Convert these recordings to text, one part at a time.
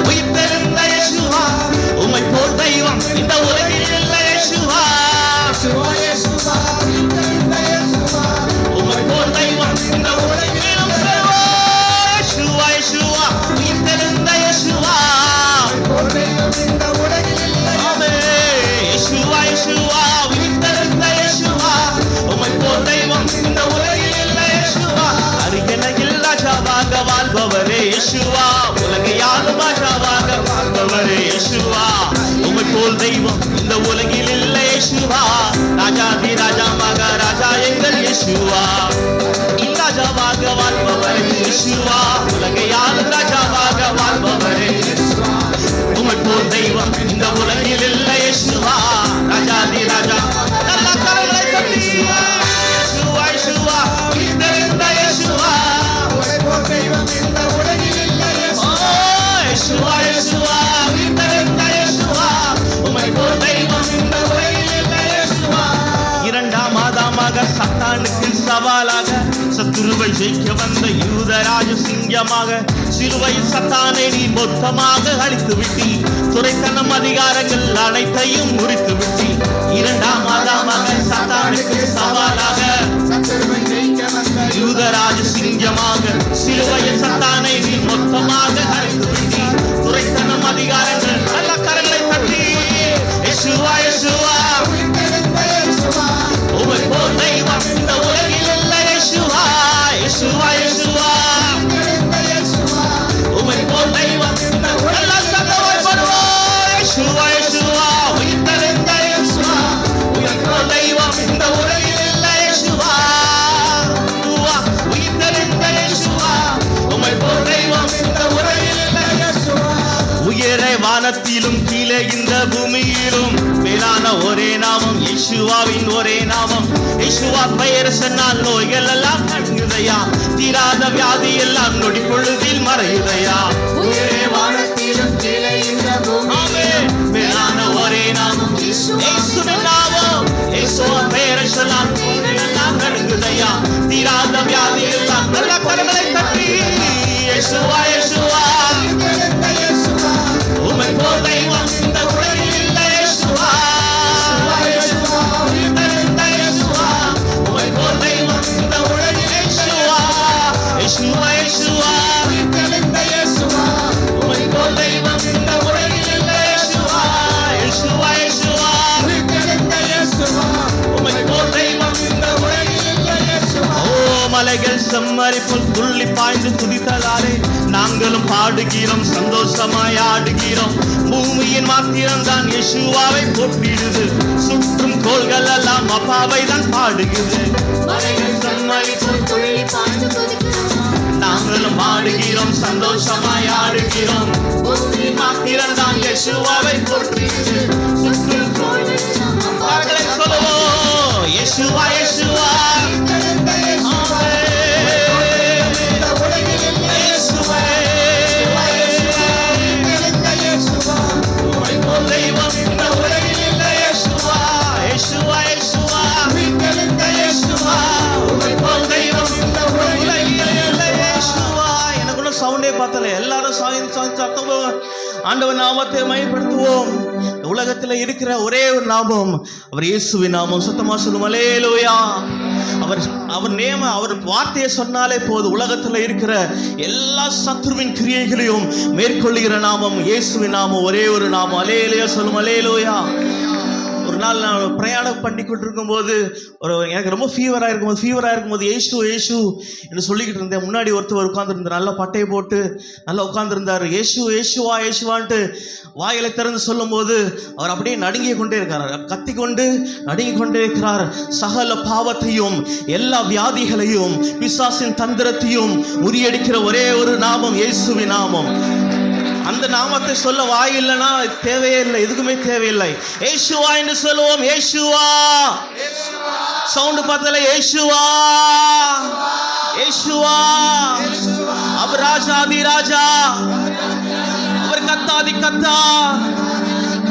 உயிர்த்தெழுந்த இயேசுவா, உம்மை போல் தெய்வம் இந்த உலகில் இல்லை இயேசுவா. உம்மை போல் தெய்வம் இந்த உலகிலும் இயேசுவா, இயேசுவா, உயிர்த்தெழுந்த இயேசுவா. ஆமென். இயேசுவா, இயேசுவா, உயிர்த்தெழுந்த இயேசுவா, உம்மை போல் தெய்வம் இந்த உலகில் இல்லை இயேசுவா. அருகணையில் ராஜாவாக வாழ்பவரே இயேசுவா, உலகை ஆளும் ராஜாவாக வாழ்பவரே இயேசுவா, உம்மை போல் தெய்வம் இந்த உலகில் இல்லை இயேசுவா. ராஜாதி ராஜா மகாராஜா எங்கள் இயேசுவா, ராஜாவாக வாழ்பவரே இயேசுவா, உலகை ஆளும் ராஜாவாக வாழ்பவரே இயேசுவா, உம்மை போல் தெய்வம் இந்த உலகில் இல்லை இயேசுவா. ராஜாதி ராஜா நல்ல கரங்களை தட்டி இயேசுவா, இயேசுவா, உயிர்த்தெழுந்த இயேசுவா, உம்மை போல் தெய்வம் இந்த உலகில் இல்லை இயேசுவா. இயேசுவா, இயேசுவா, உயிர்த்தெழுந்த இயேசுவா, உம்மை போல் தெய்வம் இந்த உலகில் இல்லை இயேசுவா. இரண்டாம் ஆதாமாக சாத்தானுக்கு சவாலாக சத்துருவை ஜெயிக்க வந்த யூதராஜ சிங்கமாக சிலுவையில் சாத்தானை நீ மொத்தமாக அழித்து விட்டி, துரைத்தனம் அதிகாரங்கள் அனைத்தையும் முறித்து விட்டி. இரண்டாம் ஆதாமாக சாத்தானுக்கு சவாலாக யூதராஜ சிங்கமாக சிலுவையில் சாத்தானை நீ மொத்தமாக அழித்து விட்டி, துரைத்தனம் அதிகாரங்கள் நல்ல கரங்களை தட்டி இயேசுவா, இயேசுவா, உம்மை போல் தெய்வம் இந்த உலகில் இல்லை இயேசுவா. இயேசுவா, இயேசுவா, உம்மை போல் தெய்வம் இந்த உலகில் சத்தமாய் பாடுவோம். இயேசுவா, இயேசுவா, உயிர்த்தெழுந்த இயேசுவா, உம்மை போல் தெய்வம் இந்த உலகில் இல்லை இயேசுவா. உயிர்த்தெழுந்த இயேசுவா, உம்மை போல் தெய்வம் இந்த உலகில் இல்லை இயேசுவா. உயரே வானத்திலும் கீழே இந்த பூமியிலும் மேலான ஒரே நாமம் இயேசுவாவின் ஒரே நாமம். இயேசுவா பெயர் சொன்னால் நோய்கள் எல்லாம் கண்ணுதையா, தீராத வியாதி எல்லாம் நொடி பொழுதில் மறையுதையா. உயரே வானத்திலும் கீழே இந்த பூமியிலும் மேலான ஒரே நாமம் இயேசுவின் நாமம். இயேசுவா பெயர் சொன்னால் நோய்கள் எல்லாம் கண்ணுதையா, தீராத வியாதி எல்லாம் நல்ல கரங்களை தட்டி இயேசுவா, இயேசுவா, உம்மை போல் தெய்வம் இந்த உலகில் இல்லை இயேசுவா. உயிர்த்தெழுந்த இயேசுவா, உம்மை போல் தெய்வம் இந்த உலகில் இயேசுவா. இயேசுவா, இயேசுவா, உயிர்த்தெழுந்த இயேசுவா, உம்மை போல் தெய்வம் இந்த உலகில் இல்லை இயேசுவா. இயேசுவா, இயேசுவா, உயிர்த்தெழுந்த இயேசுவா, உம்மை போல் தெய்வம் இந்த உலகில் இல்லை இயேசுவா. ஓ மலைகள் செம்மறி போல் துள்ளி பாய்ந்து துதித்தலாரே நாங்களும் பாடுகிறோம், சந்தோஷமாய் ஆடுகிறோம். பூமியின் மாத்திரம் தான் இயேசுவாவை போற்றிடுது, சுற்றும் கோள்கள் எல்லாம் அப்பாவை தான் பாடுகிறது. நாங்களும் பாடுகிறோம், சந்தோஷமாய் ஆடுகிறோம். பூமியின் மாத்திரம் தான் இயேசுவாவை போற்றிடுது, சுற்றும் கோள்கள் சொல்லுவோம். இயேசுவா, இயேசுவா, எல்லாரும் ஆண்டவர் நாமத்தை மகிமைப்படுத்துவோம். உலகத்தில் இருக்கிற ஒரே ஒரு நாமம் அவர் இயேசுவின் நாமம். சுத்தமா சொல்லும் அல்லேலூயா. அவர் வார்த்தையை சொன்னாலே போது உலகத்தில் இருக்கிற எல்லா சத்துருவின் கிரியைகளையும் மேற்கொள்ளுகிற நாமம் இயேசுவின் நாமம், ஒரே ஒரு நாமம். அல்லேலூயா சொல்லும் அல்லேலூயா. ஒரு நாள் நான் பிரயாணம் பண்ணி கொண்டிருக்கும் போது எனக்கு ரொம்ப ஃபீவராக இருக்கும்போது ஏசு ஏசு என்று சொல்லிக்கிட்டு இருந்தேன். முன்னாடி ஒருத்தர் உட்காந்துருந்தார், நல்லா பட்டையை போட்டு நல்லா உட்காந்துருந்தார். ஏசு ஏசுவா ஏசுவான்ட்டு வாயிலை திறந்து சொல்லும் போது அவர் அப்படியே நடுங்கி கொண்டே இருக்கிறார், கத்தி கொண்டு நடுங்கி கொண்டே இருக்கிறார். சகல பாவத்தையும் எல்லா வியாதிகளையும் பிசாசின் தந்திரத்தையும் முறியடிக்கிற ஒரே ஒரு நாமம் இயேசுவின் நாமம். அந்த நாமத்தை சொல்ல வாயில்லைன்னா தேவையே இல்லை, எதுக்குமே தேவையில்லை. ஏசுவா என்று சொல்லுவோம். ஏசுவா சவுண்டு பார்த்தால ஏசுவா ஏசுவா. அவர் ராஜாதி ராஜா, அவர் கத்தாதி கத்தா,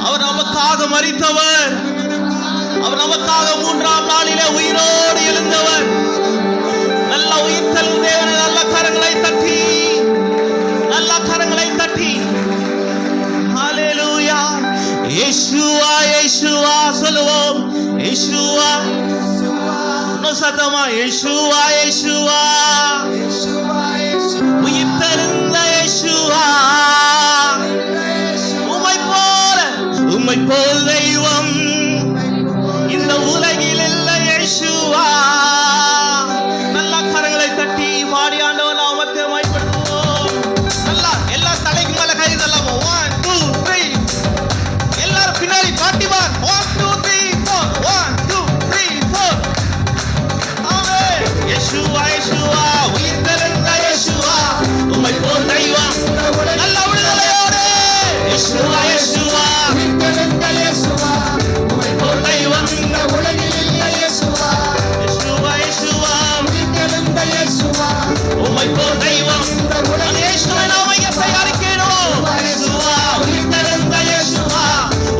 அவர் நமக்காக மரித்தவர், அவர் நமக்காக 3ஆம் நாளிலே உயிரோடு எழுந்தவர். நல்ல உயிர்த்தெழும் தேவனை நல்ல கரங்களை தட்டி இயேசுவா இயேசுவா சொல்லுவோம். இயேசுவா இன்னும் சத்தமா இயேசுவா இயேசுவா உயிர் தருந்த இயேசுவா உம்மை போல் தெய்வம் இந்த உலகில் இல்லை இயேசுவா. நல்ல கரங்களை தட்டி பாடி ஆண்டவர் நாமத்தை மகிமைப்படுத்துவோம். நல்லா எல்லா தலைக்கு மேல கை தள்ளலாமா? 1 2 3 எல்லாரும் பின்னாடி பாட்டி பார். 1 2 3 4 1 2 3 4 ஆமென். இயேசுவா இயேசுவா உயிர் தெழுந்த இயேசுவா உம்மை போல் தெய்வம் நல்ல விடுதலையோடு இயேசுவா இயேசுவா உயிர் தெழுந்த இயேசுவா உம்மை போல் தெய்வம் இந்த உலகில் இல்லை இயேசுவா. இயேசுவா இயேசுவா உயிர் தெழுந்த இயேசுவா உம்மை போல் தெய்வம் இந்த உலகில் இயேசுவை நாம் இயேசை அறிக்கையிடுவோம். இயேசுவா உயிர் தெழுந்த இயேசுவா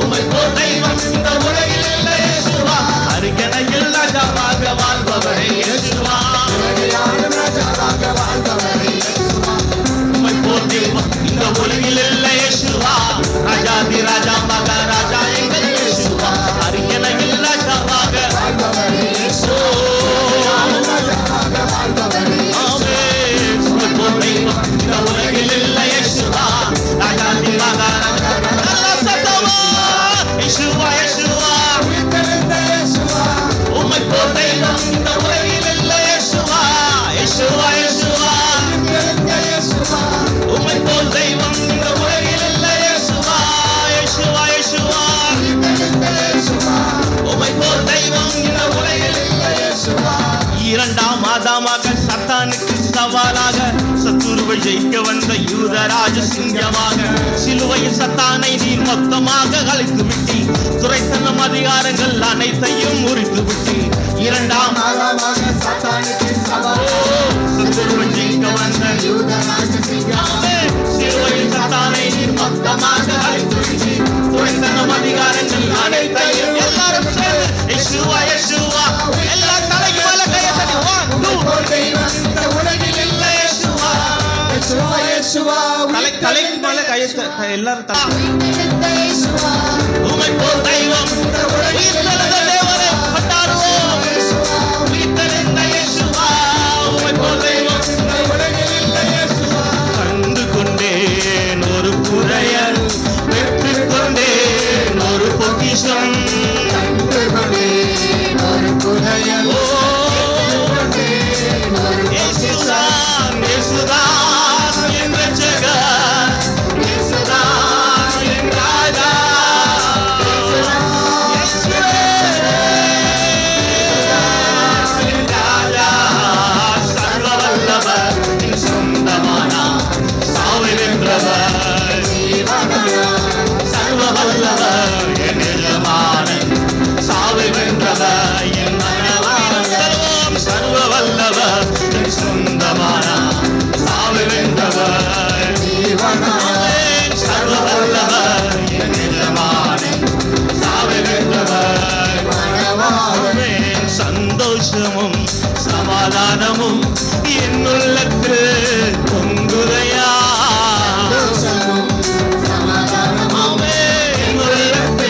உம்மை போல் தெய்வம் இந்த உலகில் இல்லை இயேசுவா. அருகணையில் ராஜாவாக வாழ்பவரே இயேசுவா உம்மை போல் தெய்வம் இந்த உலகில் இல்லை இயேசுவா. ராஜாதி ராஜா மகாராஜா எங்கள் இயேசுவா. அருகணையில் ராஜாவாக வாழ்பவரே இயேசுவா. ஆமென். உம்மை போல் தெய்வம் இந்த உலகில் இல்லை இயேசுவா. ராஜாதி மகாராஜா நல்ல சத்தமா இயேசுவா இயேசுவா உம்மை போல் தெய்வம் இந்த உலகில் இல்லை இயேசுவா. இயேசுவா இயேசுவா உம்மை போல் தெய்வம் இந்த உலகில் இல்லை இயேசுவா. இயேசுவா இயேசுவா உம்மை போல் தெய்வம் இந்த உலகில் இல்லை இயேசுவா. இரண்டாம் ஆதாமாக சத்தானுக்கு சவாலாக சத்துருவை ஜெயிக்க வந்த யூதராஜ சிங்கமாக சிலுவையில் சத்தானை நீர் மொத்தமாக அழைத்து விட்டி துரைத்தனம் அதிகாரங்கள் அனைத்தையும் முறித்து விட்டி. இரண்டாம் ஆதாமாக சத்தானுக்கு சத்துருவை ஜெயிக்க வந்த யூதராஜ சிங்கமாக சிலுவையில் சத்தானை நீர் மொத்தமாக அழைத்து விட்டி துரைத்தனம் அதிகாரங்கள் அனைத்தையும் எல்லாரும் சேர்ந்து இயேசுவா இயேசுவா எல்லா தலைக்கு மேல கையை தட்டி 1 2 தலைக்கு மேல கையை எல்லாரும் உம்மை போல் தெய்வம் உயிர் தெழுந்த தேவனை கொண்டாடுவோம். உயிர் தெழுந்த இயேசுவா உம்மை போல் தெய்வம் கண்டு கொண்டேன் ஒரு குறையல் பெற்றுக் கொண்டேன் ஒரு பொக்கிஷம் இயேசுதான் இயேசுதான் என் ரட்சகர் இயேசுதான் என் ராஜா. இயேசுவே என் ராஜா சர்வ வல்லவர் என் சொந்தமானார் சாவை வென்றவர் சர்வ வல்லவர் என் எஜமானன் சாவை வென்றவர் என் மனவாளன் சர்வம் சர்வ வல்லவர் என் சொந்தமானார் சாவை வென்றவர் சர்வ வல்லவர் என் எஜமானன் சாவை வென்றவர். சந்தோஷமும் சமாதானமும் என் உள்ளத்தில் பொங்குதையா என் உள்ளத்தில்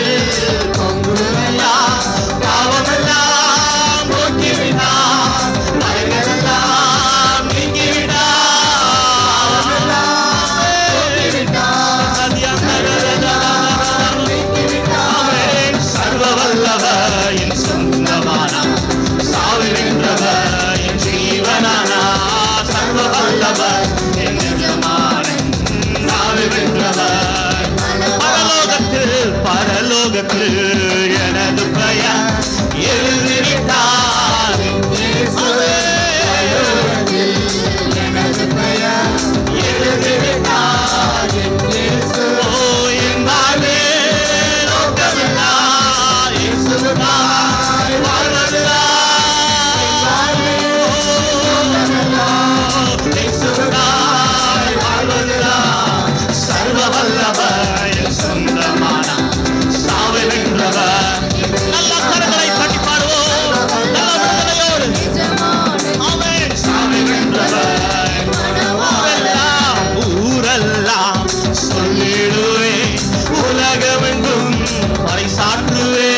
பறைசாற்றுவே.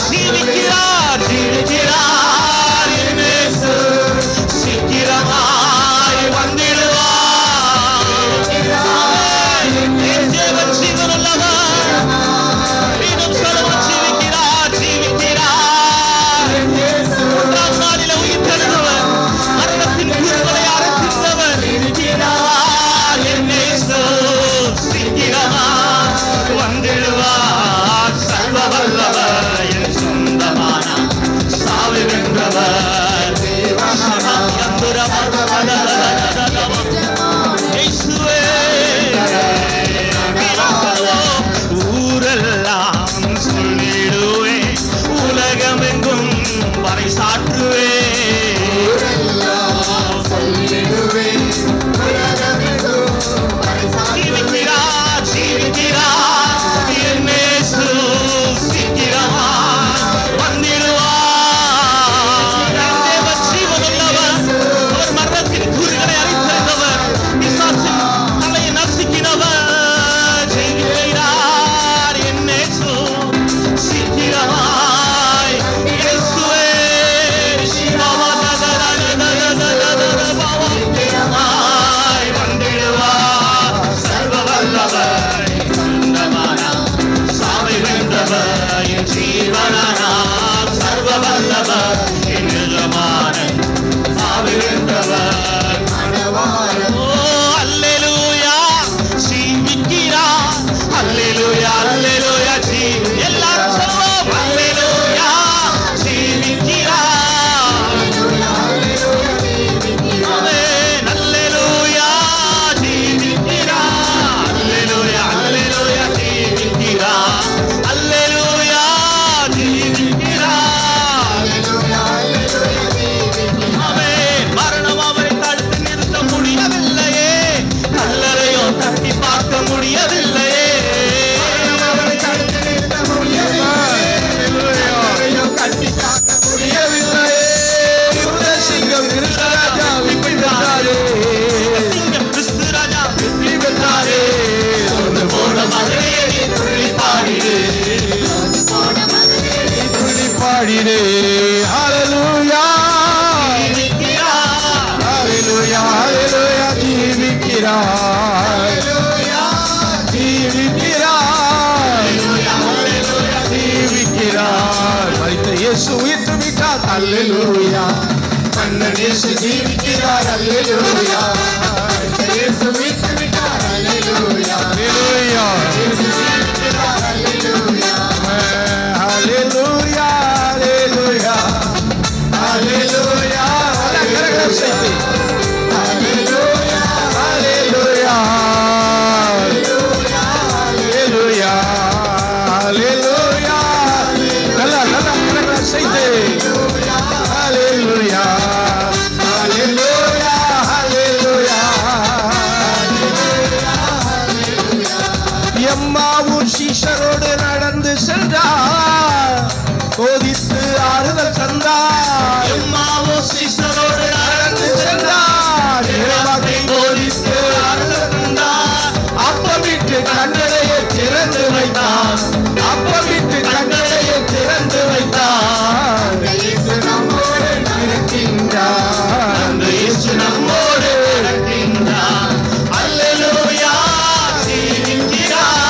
ஜீவிக்கிறார் ஜீவிக்கிறார் என் இயேசு, சீக்கிரமாய் வந்திடுவார். தேவன் ஜீவனுள்ளவர், இன்னும் சொல்லுவோம் ஜீவிக்கிறார் ஜீவிக்கிறார். மூன்றாம் நாளிலே உயிர்த்தெழுந்தவர், மரணத்தின் கூறுகளை அறுக்கின்றவர். ஜீவிக்கிறார் என் இயேசு, சீக்கிரமாய் வந்திடுவார். சர்வ வல்லவர், என் சொந்தமான சாவை வென்றவர். இயேசுவே, ஊரெல்லாம் சொல்லிடுவே, உலகமெங்கும் பறைசாற்றுவே. ஜீவிக்கிறார் ஜீவிக்கிறார் என் இயேசு, சீக்கிரமாய் வந்திடுவார். தேவன் ஜீவனுள்ளவர், அவர் மரணத்தின் கூறுகளை அழித்தவர், பிசாசின் தலையை நசுக்கினவர். ஜெயிக்கிறார் என் இயேசு, சீக்கிரமாய். இயேசுவே, சீக்கிரமாய் வந்திடுவார். சர்வ வல்லவர், என் சொந்தமான சாவை வென்றவர். என் ஜீவனானார் சர்வ வல்லவர், என் எஜமான சாவை வென்றவர். ஓ அல்லேலூயா, ஜீவிக்கிறார். அல்லேலூயா அல்லேலூயா, எல்லாரும் சொல்வோம் அல்லேலூயா, ஜீவிக்கிறார். ஆமென். அல்லேலூயா, ஜீவிக்கிறார். அல்லேலூயா அல்லேலூயா, ஜீவிக்கிறார். அல்லேலூயா, ஜீவிக்கிறார். ஆமென். மரணம் அவரை தடுத்து நிறுத்த முடியவில்லையே, கல்லறையோ தட்டி பார்க்க முடியவில்லையே. சிங்கம் கிறிஸ்து ராஜா வெற்றி பெற்றாரே. சோர்ந்து போன மகனே, நீ துள்ளி பாடிடு. பாடினே ஹalleluya ஜீவிக்கிறார். ஹalleluya ஹalleluya ஜீவிக்கிறார் ஜீவிக்கிறார் ஜீவிக்கிறார். மரித்த இயேசு உயிர்த்து விட்டார். ஹalleluya மன்னன் இயேசு ஜீவிக்கிறார். ஹalleluya மரித்த இயேசு உயிர்த்து விட்டார். ஹalleluya ஹalleluya இயேசு ஜீவிக்கிறார். ஹalleluya ஹalleluya ஹalleluya ஹalleluya கரகரம் செய்து ஹalleluya ஹalleluya ஹalleluya ஹalleluya நல்லா நல்லா கரகரம் செய்து ஹalleluya ஹalleluya ஹalleluya எம்மாவூர் சீஷரோடு நடந்து சென்றார், போதித்து ஆறுதல் தந்தார். எம்மாவூர் சீஷரோடு நடந்து சென்றார், இறைவாக்கை போதித்து ஆறுதல் தந்தார். அப்பமிட்டு கண்களையே திறந்து வைத்தார், அப்பமிட்டு கண்களையே திறந்து வைத்தார். இயேசு நம்மோடு இருக்கின்றார், அந்த இயேசு நம்மோடு நடக்கின்றார். அல்லேலூயா, ஜீவிக்கிறார்.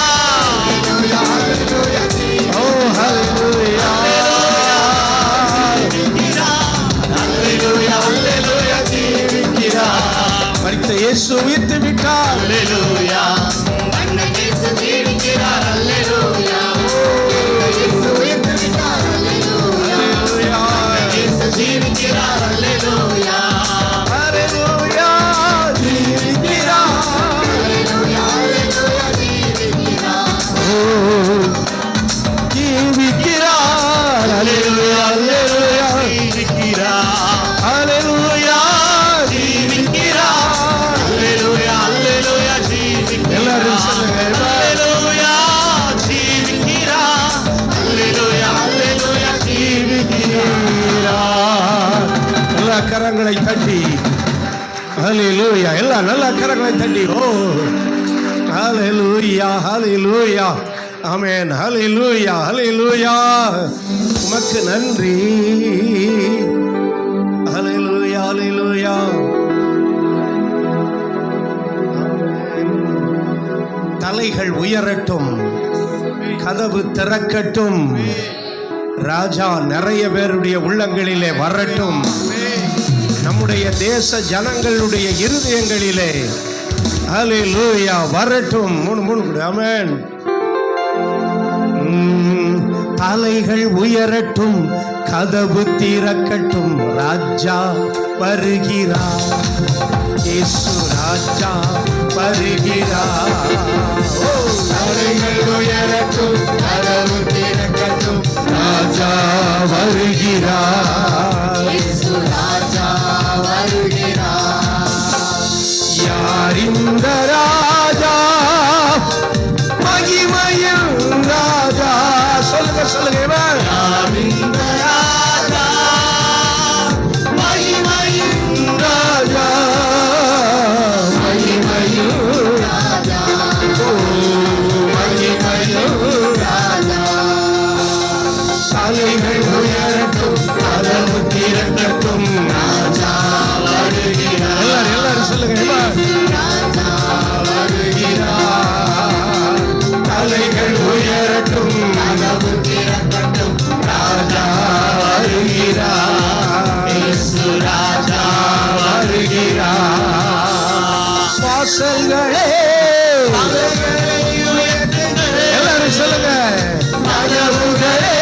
ஓ ஹalleluya அல்லேலூயா அல்லேலூயா, ஜீவிக்கிறார். மரித்த இயேசு உயிர்த்து விட்டார். அல்லேலூயா, அண்ணன் இயேசு ஜீவிக்கிறார். அல்லேலூயா, இயேசு உயிர்த்து விட்டார். அல்லேலூயா, இயேசு ஜீவிக்கிறார். அல்லேலூயா, ஹalleluya ஜீவிக்கிறார். அல்லேலூயா, அல்லேலூயா, ஜீவிக்கிறார். ஓ ஜீவிக்கிறார். ஹalleluya ஹalleluya ஜீவிக்கிறார். ஹalleluya ஜீவிக்கிறார். அல்லேலூயா, ஹalleluya. எல்லாம் நல்ல கரங்களை தட்டி ஓ ஹalleluya ஹalleluya ஆமென் ஹalleluya ஹalleluya. உமக்கு நன்றி ஹalleluya ஹalleluya. தலைகள் உயரட்டும், கதவு திறக்கட்டும், ராஜா நிறைய பேருடைய உள்ளங்களிலே வரட்டும், நம்முடைய தேச ஜனங்களுடைய இருதயங்களிலே ஹalleluya வரட்டும். மூணு ஆமென். தலைகள் உயரட்டும், கதவு திறக்கட்டும், ராஜா வருகிறார், இயேசு ராஜா வருகிறார். தலைகள் உயரட்டும், கதவு திறக்கட்டும், ராஜா வருகிறார், இயேசு ராஜா வருகிறார். யார் இந்த ராஜா? மகிமையின் ராஜா. சொல்லுங்க யார் இந்த ராஜா? மகிமையின் ராஜா, மகிமையின் ராஜா, ஓ மகிமையின் ராஜா. தலைகள் உயரட்டும், கதவு திறக்கட்டும், ராஜா வருகிறார். எல்லாரும் சொல்லுங்க ராஜா வருகிறார். தலைகள் உயரட்டும், கதவு திறக்கட்டும், ராஜா வருகிறார், இயேசு ராஜா வருகிறார். வாசல்களே எல்லாரும் சொல்லுங்க கதவுகளே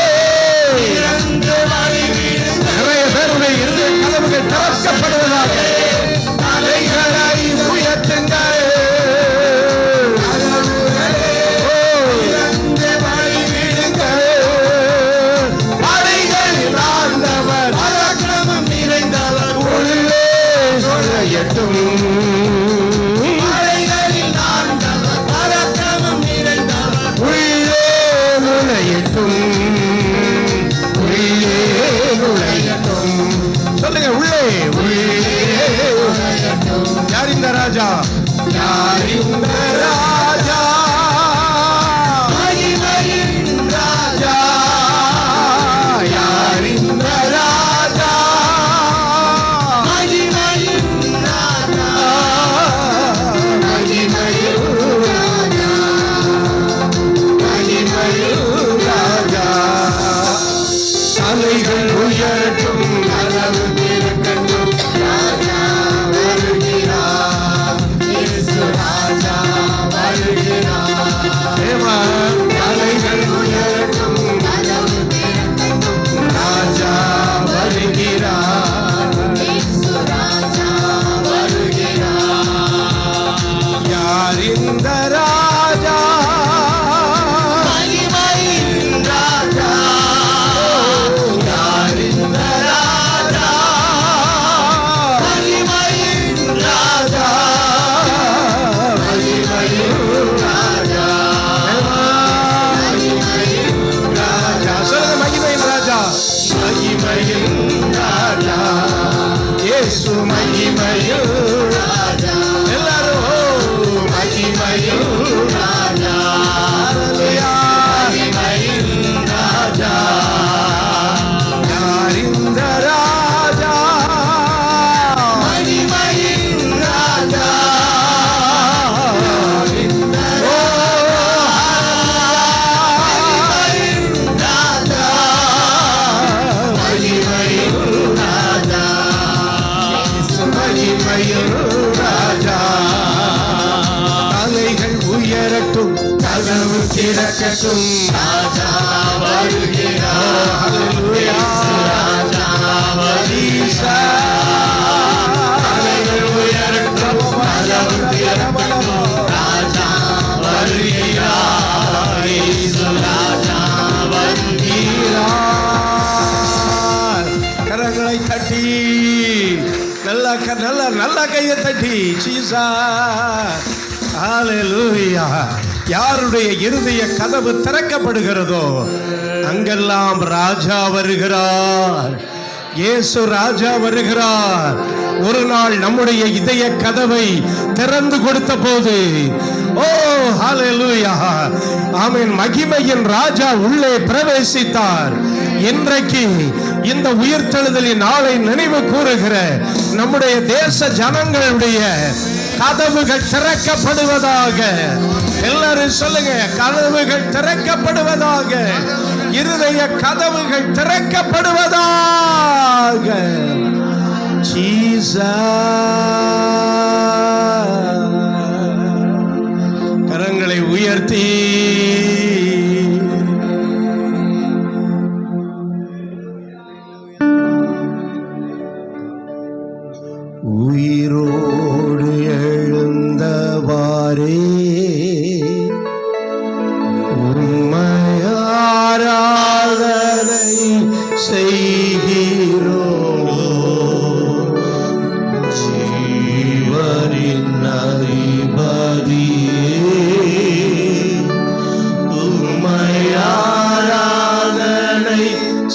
நிறைய பேருடைய இருந்த கதவுகள் திறக்கப்படுவதாக. தலைகளை உயர்த்துங்கள், சொல்லுங்க உள்ளே உள்ளே. யார் இந்த ராஜா? யார் இந்த ராஜா? மகிமையின் ராஜா. யார் இந்த ராஜா? மகிமையின் ராஜா, மகிமையின் ராஜா, மகிமையின் ராஜா. தலைகள் உயரட்டும், கதவு திறக்கட்டும், ராஜா வருகிறார், இயேசு ராஜா வருகிறார். தலைகள் உயரட்டும், கதவு திறக்கட்டும், ராஜா வருகிறார், இயேசு ராஜா வருகிறார். யார் இந்த ராஜா? மகிமையின் ராஜா. யார் இந்த ராஜா? மகிமையின் ராஜா, மகிமையின் ராஜா, மகிமையின் ராஜா. சொல்லுங்க மகிமையின் ராஜா. மகிமையின் ராஜா, இயேசு மகிமையின் ராஜா. எல்லாரும் ஓ மகிமையின் ராஜா, மகிமையின் ராஜா. யார் இந்த ராஜா? மகிமையின் ராஜா. மகிமையின் ராஜா, மகிமையின் ராஜா, மகிமையின் ராஜா. தலைகள் உயரட்டும், கதவு திறக்கட்டும், ராஜா வருகிறார், ஹalleluya, ராஜா வருகிறார். தலைகள் உயரட்டும், கதவு திறக்கட்டும், ராஜா வருகிறார், இயேசு ராஜா வருகிறார். கரங்களை தட்டி நல்ல கையை தட்டி ஜீசஸ் ஹalleluya. யாருடைய இருதய கதவு திறக்கப்படுகிறதோ அங்கெல்லாம் ராஜா வருகிறார், இயேசு ராஜா வருகிறார். ஒரு நாள் நம்முடைய இதய கதவை திறந்து கொடுத்த போது, ஓ ஹல்லேலூயா, ஆமென், மகிமையின் ராஜா உள்ளே பிரவேசித்தார். இன்றைக்கு இந்த உயிர்த்தெழுதலின் நாளை நினைவு கூறுகிற நம்முடைய தேச ஜனங்களுடைய கதவுகள் திறக்கப்படுவதாக. எல்லாரும் சொல்லுங்க, கதவுகள் திறக்கப்படுவதாக, இருதய கதவுகள் திறக்கப்படுவதாக. கரங்களை உயர்த்தி உயிரோடு எழுந்தவாரே உம்மையாராதனை செய்கிறோம். ஜீவனின் அதிபதியே உம்மையாராதனை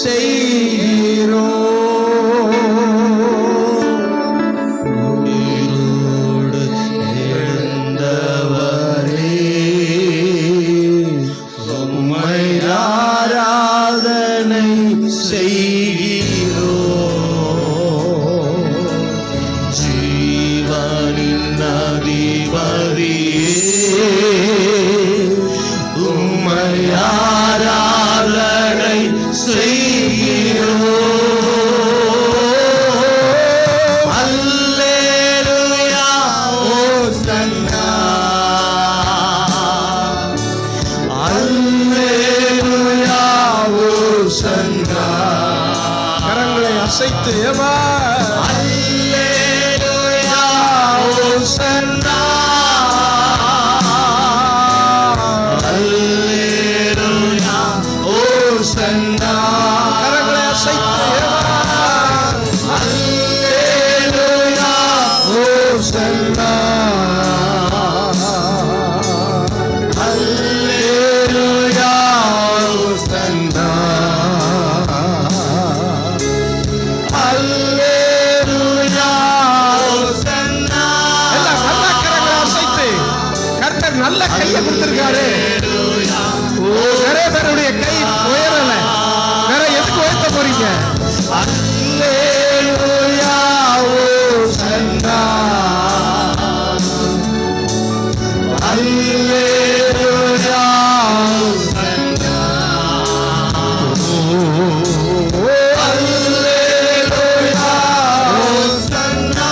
செய்கிறோம். கரங்களை அசைத்து அல்லேலூயா ஹோசன்னா, அல்லேலூயா ஹோசன்னா. கரங்களை அசைத்து அல்லேலூயா ஹோசன்னா, அல்லேலூயா ஹோசன்னா. நல்ல கையை கொடுத்திருக்காரு. நிறைய பேருடைய கை உயரல, வேற எதுக்கு உயர்த்த போறீங்க? அல்லேலூயா ஹோசன்னா, அல்லேலூயா ஹோசன்னா, அல்லேலூயா ஹோசன்னா.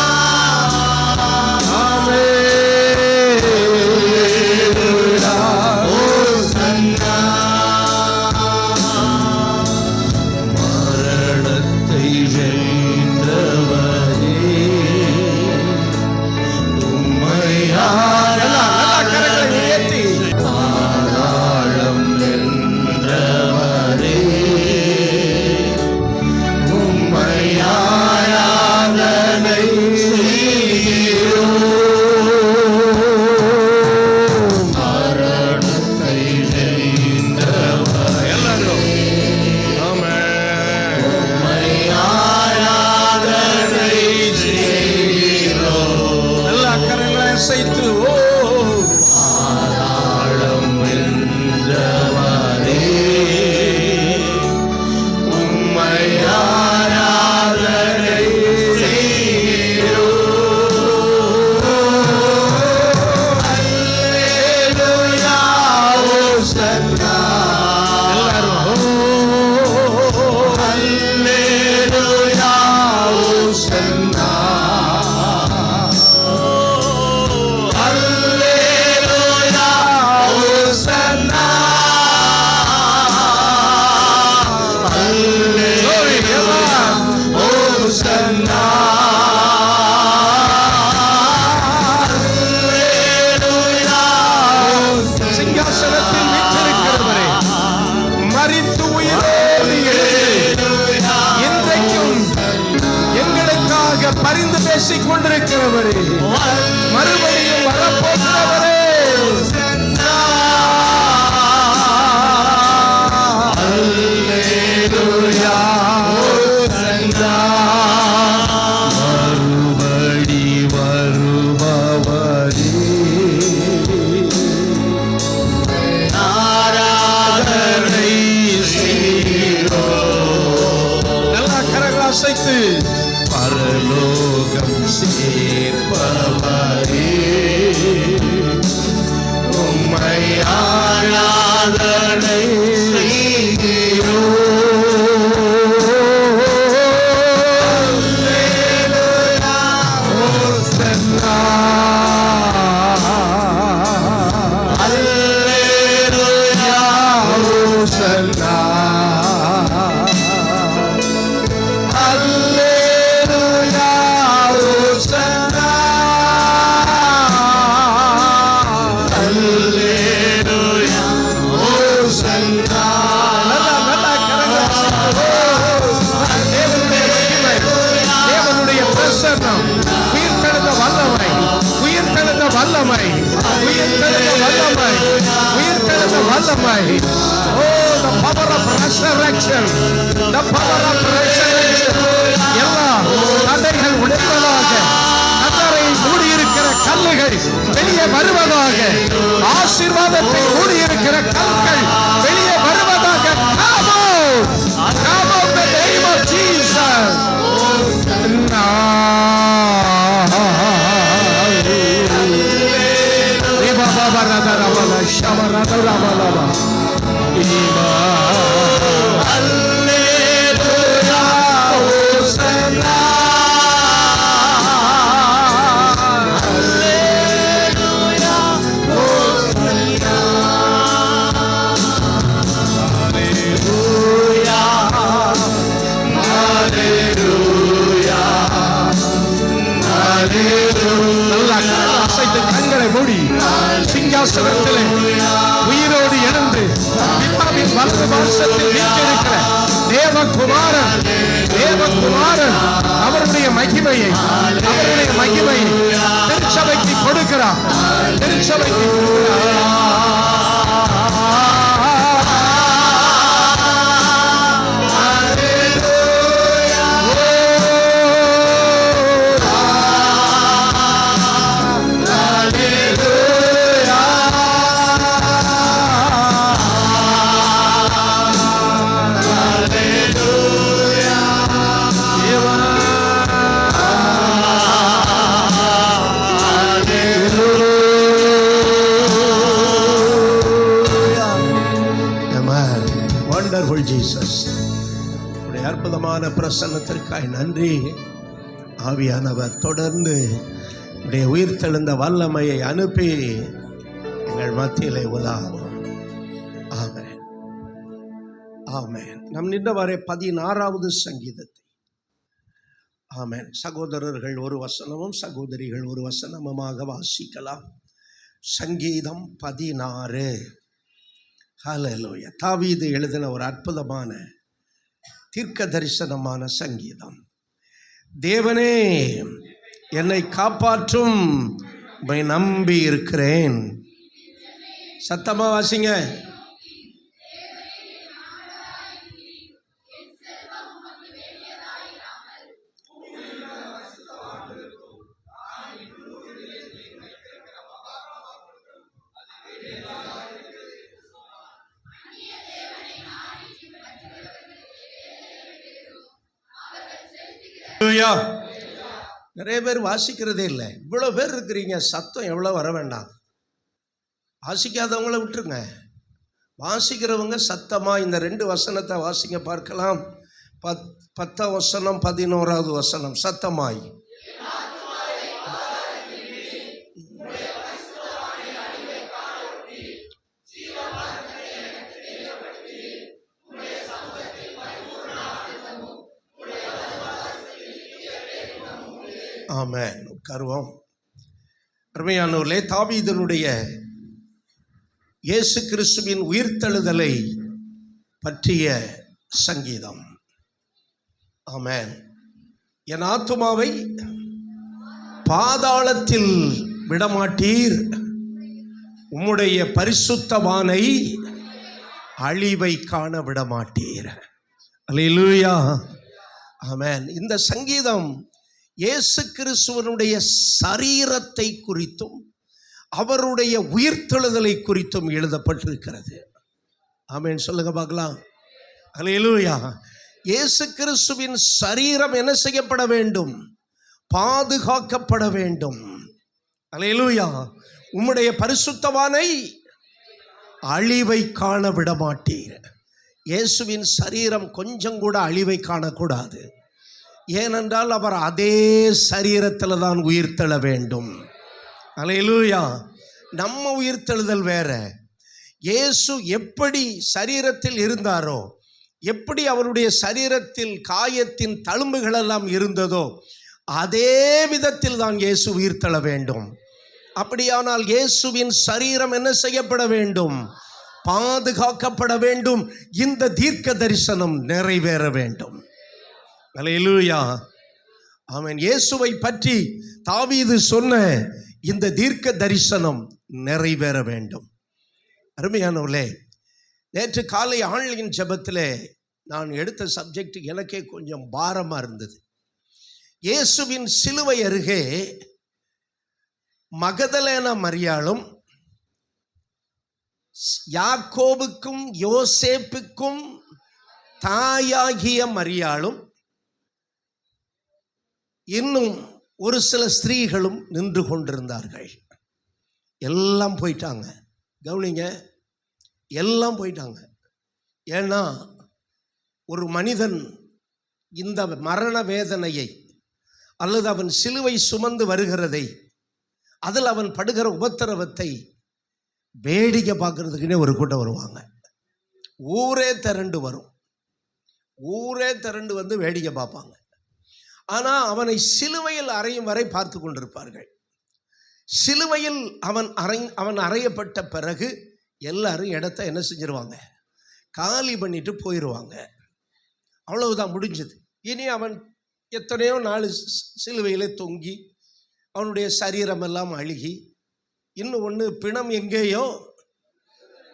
பரிந்து பேசிக் கொண்டிருக்கிறவரே, மறுபடியும் வரப்போகிறவரே, அல்லேலூயா ஹோசன்னா. வல்லமை, உயிர்த்தெழுந்த வல்லமை, உயிர்த்தெழுந்த வல்லமை. Oh, the power of resurrection, the power of resurrection. எல்லா தடைகள் உடைப்பதாக, கல்லறை மூடியிருக்கிற கல்லுகள் வெளியே வருவதாக, ஆசீர்வாதத்தை மூடியிருக்கிற கற்கள் வெளியே வருவதாக. Come out, come out in the name of Jesus. கண்களை மூடி சிங்காசனத்திலே உயிரோடு எழுந்து பிதாவின் வலது பார்சத்தில் வீற்றிருக்கிற தேவகுமாரன், தேவகுமாரன் அவருடைய மகிமையை திருச்சபைக்கு கொடுக்கிறார், திருச்சபைக்கு அற்புதமான பிரசன்னத்திற்காய் நன்றி. ஆவியானவர் தொடர்ந்து உடைய உயிர்த்தெழுந்த வல்லமையை அனுப்பி எங்கள் மத்தியிலே உலாவும். ஆமென், ஆமென். நம் நின்றவரை 16வது சங்கீதத்தை, ஆமென், சகோதரர்கள் ஒரு வசனமும் சகோதரிகள் ஒரு வசனமுமாக வாசிக்கலாம். சங்கீதம் 16. ஹல்லேலூயா. தாவீது எழுதின ஒரு அற்புதமான தீர்க்க தரிசனமான சங்கீதம். தேவனே என்னை காப்பாற்றும், உம்மை நம்பி இருக்கிறேன். சத்தமா வாசிங்க. நிறைய பேர் வாசிக்கிறதே இல்லை. இவ்வளவு பேர் இருக்கிறீங்க, சத்தம் எவ்வளவு வர வேண்டாம். வாசிக்காதவங்கள விட்டுருங்க. வாசிக்கிறவங்க சத்தமா இந்த 2 வசனத்தை வாசிங்க பார்க்கலாம். 10 வசனம் 11வது வசனம் சத்தமாய். ஆமென். உட்காருவோம். அருமையானவர்களே, தாவீதினுடைய இயேசு கிறிஸ்துவின் உயிர்த்தெழுதலை பற்றிய சங்கீதம். ஆமென். என் ஆத்துமாவை பாதாளத்தில் விடமாட்டீர், உம்முடைய பரிசுத்தவானை அழிவை காண விடமாட்டீர். அல்லேலூயா. ஆமென். இந்த சங்கீதம் இயேசு கிறிஸ்துவனுடைய சரீரத்தை குறித்தும் அவருடைய உயிர்த்தெழுதலை குறித்தும் எழுதப்பட்டிருக்கிறது. ஆமென். சொல்லுங்க பார்க்கலாம். அல்லேலூயா. இயேசு கிறிஸ்துவின் சரீரம் என்ன செய்யப்பட வேண்டும்? பாதுகாக்கப்பட வேண்டும். அல்லேலூயா. உம்முடைய பரிசுத்தவானை அழிவை காண விடமாட்டீர். இயேசுவின் சரீரம் கொஞ்சம் கூட அழிவை காணக்கூடாது. ஏனென்றால் அவர் அதே சரீரத்தில் தான் உயிர்த்தெழ வேண்டும். அல்லேலூயா. நம்ம உயிர்த்தெழுதல் வேற. இயேசு எப்படி சரீரத்தில் இருந்தாரோ, எப்படி அவருடைய சரீரத்தில் காயத்தின் தழும்புகள் எல்லாம் இருந்ததோ, அதே விதத்தில் தான் இயேசு உயிர்த்தெழ வேண்டும். அப்படியானால் இயேசுவின் சரீரம் என்ன செய்யப்பட வேண்டும்? பாதுகாக்கப்பட வேண்டும். இந்த தீர்க்க தரிசனம் நிறைவேற வேண்டும். அல்லேலூயா. ஆமென். இயேசுவை பற்றி தாவீது சொன்ன இந்த தீர்க்க தரிசனம் நிறைவேற வேண்டும். அருமையானவர்களே, நேற்று காலை ஆன்லைன் ஜெபத்தில் நான் எடுத்த சப்ஜெக்ட் எனக்கே கொஞ்சம் பாரமாக இருந்தது. இயேசுவின் சிலுவை அருகே மகதலேனா மரியாளும் யாக்கோபுக்கும் யோசேப்புக்கும் தாயாகிய மரியாளும் இன்னும் ஒரு சில ஸ்திரீகளும் நின்று கொண்டிருந்தார்கள். எல்லாம் போயிட்டாங்க. கவனிங்க, எல்லாம் போயிட்டாங்க. ஏன்னா ஒரு மனிதன் இந்த மரண வேதனையை அல்லது அவன் சிலுவை சுமந்து வருகிறதை, அதில் அவன் படுகிற உபத்திரவத்தை வேடிக்கை பார்க்கறதுக்குன்னே ஒரு கூட்டம் வருவாங்க. ஊரே திரண்டு வரும். ஊரே திரண்டு வந்து வேடிக்கை பார்ப்பாங்க. ஆனால் அவனை சிலுவையில் அறையும் வரை பார்த்து கொண்டிருப்பார்கள். சிலுவையில் அவன் அறையப்பட்ட பிறகு எல்லாரும் இடத்த என்ன செஞ்சிருவாங்க? காலி பண்ணிட்டு போயிடுவாங்க. அவ்வளவுதான், முடிஞ்சது. இனி அவன் எத்தனையோ நாள் சிலுவையிலே தொங்கி அவனுடைய சரீரமெல்லாம் அழுகி, இன்னும் ஒன்று பிணம் எங்கேயோ,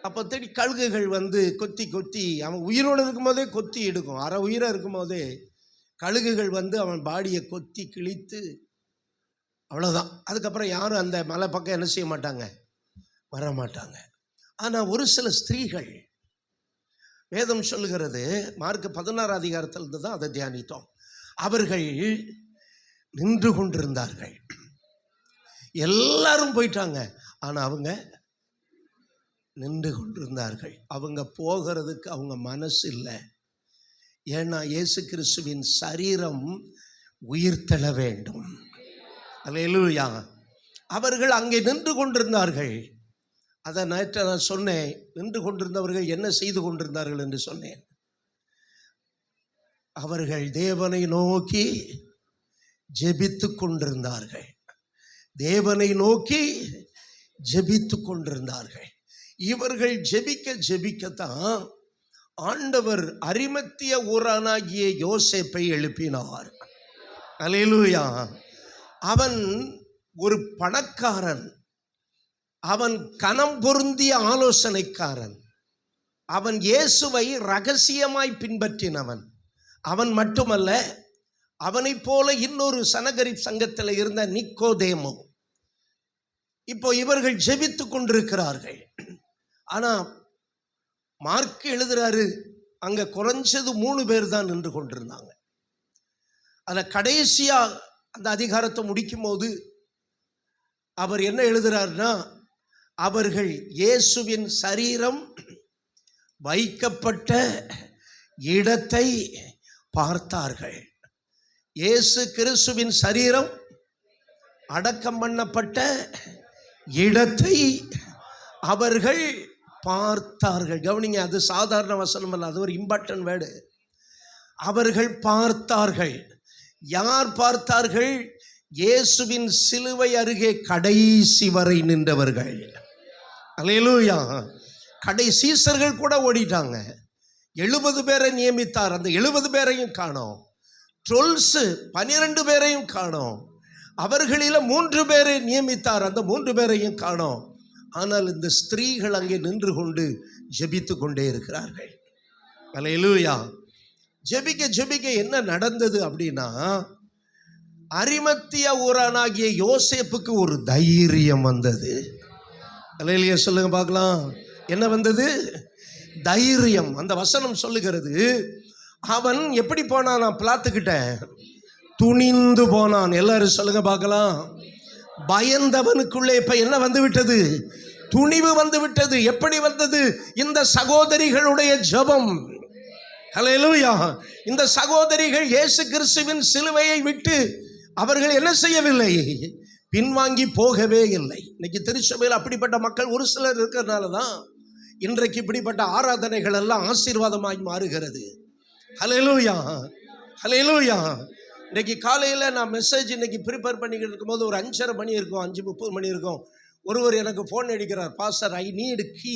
அப்போ தேடி கழுகுகள் வந்து கொத்தி கொத்தி, அவன் உயிரோடு இருக்கும்போதே கொத்தி எடுக்கும். அரை உயிராக இருக்கும்போதே கழுகுகள் வந்து அவன் பாடியை கொத்தி கிழித்து, அவ்வளோதான். அதுக்கப்புறம் யாரும் அந்த மலை பக்கம் என்ன செய்ய மாட்டாங்க, வரமாட்டாங்க. ஆனால் ஒரு சில ஸ்திரீகள், வேதம் சொல்லுகிறது, மார்க் 16 அதிகாரத்திலிருந்து தான் அதை தியானித்தோம், அவர்கள் நின்று கொண்டிருந்தார்கள். எல்லாரும் போயிட்டாங்க, ஆனால் அவங்க நின்று கொண்டிருந்தார்கள். அவங்க போகிறதுக்கு அவங்க மனசு இல்லை. ஏன்னா இயேசு கிறிஸ்துவின் சரீரம் உயிர்த்தெழ வேண்டும். அல்லேலூயா. அவர்கள் அங்கே நின்று கொண்டிருந்தார்கள். அதை நேற்று நான் சொன்னேன், நின்று கொண்டிருந்தவர்கள் என்ன செய்து கொண்டிருந்தார்கள் என்று சொன்னேன். அவர்கள் தேவனை நோக்கி ஜெபித்து கொண்டிருந்தார்கள். தேவனை நோக்கி ஜெபித்து கொண்டிருந்தார்கள். இவர்கள் ஜெபிக்கத்தான் ஆண்டவர் அரிமத்திய ஊரானாகிய யோசேப்பை எழுப்பினார். அல்லேலூயா. அவன் ஒரு பணக்காரன், அவன் கனம் பொருந்திய ஆலோசனைக்காரன், அவன் இயேசுவை ரகசியமாய் பின்பற்றினவன். அவன் மட்டுமல்ல, அவனைப் போல இன்னொரு சனகரிப் சங்கத்தில் இருந்த நிக்கோதேமு. இப்போ இவர்கள் ஜெபித்து கொண்டிருக்கிறார்கள். ஆனால் மார்க் எழுதுறாரு, அங்கே குறைஞ்சது 3 பேர் தான் நின்று கொண்டிருந்தாங்க. அதில் கடைசியாக அந்த அதிகாரத்தை முடிக்கும் போது அவர் என்ன எழுதுறாருன்னா, அவர்கள் இயேசுவின் சரீரம் வைக்கப்பட்ட இடத்தை பார்த்தார்கள். இயேசு கிறிஸ்துவின் சரீரம் அடக்கம் பண்ணப்பட்ட இடத்தை அவர்கள் பார்த்தார்கள். கவனிங்க, அது சாதாரண வசனம் அல்ல, அது ஒரு இம்பார்ட்டன்ட் வேர்டு. அவர்கள் பார்த்தார்கள். யார் பார்த்தார்கள்? இயேசுவின் சிலுவை அருகே கடைசி வரை நின்றவர்கள். அல்லேலூயா. சீசர்கள் கூட ஓடிட்டாங்க. 70 பேரை நியமித்தார், அந்த 70 பேரையும் காணோம். 12 பேரையும் காணோம். அவர்களில் 3 பேரை நியமித்தார், அந்த 3 பேரையும் காணோம். ஆனால் இந்த ஸ்திரீகள் அங்கே நின்று கொண்டு ஜெபித்து கொண்டே இருக்கிறார்கள். அல்லேலூயா. ஜெபிக்க என்ன நடந்தது அப்படின்னா, அரிமத்திய ஊரானாகிய யோசேப்புக்கு ஒரு தைரியம் வந்தது. அல்லேலூயா சொல்லுங்க பார்க்கலாம். என்ன வந்தது? தைரியம். அந்த வசனம் சொல்லுகிறது, அவன் எப்படி போனான்? நான் பிளாத்துக்கிட்ட துணிந்து போனான். எல்லாரும் சொல்லுங்க பார்க்கலாம். பயந்தவனுக்குள்ளே இப்ப என்ன வந்து விட்டது? துணிவு வந்து விட்டது. எப்படி வந்தது? இந்த சகோதரிகளுடைய ஜெபம். ஹல்லேலூயா. இந்த சகோதரிகள் இயேசு கிறிஸ்துவின் சிலுவையை விட்டு அவர்கள் என்ன செய்யவில்லை? பின்வாங்கி போகவே இல்லை. இன்னைக்கு திருச்சபையில் அப்படிப்பட்ட மக்கள் ஒரு சிலர் இருக்கிறதுனால தான் இன்றைக்கு இப்படிப்பட்ட ஆராதனைகள் எல்லாம் ஆசீர்வாதமாய் மாறுகிறது. ஹல்லேலூயா, ஹல்லேலூயா. இன்னைக்கு காலையில் நான் மெசேஜ் இன்னைக்கு ப்ரிப்பேர் பண்ணிக்கிட்டு இருக்கும்போது ஒரு 5:30 மணி இருக்கும், 5:30 மணி இருக்கும். ஒருவர் எனக்கு ஃபோன் அடிக்கிறார், பாஸ்டர் ஐ நீட் கீ,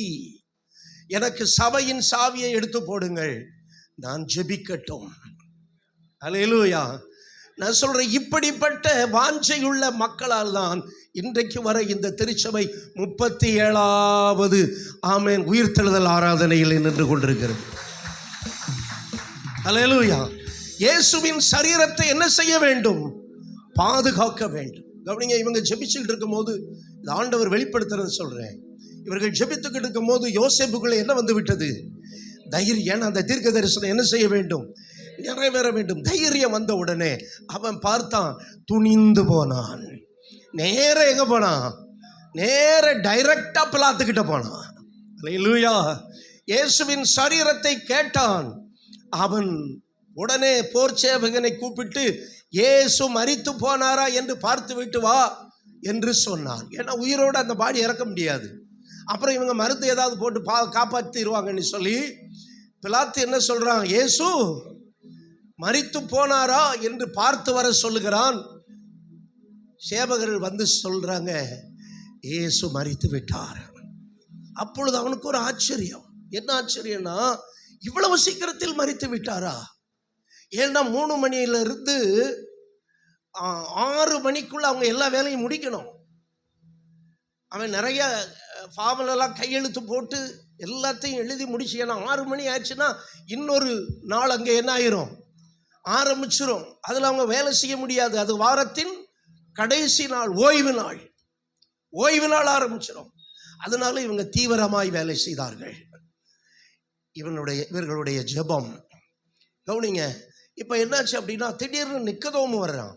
எனக்கு சபையின் சாவியை எடுத்து போடுங்கள், நான் ஜெபிக்கட்டும். ஹல்லேலூயா. நான் சொல்றேன், இப்படிப்பட்ட வாஞ்சையுள்ள மக்களால் தான் இன்றைக்கு வரை இந்த திருச்சபை 37வது ஆமென் உயிர்த்தெழுதல் ஆராதனையில் நின்று கொண்டிருக்கிறது. அல்லேலூயா. இயேசுவின் சரீரத்தை என்ன செய்ய வேண்டும்? பாதுகாக்க வேண்டும். கவனிங்க, இவங்க ஜெபிச்சுக்கிட்டு இருக்கும் போது இந்த ஆண்டவர் வெளிப்படுத்துறது சொல்றேன். இவர்கள் ஜெபித்துக்கிட்டு இருக்கும் போது யோசேப்புக்குள்ள என்ன வந்து விட்டது? தைரியம். ஏன்னா அந்த தீர்க்க தரிசனம் என்ன செய்ய வேண்டும்? நிறைவேற வேண்டும். தைரியம் வந்த உடனே அவன் பார்த்தான், துணிந்து போனான். நேர எங்க போனான்? நேர டைரக்டா பிலாத்துக்கிட்ட போனான். அல்லேலூயா. இயேசுவின் சரீரத்தை கேட்டான். அவன் உடனே போர்ச்சேவகனை கூப்பிட்டு, இயேசு மரித்து போனாரா என்று பார்த்து விட்டு வா என்று சொன்னான். ஏன்னா உயிரோடு அந்த பாடி இறக்க முடியாது. அப்புறம் இவங்க மருந்து ஏதாவது போட்டு காப்பாற்றிடுவாங்கன்னு சொல்லி பிலாத்து என்ன சொல்றான்? இயேசு மரித்து போனாரா என்று பார்த்து வர சொல்லுகிறான். சேவகர்கள் வந்து சொல்றாங்க, இயேசு மரித்து விட்டார். அப்பொழுது அவனுக்கு ஒரு ஆச்சரியம். என்ன ஆச்சரியம்னா, இவ்வளவு சீக்கிரத்தில் மரித்து விட்டாரா? ஏன்னா 3 மணியிலிருந்து 6 மணிக்குள்ள அவங்க எல்லா வேலையும் முடிக்கணும். அவன் நிறைய ஃபார்முலெல்லாம் கையெழுத்து போட்டு எல்லாத்தையும் எழுதி முடிச்சு. ஏன்னா 6 மணி ஆயிடுச்சுன்னா இன்னொரு நாள் அங்கே என்ன ஆயிரும்? ஆரம்பிச்சிரும். அதில் அவங்க வேலை செய்ய முடியாது. அது வாரத்தின் கடைசி நாள், ஓய்வு நாள். ஓய்வு நாள் ஆரம்பிச்சிடும். அதனால இவங்க தீவிரமாய் வேலை செய்தார்கள். இவர்களுடைய ஜெபம் கவனிங்க. இப்போ என்னாச்சு அப்படின்னா, திடீர்னு நிக்கதோமு வர்றான்.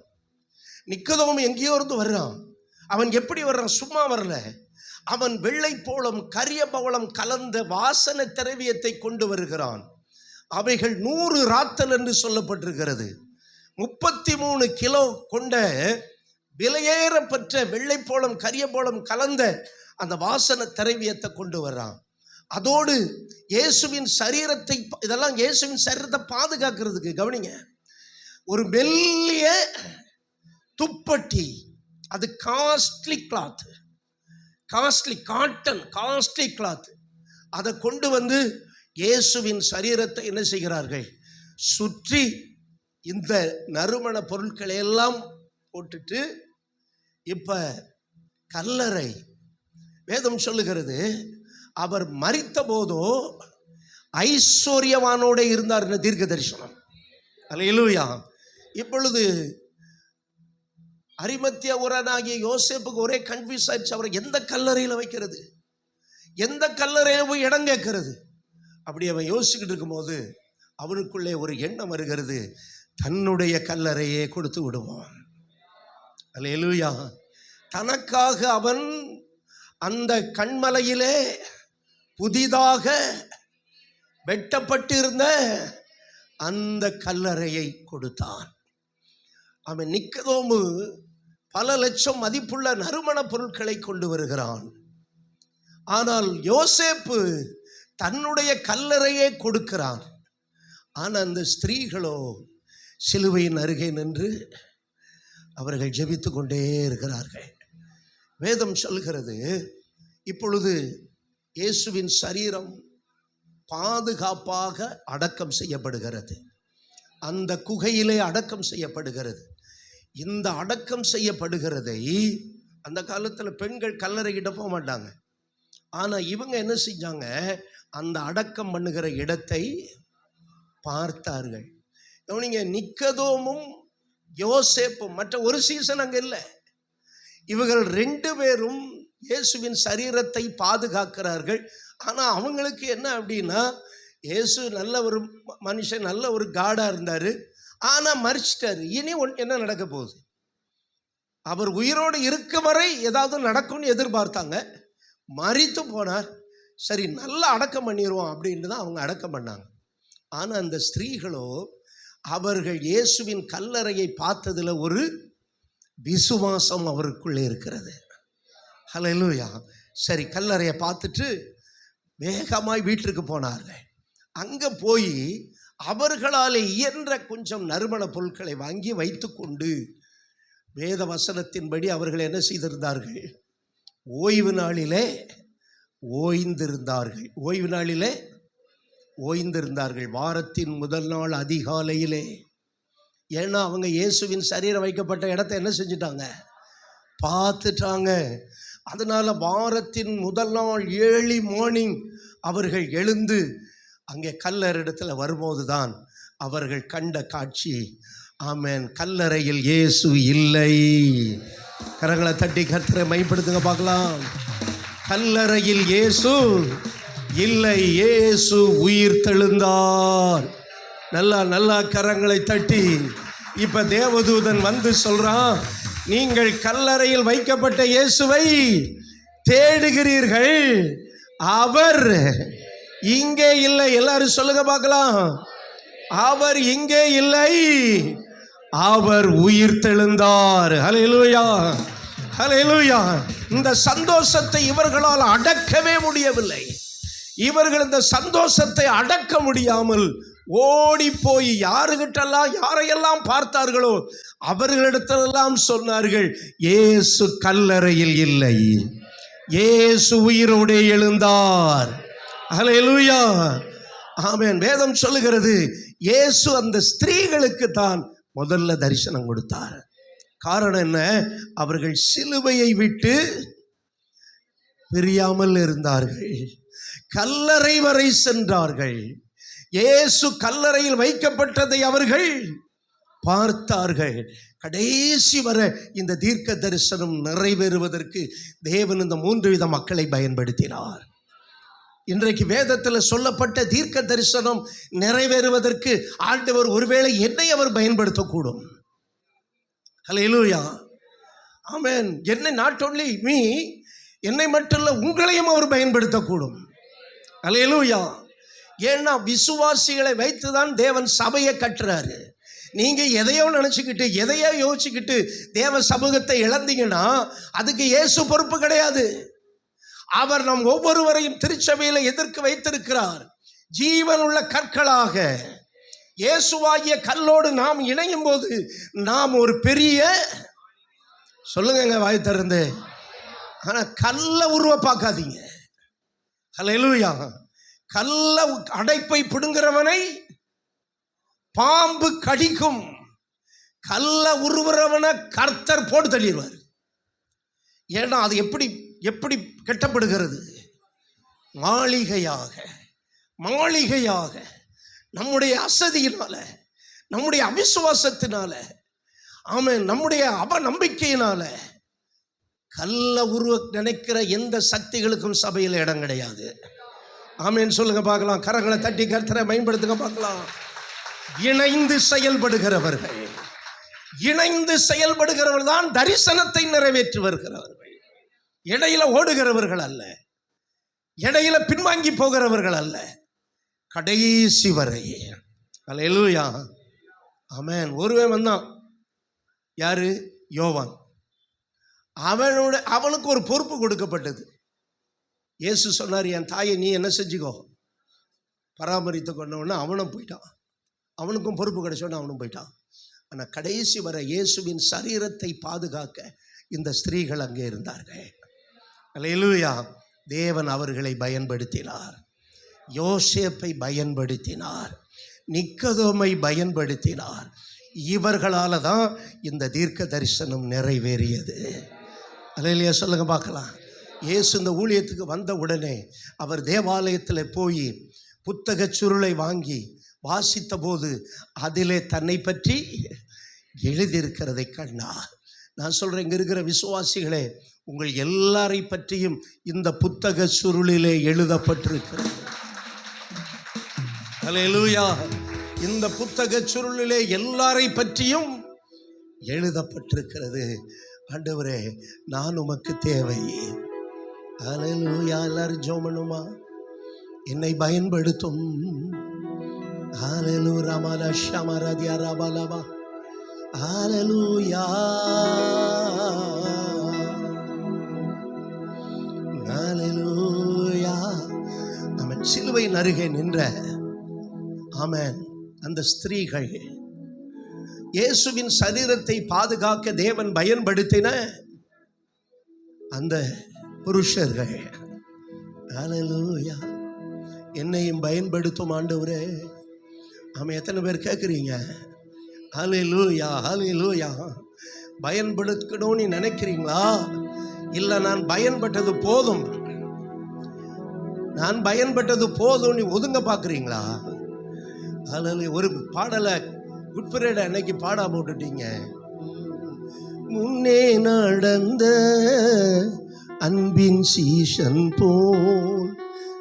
நிக்கதோமு எங்கேயோ இருந்து வர்றான். அவன் எப்படி வர்றான்? சும்மா வரல. அவன் வெள்ளை போளம் கரிய பவளம் கலந்த வாசனை திரவியத்தை கொண்டு வருகிறான். அவைகள் 100 ராத்தல் என்று சொல்லப்பட்டிருக்கிறது. 33 கிலோ கொண்ட விலையேறப்பட்ட வெள்ளை போளம் கரிய போளம் கலந்த அந்த வாசனை திரவியத்தை கொண்டு வர்றான். அதோடு இயேசுவின் சரீரத்தை, இதெல்லாம் இயேசுவின் சரீரத்தை பாதுகாக்கிறதுக்கு. கவனிங்க, ஒரு மெல்லிய துப்பட்டி, அது costly cloth, costly cotton, costly cloth, அதை கொண்டு வந்து இயேசுவின் சரீரத்தை என்ன செய்கிறார்கள்? சுற்றி இந்த நறுமண பொருட்களை எல்லாம் போட்டுட்டு, இப்ப கல்லறை, வேதம் சொல்லுகிறது, அவர் மரித்த போதோ ஐஸ்வர்யவானோட இருந்தார். தீர்க்க தரிசனம். அல்லேலூயா. இப்பொழுது அரிமத்திய ஊரானாகிய யோசேப்புக்கு ஒரே கன்ஃபியூஸ் ஆயிடுச்சு. அவரை எந்த கல்லறையில் வைக்கிறது, எந்த கல்லறையில போய் இடம் கேட்கறது. அப்படி அவன் யோசிச்சுக்கிட்டு இருக்கும்போது அவனுக்குள்ளே ஒரு எண்ணம் வருகிறது, தன்னுடைய கல்லறையே கொடுத்து விடுவான். அல்லேலூயா. தனக்காக அவன் அந்த கண்மலையிலே புதிதாக வெட்டப்பட்டிருந்த அந்த கல்லறையை கொடுத்தான். அவன் நிக்கதோமு பல லட்சம் மதிப்புள்ள நறுமண பொருட்களை கொண்டு வருகிறான். ஆனால் யோசேப்பு தன்னுடைய கல்லறையே கொடுக்கிறான். ஆனால் அந்த ஸ்திரீகளோ சிலுவையின் அருகே நின்று அவர்கள் ஜெபித்து கொண்டே இருக்கிறார்கள். வேதம் சொல்கிறது, இப்பொழுது இயேசுவின் சரீரம் பாதுகாப்பாக அடக்கம் செய்யப்படுகிறது. அந்த குகையிலே அடக்கம் செய்யப்படுகிறது. இந்த அடக்கம் செய்யப்படுகிறதை, அந்த காலத்தில் பெண்கள் கல்லறைகிட்ட போக மாட்டாங்க. ஆனால் இவங்க என்ன செஞ்சாங்க? அந்த அடக்கம் பண்ணுகிற இடத்தை பார்த்தார்கள். கவனிங்க, நிக்கதோமும் யோசேப்பும், மற்ற ஒரு சீசன் அங்கே இல்லை. இவர்கள் 2 பேரும் இயேசுவின் சரீரத்தை பாதுகாக்கிறார்கள். ஆனால் அவங்களுக்கு என்ன அப்படின்னா, இயேசு நல்ல ஒரு மனுஷன், நல்ல ஒரு காடாக இருந்தார். ஆனால் மரிச்சிட்டாரு. இனி என்ன நடக்க போகுது? அவர் உயிரோடு இருக்க வரை ஏதாவது நடக்கும்னு எதிர்பார்த்தாங்க. மரித்து போனார். சரி, நல்லா அடக்கம் பண்ணிடுவோம் அப்படின்ட்டு தான் அவங்க அடக்கம் பண்ணாங்க. ஆனால் அந்த ஸ்திரீகளோ அவர்கள் இயேசுவின் கல்லறையை பார்த்ததில் ஒரு விசுவாசம் அவருக்குள்ளே இருக்கிறது. ஹல்லேலூயா. சரி, கல்லறையை பார்த்துட்டு வேகமாய் வீட்டிற்கு போனார்கள். அங்கே போய் அவர்களால் இயன்ற கொஞ்சம் நறுமண பொருட்களை வாங்கி வைத்து கொண்டு வேத வசனத்தின்படி அவர்கள் என்ன செய்திருந்தார்கள்? ஓய்வு நாளிலே ஓய்ந்திருந்தார்கள். ஓய்வு நாளிலே ஓய்ந்திருந்தார்கள். வாரத்தின் முதல் நாள் அதிகாலையிலே ஏன்னா அவங்க இயேசுவின் சரீரம் வைக்கப்பட்ட இடத்த என்ன செஞ்சிட்டாங்க? பார்த்துட்டாங்க. அதனால் வாரத்தின் முதல் நாள் ஏர்லி மார்னிங் அவர்கள் எழுந்து அங்கே கல்லறையிடத்தில் வரும்போது தான் அவர்கள் கண்ட காட்சி. ஆமென். கல்லறையில் இயேசு இல்லை. கரங்களை தட்டி கர்த்தரை மைப்படுத்துங்க பார்க்கலாம். கல்லறையில் இயேசு இல்லை, இயேசு உயிர் தெழுந்தார். நல்லா கரங்களை தட்டி. இப்ப தேவதூதன் வந்து சொல்றான், நீங்கள் கல்லறையில் வைக்கப்பட்ட இயேசுவை தேடுகிறீர்கள், அவர் இங்கே இல்லை. எல்லாரும் சொல்லுங்க பார்க்கலாம். அவர் இங்கே இல்லை, அவர் உயிர் தெழுந்தார். ஹல்லேலூயா, ஹல்லேலூயா. இந்த சந்தோஷத்தை இவர்களால் அடக்கவே முடியவில்லை. இவர்கள் இந்த சந்தோஷத்தை அடக்க முடியாமல் ஓடி போய் யாரையெல்லாம் பார்த்தார்களோ அவர்களிடத்திலெல்லாம் சொன்னார்கள், இயேசு கல்லறையில் இல்லை, இயேசு உயிரோடு எழுந்தார். ஹல்லேலூயா, ஆமென். வேதம் சொல்லுகிறது, இயேசு அந்த ஸ்திரீகளுக்கு தான் முதல்ல தரிசனம் கொடுத்தார். காரணம் என்ன? அவர்கள் சிலுவையை விட்டு பிரியாமல் இருந்தார்கள், கல்லறை வரை சென்றார்கள். இயேசு கல்லறையில் வைக்கப்பட்டதை அவர்கள் பார்த்தார்கள். கடைசி வரை இந்த தீர்க்க தரிசனம் நிறைவேறுவதற்கு தேவன் இந்த 3 வித மக்களை பயன்படுத்தினார். இன்றைக்கு வேதத்தில் சொல்லப்பட்ட தீர்க்க தரிசனம் நிறைவேறுவதற்கு ஆண்டவர் ஒருவேளை என்னை அவர் பயன்படுத்தக்கூடும். ஹல்லேலூயா, ஆமென். என்னை நாட் ஒன்லி மீ, என்னை மட்டும் இல்லை, உங்களையும் அவர் பயன்படுத்தக்கூடும். ஹல்லேலூயா. ஏன்னா விசுவாசிகளை வைத்துதான் தேவன் சபையை கட்டுறாரு. நீங்க எதையோ நினைச்சுக்கிட்டு எதையோ யோசிச்சுக்கிட்டு தேவ சமூகத்தை இழந்தீங்கன்னா அதுக்கு இயேசு பொறுப்பு கிடையாது. அவர் நம் ஒவ்வொருவரையும் திருச்சபையில் எதிர்க்கு வைத்திருக்கிறார். ஜீவன் உள்ள கற்களாக இயேசுவாகிய கல்லோடு நாம் இணையும் போது நாம் ஒரு பெரிய, சொல்லுங்க வாய் திறந்து, ஆனா கல்ல உருவ பார்க்காதீங்க. ஹல்லேலூயா. கல்ல அடைப்பை பிடுங்கிறவனை பாம்பு கடிக்கும், கல்ல உருவுறவனை கர்த்தர் போட்டு தள்ளிடுவார். ஏன்னா அது எப்படி கட்டப்படுகிறது? மாளிகையாக நம்முடைய அசதியினால, நம்முடைய அவிசுவாசத்தினால, ஆமென், நம்முடைய அவநம்பிக்கையினால கல்ல உருவ நினைக்கிற எந்த சக்திகளுக்கும் சபையில் இடம் கிடையாது. ஆமென் சொல்லுங்க பார்க்கலாம். கரங்களை தட்டி கர்த்தரை மேம்படுத்துங்க பார்க்கலாம். இணைந்து செயல்படுகிறவர்கள் தான் தரிசனத்தை நிறைவேற்றி வருகிறவர்கள். இடையில ஓடுகிறவர்கள் அல்ல, இடையில பின்வாங்கி போகிறவர்கள் அல்ல, கடைசி வரை. ஹல்லேலூயா, ஆமென். ஒருவன் வந்தான், யாரு? யோவான். அவனுக்கு ஒரு பொறுப்பு கொடுக்கப்பட்டது. இயேசு சொன்னார், என் தாயை நீ என்ன செஞ்சுக்கோ, பராமரித்து கொண்டவொன்னு அவனும் போயிட்டான். அவனுக்கும் பொறுப்பு கிடைச்சோன்னு அவனும் போயிட்டான். ஆனால் கடைசி வரை இயேசுவின் சரீரத்தை பாதுகாக்க இந்த ஸ்திரீகள் அங்கே இருந்தார்கள். அல்லேலூயா. தேவன் அவர்களை பயன்படுத்தினார். யோசேப்பை பயன்படுத்தினார், நிக்கதோமை பயன்படுத்தினார். இவர்களால் தான் இந்த தீர்க்க தரிசனம் நிறைவேறியது. அல்லேலூயா சொல்லுங்க பார்க்கலாம். இயேசு இந்த ஊழியத்துக்கு வந்த உடனே அவர் தேவாலயத்தில் போய் புத்தக சுருளை வாங்கி வாசித்த போது அதிலே தன்னை பற்றி எழுதியிருக்கிறதை கண்டார். நான் சொல்கிறேன், இங்கே இருக்கிற விசுவாசிகளே, உங்கள் எல்லாரை பற்றியும் இந்த புத்தக சுருளிலே எழுதப்பட்டிருக்கிறது. அல்லேலூயா. இந்த புத்தக சுருளிலே எல்லாரை பற்றியும் எழுதப்பட்டிருக்கிறது. ஆண்டவரே, நான் உமக்கு தேவை. அல்லேலூயா. எல்லாரும் ஜெபம் பண்ணுமா? என்னை பயன்படுத்தும். ஹல்லேலூயா. ரமல ஷமரதியா ரபலபா. ஹல்லேலூயா, ஹல்லேலூயா. ஆமென். சிலுவையின் அருகே நின்ற, ஆமென், அந்த ஸ்திரீகள் இயேசுவின் சரீரத்தை பாதுகாக்க தேவன் பயன்படுத்தின அந்த புருஷர்கள், ஹல்லேலூயா, என்னையும் பயன்படுத்தும் ஆண்டவரே. ஆமாம். எத்தனை பேர் கேட்குறீங்க? ஹல்லேலூயா, ஹல்லேலூயா. பயன்படுத்தணும்னு நினைக்கிறீங்களா? இல்லை நான் பயன்பட்டது போதும், நான் பயன்பட்டது போதும்னு ஒதுங்க பார்க்குறீங்களா? ஹல்லேலூயா. ஒரு பாடலை குட் ஃப்ரைடே அன்னைக்கு பாடாம விட்டுட்டீங்க. முன்னே நடந்த அன்பின் சீசன் போல்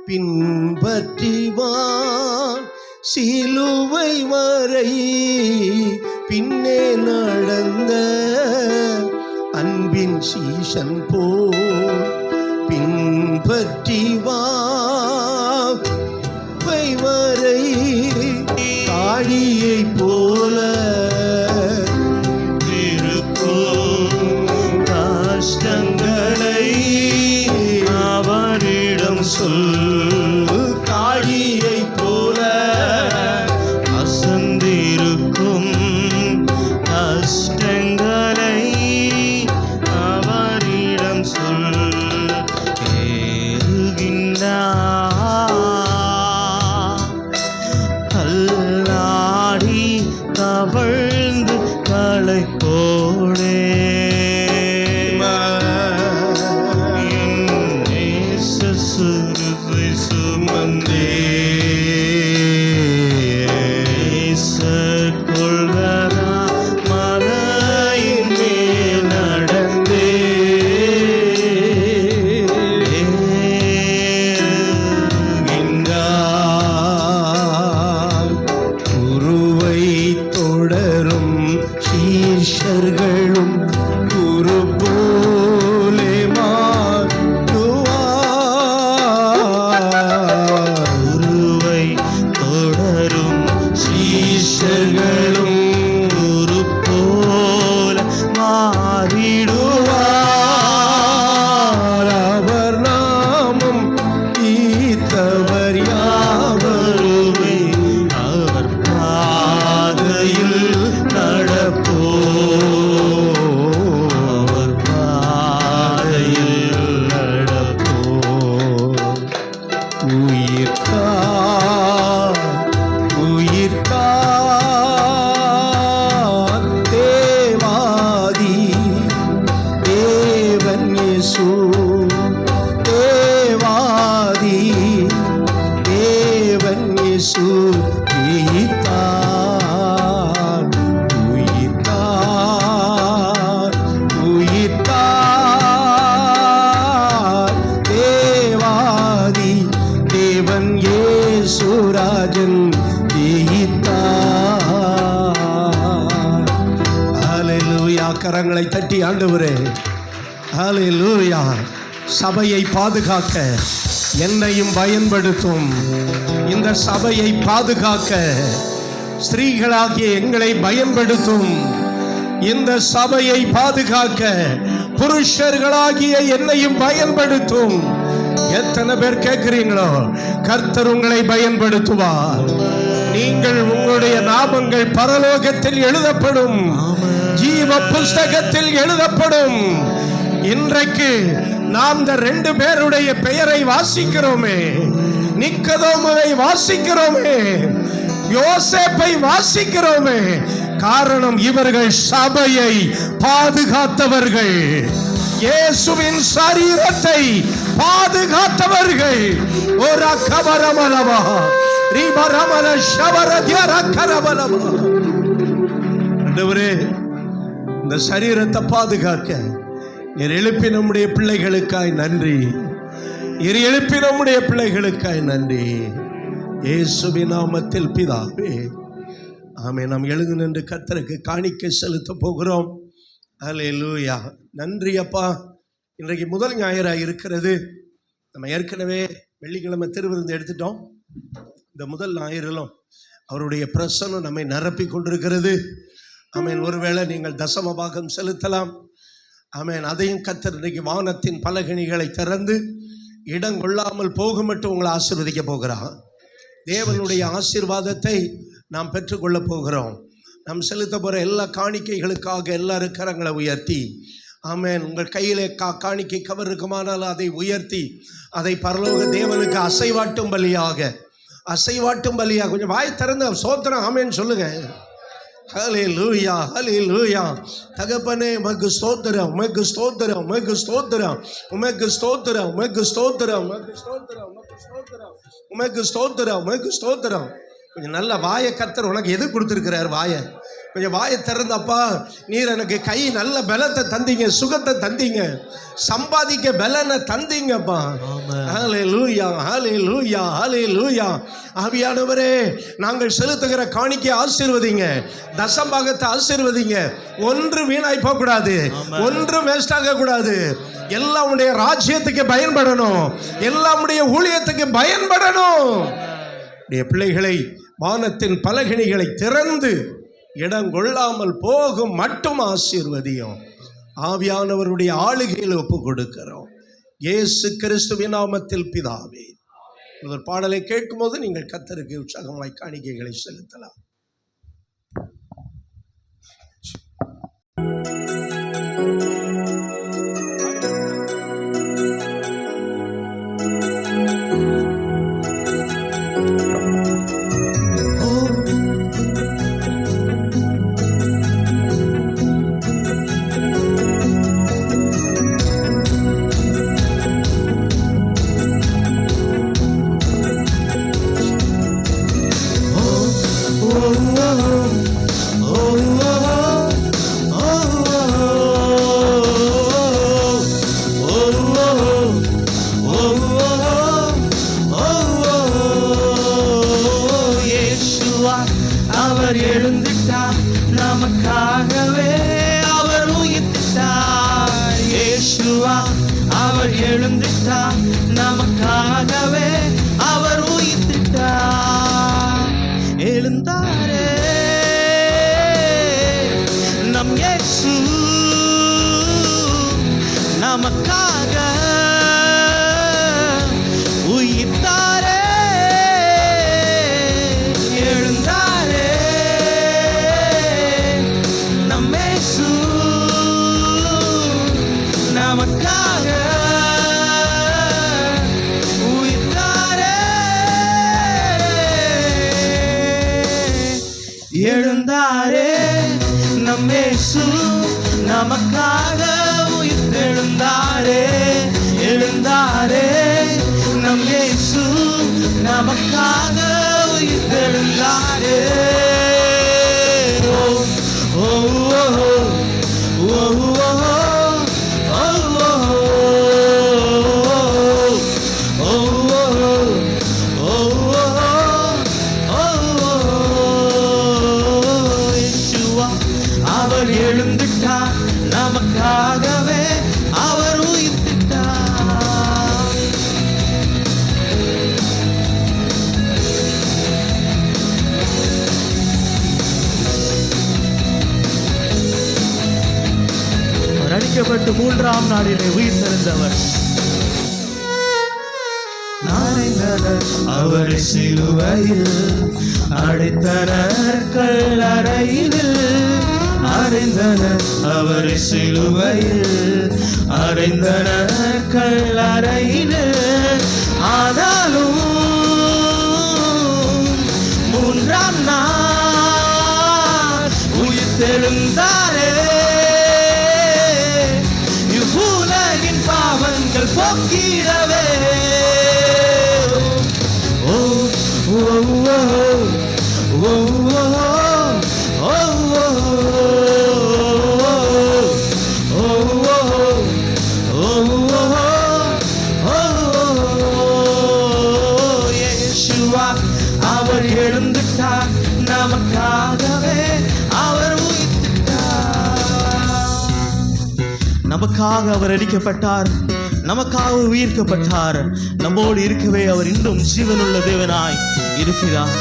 பின்பற்றி வா சிலுவை வரை, பின்னே நடந்த அன்பின் சீசன் போல் பின்பற்றி வா வரை, காடியை போல கஷ்டங்களை அவரிடம் சொல், காடியை போல அசந்திருக்கும் கஷ்டங்களை அவரிடம் சொல். கல்லாடி கவழ்ந்து களை போடே சுமந்தே கொள்வதா மலையின் மேல் நடந்தே குருவை தொடரும் சீஷர்களும் குரு போலே குருவை தொடரும் சீஷர்களும் குரு போல மாறிடுவார். அவர் நாமம் ஈத்தவர் யாவருமே அவர் பாதையில் நடப்போ, அவர் பாதையில் நடப்போ. உயிர்த்தார் தேவாதி தேவன் இயேசு, தேவாதி தேவன் இயேசு உயிர்த்தார், உயிர்த்தார், உயிர்த்தார் தேவாதி தேவன் இயேசுராஜன் ஜெயித்தார். ஹல்லேலூயா. கரங்களை தட்டி ஆண்டவரே, ஹல்லேலூயா. சபையை பாதுகாக்க என்னையும் பயன்படுத்தும், இந்த சபையை பாதுகாக்க ஸ்திரீகளாகிய எங்களை பயன்படுத்தும், இந்த சபையை பாதுகாக்க புருஷர்களாகிய என்னையும் பயன்படுத்தும். எத்தனை பேர் கேட்கிறீங்களோ? கர்த்தர் உங்களை பயன்படுத்துவார். நீங்கள் உங்களுடைய நாமங்கள் பரலோகத்தில் எழுதப்படும், ஜீவ புஸ்தகத்தில் எழுதப்படும். இன்றைக்கு நாம் இந்த 2 பேருடைய பெயரை வாசிக்கிறோமே, நிக்கதோமுவை வாசிக்கிறோமே, யோசேப்பை வாசிக்கிறோமே. காரணம், இவர்கள் சபையை பாதுகாத்தவர்கள், இயேசுவின் சரீரத்தை பாதுகாத்தவர்கள். ஒரு கபரமலவா ரிபரமல ஷவரத்யர கரமலவா. ஆண்டவரே, இந்த சரீரத்தை பாதுகாக்க நீர் எழுப்பி நம்முடைய பிள்ளைகளுக்காய் நன்றி, நீர் எழுப்பி நம்முடைய பிள்ளைகளுக்காய் நன்றி. இயேசுவின் நாமத்தில் பிதாவே, ஆமென். நாம் எழுந்து நின்று கர்த்தருக்கு காணிக்கை செலுத்த போகிறோம். ஹல்லேலூயா. நன்றி அப்பா. இன்றைக்கு முதல் ஞாயிறாக இருக்கிறது. நம்ம ஏற்கனவே வெள்ளிக்கிழமை திருவிருந்து எடுத்துட்டோம். இந்த முதல் ஞாயிறிலும் அவருடைய பிரசன்னம் நம்மை நிரப்பி கொண்டிருக்கிறது. ஆமென். ஒருவேளை நீங்கள் தசம பாகம் செலுத்தலாம். ஆமென். அதையும் கர்த்தர் இன்றைக்கு வானத்தின் பலகணிகளை திறந்து இடம் கொள்ளாமல் போக மட்டும் உங்களை ஆசீர்வதிக்க போகிறார். தேவனுடைய ஆசீர்வாதத்தை நாம் பெற்றுக்கொள்ள போகிறோம். நாம் செலுத்த போகிற எல்லா காணிக்கைகளுக்காக எல்லாரும் கரங்களை உயர்த்தி, ஆமென். உங்கள் கையிலே காணிக்கை கவர் இருக்குமானால் அதை உயர்த்தி அதை பரலோக தேவனுக்கு அசைவாட்டும் பலியாக கொஞ்சம் வாய் திறந்து சோத்திரம் ஆமென் சொல்லுங்க. ஹல்லேலூயா, ஹல்லேலூயா. தகப்பனே உமக்கு ஸ்தோத்திரம், உமக்கு ஸ்தோத்திரம், உமக்கு ஸ்தோத்திரம், உமக்கு ஸ்தோத்திரம், உமக்கு ஸ்தோத்திரம், உமக்கு ஸ்தோத்திரம், உமக்கு ஸ்தோத்திரம், உமக்கு ஸ்தோத்திரம், உமக்கு ஸ்தோத்திரம். கொஞ்சம் நல்ல வாயை கர்த்தர் உனக்கு எது கொடுத்துருக்கிறார்? வாயை கொஞ்சம் வாயை திறந்தப்பா, நீர் எனக்கு கை நல்ல பலத்தை தந்தீங்க, சுகத்தை தந்தீங்க, சம்பாதிக்க பலனை தந்தீங்கப்பா. ஹல்லேலூயா, ஹல்லேலூயா, ஹல்லேலூயா. ஆவியானவரே, நாங்கள் செலுத்துகிற காணிக்கை ஆசீர்வதிங்க, தசம்பாகத்தை ஆசீர்வதிங்க. ஒன்று வீணாய் போகக்கூடாது, ஒன்று வேஸ்ட் ஆகக்கூடாது. எல்லாம் உடைய ராஜ்யத்துக்கு பயன்படணும், எல்லாம் உடைய ஊழியத்துக்கு பயன்படணும். உடைய பிள்ளைகளை வானத்தின் பலகணிகளை திறந்து இடம் கொள்ளாமல் போகும் மட்டும் ஆசீர்வதியும். ஆவியானவருடைய ஆளுகையில் ஒப்பு கொடுக்கிறோம், இயேசு கிறிஸ்துவின் நாமத்தில் பிதாவே. ஒரு பாடலை கேட்கும்போது நீங்கள் கர்த்தருக்கு உற்சாகமாய் காணிக்கைகளை செலுத்தலாம். அவர் எழுந்துட்டார், நமக்காகவே அவர் உயிர்த்திட்டார். இயேசுவா அவர் எழுந்துட்டார், நமக்காகவே அவர் உயிர்த்திட்டார். எழுந்தாரே நம் இயேசு, நமக்காக உயிர்த்தாரே. எழுந்தாரே நம் இயேசு, நமக்காக உயிர்த்தாரே. எழுந்தாரே நம் இயேசு, நமக்காக உயிர்த்தெழுந்தாரே. எழுந்தாரே நம் இயேசு, நமக்காக உயிர்த்தெழுந்தாரே. ஓ ஓ ஓ அவர் எழுந்துட்டார், நமக்காகவே அவர் உயிர்த்திட்டார். அவர் அடிக்கப்பட்டு 3ஆம் நாளிலே உயிர் தெரிந்தவர். அவர் சிலுவையில் அடைத்தனர், கல்லறையில் அறைந்தனர். அவர் சிலுவையில் அறைந்தனர், கல்லறையில். ஆனாலும் 3ஆம் நாள் உயிர்த்தெழுந்தாரே. இவ்வுலகின் பாவங்கள் போக்கிடவே. ஓ ஓ ஓ ஓ அவர் எழுந்துட்டார், நமக்காகவே அவர் உயிர்த்திட்டார். நமக்காக அவர் அடிக்கப்பட்டார், நமக்காக உயிர்க்கப்பட்டார். நம்மோடு இருக்கவே அவர் இன்னும் ஜீவனுள்ள தேவனாய் இருக்கிறார்.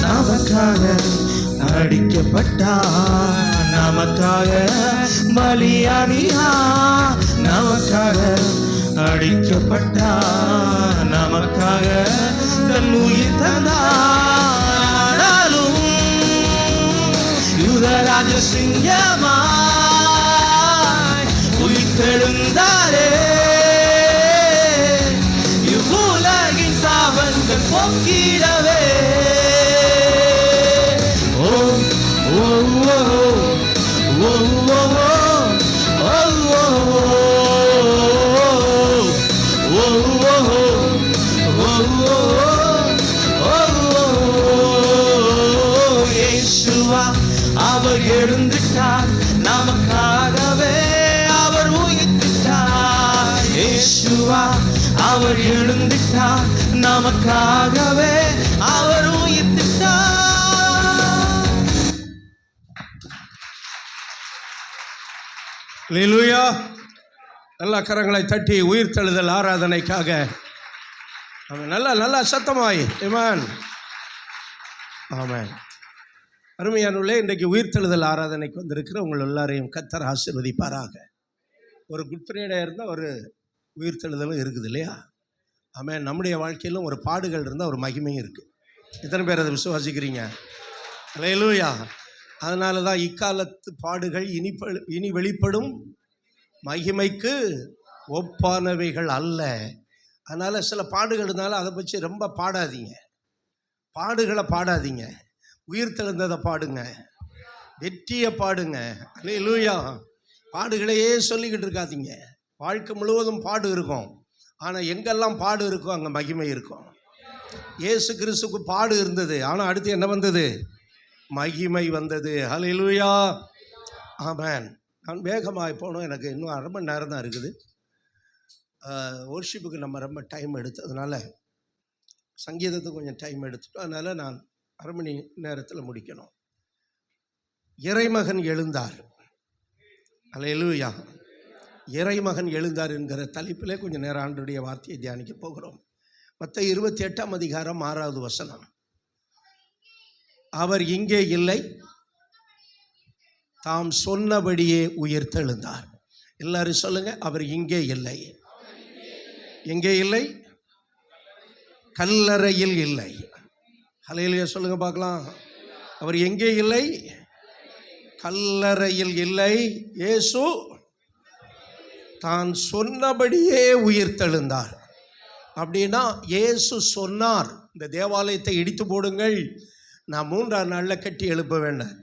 நமக்காக அடிக்கப்பட்டார், நமக்காக பலியானியா, நமக்காக அடிக்கப்பட்டார் நமக்காக தன் உயிர் தந்தாலும் யூதராஜ சிங்கமாய் உயிர்த்தெழுந்தாரே இவ்வுலகின் சாபங்கள் போக்கிடவே. ஓ ஓ ஓ ஓ அவர் எழுந்துட்டார் நமக்காகவே அவர் உயிர்த்திட்டார். இயேசுவா அவர் எழுந்துட்டார் நமக்காகவே அவர் உயிர்த்திட்டார். அல்லேலூயா. நல்ல கரங்களை தட்டி உயிர்த்தெழுதல் ஆராதனைக்காக நல்லா சத்தமாய் ஆமென் ஆமென். அருமையானவர்களே, இன்றைக்கு உயிர்த்தெழுதல் ஆராதனைக்கு வந்திருக்கிற உங்கள் எல்லாரையும் கர்த்தர் ஆசீர்வதிப்பாராக. ஒரு குட் ஃப்ரைடே இருந்தால் ஒரு உயிர்த்தெழுதலும் இருக்குது இல்லையா? ஆமென். நம்முடைய வாழ்க்கையிலும் ஒரு பாடுகள் இருந்தால் ஒரு மகிமையும் இருக்குது. எத்தனை பேர் அதை விசுவாசிக்கிறீங்க? அல்லேலூயா. அதனால தான் இக்காலத்து பாடுகள் இனி வெளிப்படும் மகிமைக்கு ஒப்பானவைகள் அல்ல. அதனால் சில பாடுகள் இருந்தாலும் அதை பற்றி ரொம்ப பாடாதீங்க, பாடுகளை பாடாதீங்க. உயிர்த்தெழுந்ததை பாடுங்க, வெற்றியை பாடுங்க. அல்லேலூயா. பாடுகளையே சொல்லிக்கிட்டு இருக்காதீங்க. வாழ்க்கை முழுவதும் பாடு இருக்கும், ஆனால் எங்கெல்லாம் பாடு இருக்கோ அங்கே மகிமை இருக்கும். இயேசு கிறிஸ்துவுக்கு பாடு இருந்தது, ஆனால் அடுத்து என்ன வந்தது? மகிமை வந்தது. அல்லேலூயா. ஆமென். நான் வேகமாக போனோம், எனக்கு இன்னும் அரை மணி நேரம் தான் இருக்குது. வொர்ஷிப்புக்கு நம்ம ரொம்ப டைம் எடுத்ததுனால, சங்கீதத்துக்கு கொஞ்சம் டைம் எடுத்துட்டோம். அதனால் நான் அரை மணி நேரத்தில் முடிக்கணும். இறைமகன் எழுந்தார். அல்லேலூயா. இறைமகன் எழுந்தார் என்கிற தலைப்பிலே கொஞ்சம் நேரம் ஆண்டவருடைய வார்த்தையை தியானிக்க போகிறோம். மத்தேயு 28ஆம் அதிகாரம் 6வது வசனம். அவர் இங்கே இல்லை, தாம் சொன்னபடியே உயிர்த்தெழுந்தார். எல்லாரும் சொல்லுங்க, அவர் இங்கே இல்லை. எங்கே இல்லை? கல்லறையில் இல்லை. ஹல்லேலூயா சொல்லுங்க பார்க்கலாம். அவர் எங்கே இல்லை? கல்லறையில் இல்லை. இயேசு தான் சொன்னபடியே உயிர்த்தெழுந்தார். அப்படின்னா இயேசு சொன்னார், இந்த தேவாலயத்தை இடித்து போடுங்கள், நான் 3ஆம் நாளில் கட்டி எழுப்ப வேண்டாம்.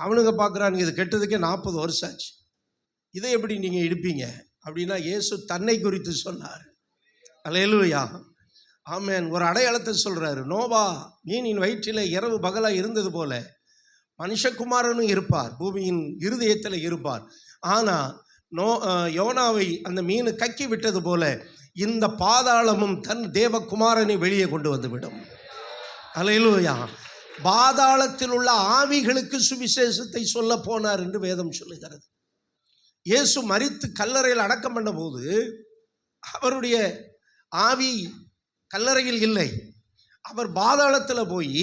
அவனுங்க பார்க்குறானுங்க, இது கெட்டதுக்கே 40 வருஷம் ஆச்சு, இதை எப்படி நீங்கள் இடிப்பீங்க? அப்படின்னா இயேசு தன்னை குறித்து சொன்னார். அல்லேலூயா. ஆமென். ஒரு அடையாளத்தை சொல்கிறாரு. நோவா மீனின் வயிற்றில் இரவு பகலாக இருந்தது போல மனுஷகுமாரனும் இருப்பார், பூமியின் இருதயத்தில் இருப்பார். ஆனால் யோனாவை அந்த மீன் கக்கி விட்டது போல இந்த பாதாளமும் தன் தேவகுமாரனை வெளியே கொண்டு வந்துவிடும். அல்லேலூயா. பாதாளத்தில் உள்ள ஆவிகளுக்கு சுவிசேஷத்தை சொல்ல போனார் என்று வேதம் சொல்லுகிறது. இயேசு மரித்து கல்லறையில் அடக்கம் பண்ண போது அவருடைய ஆவி கல்லறையில் இல்லை, அவர் பாதாளத்தில் போய்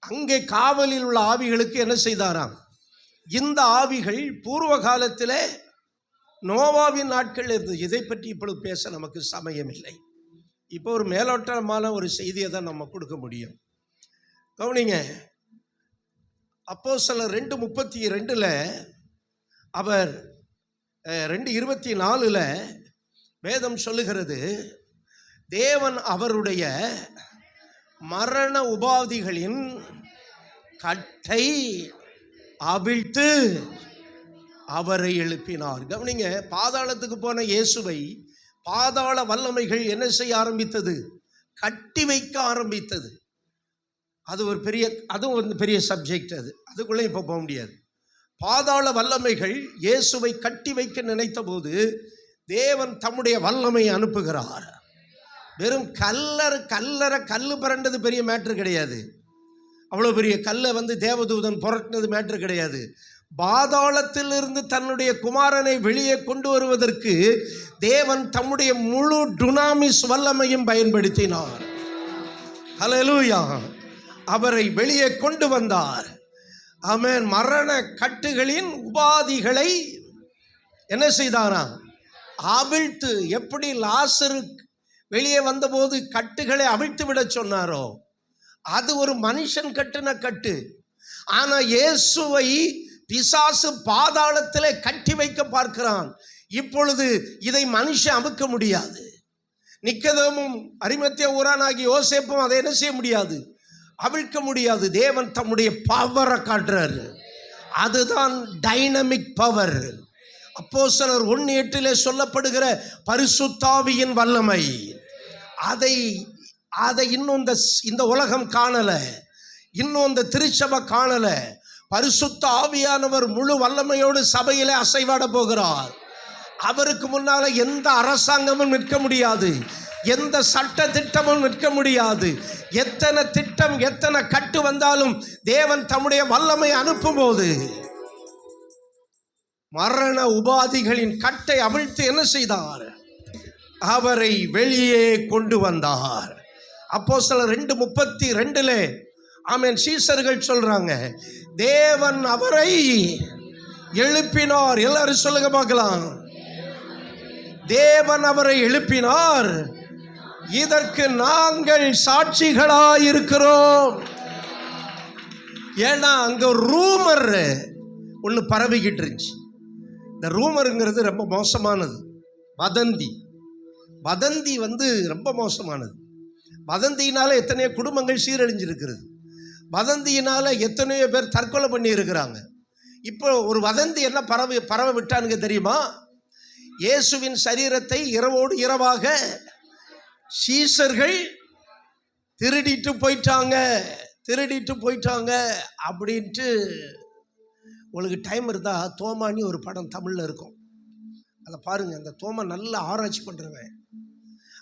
அங்கே காவலில் உள்ள ஆவிகளுக்கு என்ன செய்தாராம்? இந்த ஆவிகள் பூர்வ காலத்தில் நோவாவின் நாட்கள் இருந்தது. இதை பற்றி இப்பொழுது பேச நமக்கு சமயம் இல்லை. இப்போ ஒரு மேலோட்டமான ஒரு செய்தியை தான் நம்ம கொடுக்க முடியும். கவனிங்க, அப்போஸ்தலர் 2:32 அவர் 2:24 வேதம் சொல்லுகிறது, தேவன் அவருடைய மரண உபாதிகளின் கட்டை அவிழ்த்து அவரை எழுப்பினார். கவனிங்க, பாதாளத்துக்கு போன இயேசுவை பாதாள வல்லமைகள் என்ன செய்ய ஆரம்பித்தது? கட்டி வைக்க ஆரம்பித்தது. அதுவும் ஒரு பெரிய சப்ஜெக்ட். அதுக்குள்ளே இப்போ போக முடியாது. பாதாள வல்லமைகள் இயேசுவை கட்டி வைக்க நினைத்த போது தேவன் தம்முடைய வல்லமை அனுப்புகிறார். வெறும் கல்லு புரண்டது பெரிய மேட்ரு கிடையாது. அவ்வளோ பெரிய கல்லை தேவதூதன் புரட்டினது மேட்ரு கிடையாது. பாதாளத்திலிருந்து தன்னுடைய குமாரனை வெளியே கொண்டு வருவதற்கு தேவன் தம்முடைய முழு டுனாமிஸ் வல்லமையும் பயன்படுத்தினார். ஹல்லேலூயா. அவரை வெளியே கொண்டு வந்தார். ஆமென். மரண கட்டுகளின் உபாதிகளை என்ன செய்தாராம்? அவிழ்த்து, எப்படி லாசரு வெளியே வந்தபோது கட்டுகளை அவிழ்த்து விட சொன்னாரோ, அது ஒரு மனுஷன் கட்டுன கட்டு. ஆனா இயேசுவை பிசாசு பாதாளத்திலே கட்டி வைக்க பார்க்கிறான். இப்பொழுது இதை மனுஷன் அமுக்க முடியாது. நிக்கதேமும் அரிமத்திய ஊரானாகிய யோசேப்பும் அதை என்ன செய்ய முடியாது, அவிழ்க்க முடியாது. தேவன் தம்முடைய பவரை காட்டுறாரு. அதுதான் டைனமிக் பவர். அப்போஸ்தலர் 1:8 சொல்லப்படுகிற பரிசுத்த ஆவியின் வல்லமை, அதை இன்னும் இந்த உலகம் காணல, இன்னும் இந்த திருச்சபை காணல. பரிசுத்த ஆவியானவர் முழு வல்லமையோடு சபையிலே அசைவாட போகிறார். அவருக்கு முன்னால எந்த அரசாங்கமும் நிற்க முடியாது, எந்த சட்ட திட்டமும் நிற்க முடியாது. எத்தனை திட்டம், எத்தனை கட்டு வந்தாலும் தேவன் தம்முடைய வல்லமை அனுப்பும் போது மரண உபாதிகளின் கட்டை அவிழ்த்து என்ன செய்தார், அவரை வெளியே கொண்டு வந்தார். அப்போஸ்தலர் 2:32 ஆமென், சீசர்கள் சொல்றாங்க, தேவன் அவரை எழுப்பினார். எல்லாரும் சொல்லுங்க பார்க்கலாம், தேவன் அவரை எழுப்பினார், இதற்கு நாங்கள் சாட்சிகளாயிருக்கிறோம். ஏன்னா அங்க ரூமர் ஒன்று பரவிக்கிட்டு இருந்துச்சு. இந்த ரூமருங்கிறது ரொம்ப மோசமானது. வதந்தி ரொம்ப மோசமானது. வதந்தியினால எத்தனையோ குடும்பங்கள் சீரழிஞ்சிருக்கிறது. வதந்தியினால எத்தனையோ பேர் தற்கொலை பண்ணி இருக்கிறாங்க. இப்போ ஒரு வதந்தி என்ன பரவ விட்டானுங்க தெரியுமா? இயேசுவின் சரீரத்தை இரவோடு இரவாக சீசர்கள் திருடிட்டு போயிட்டாங்க அப்படின்ட்டு. உங்களுக்கு டைம் இருந்தா தோமானி ஒரு படம் தமிழ்ல இருக்கும், அதை பாருங்க. அந்த தோமா நல்ல ஆராய்ச்சி பண்றவன்.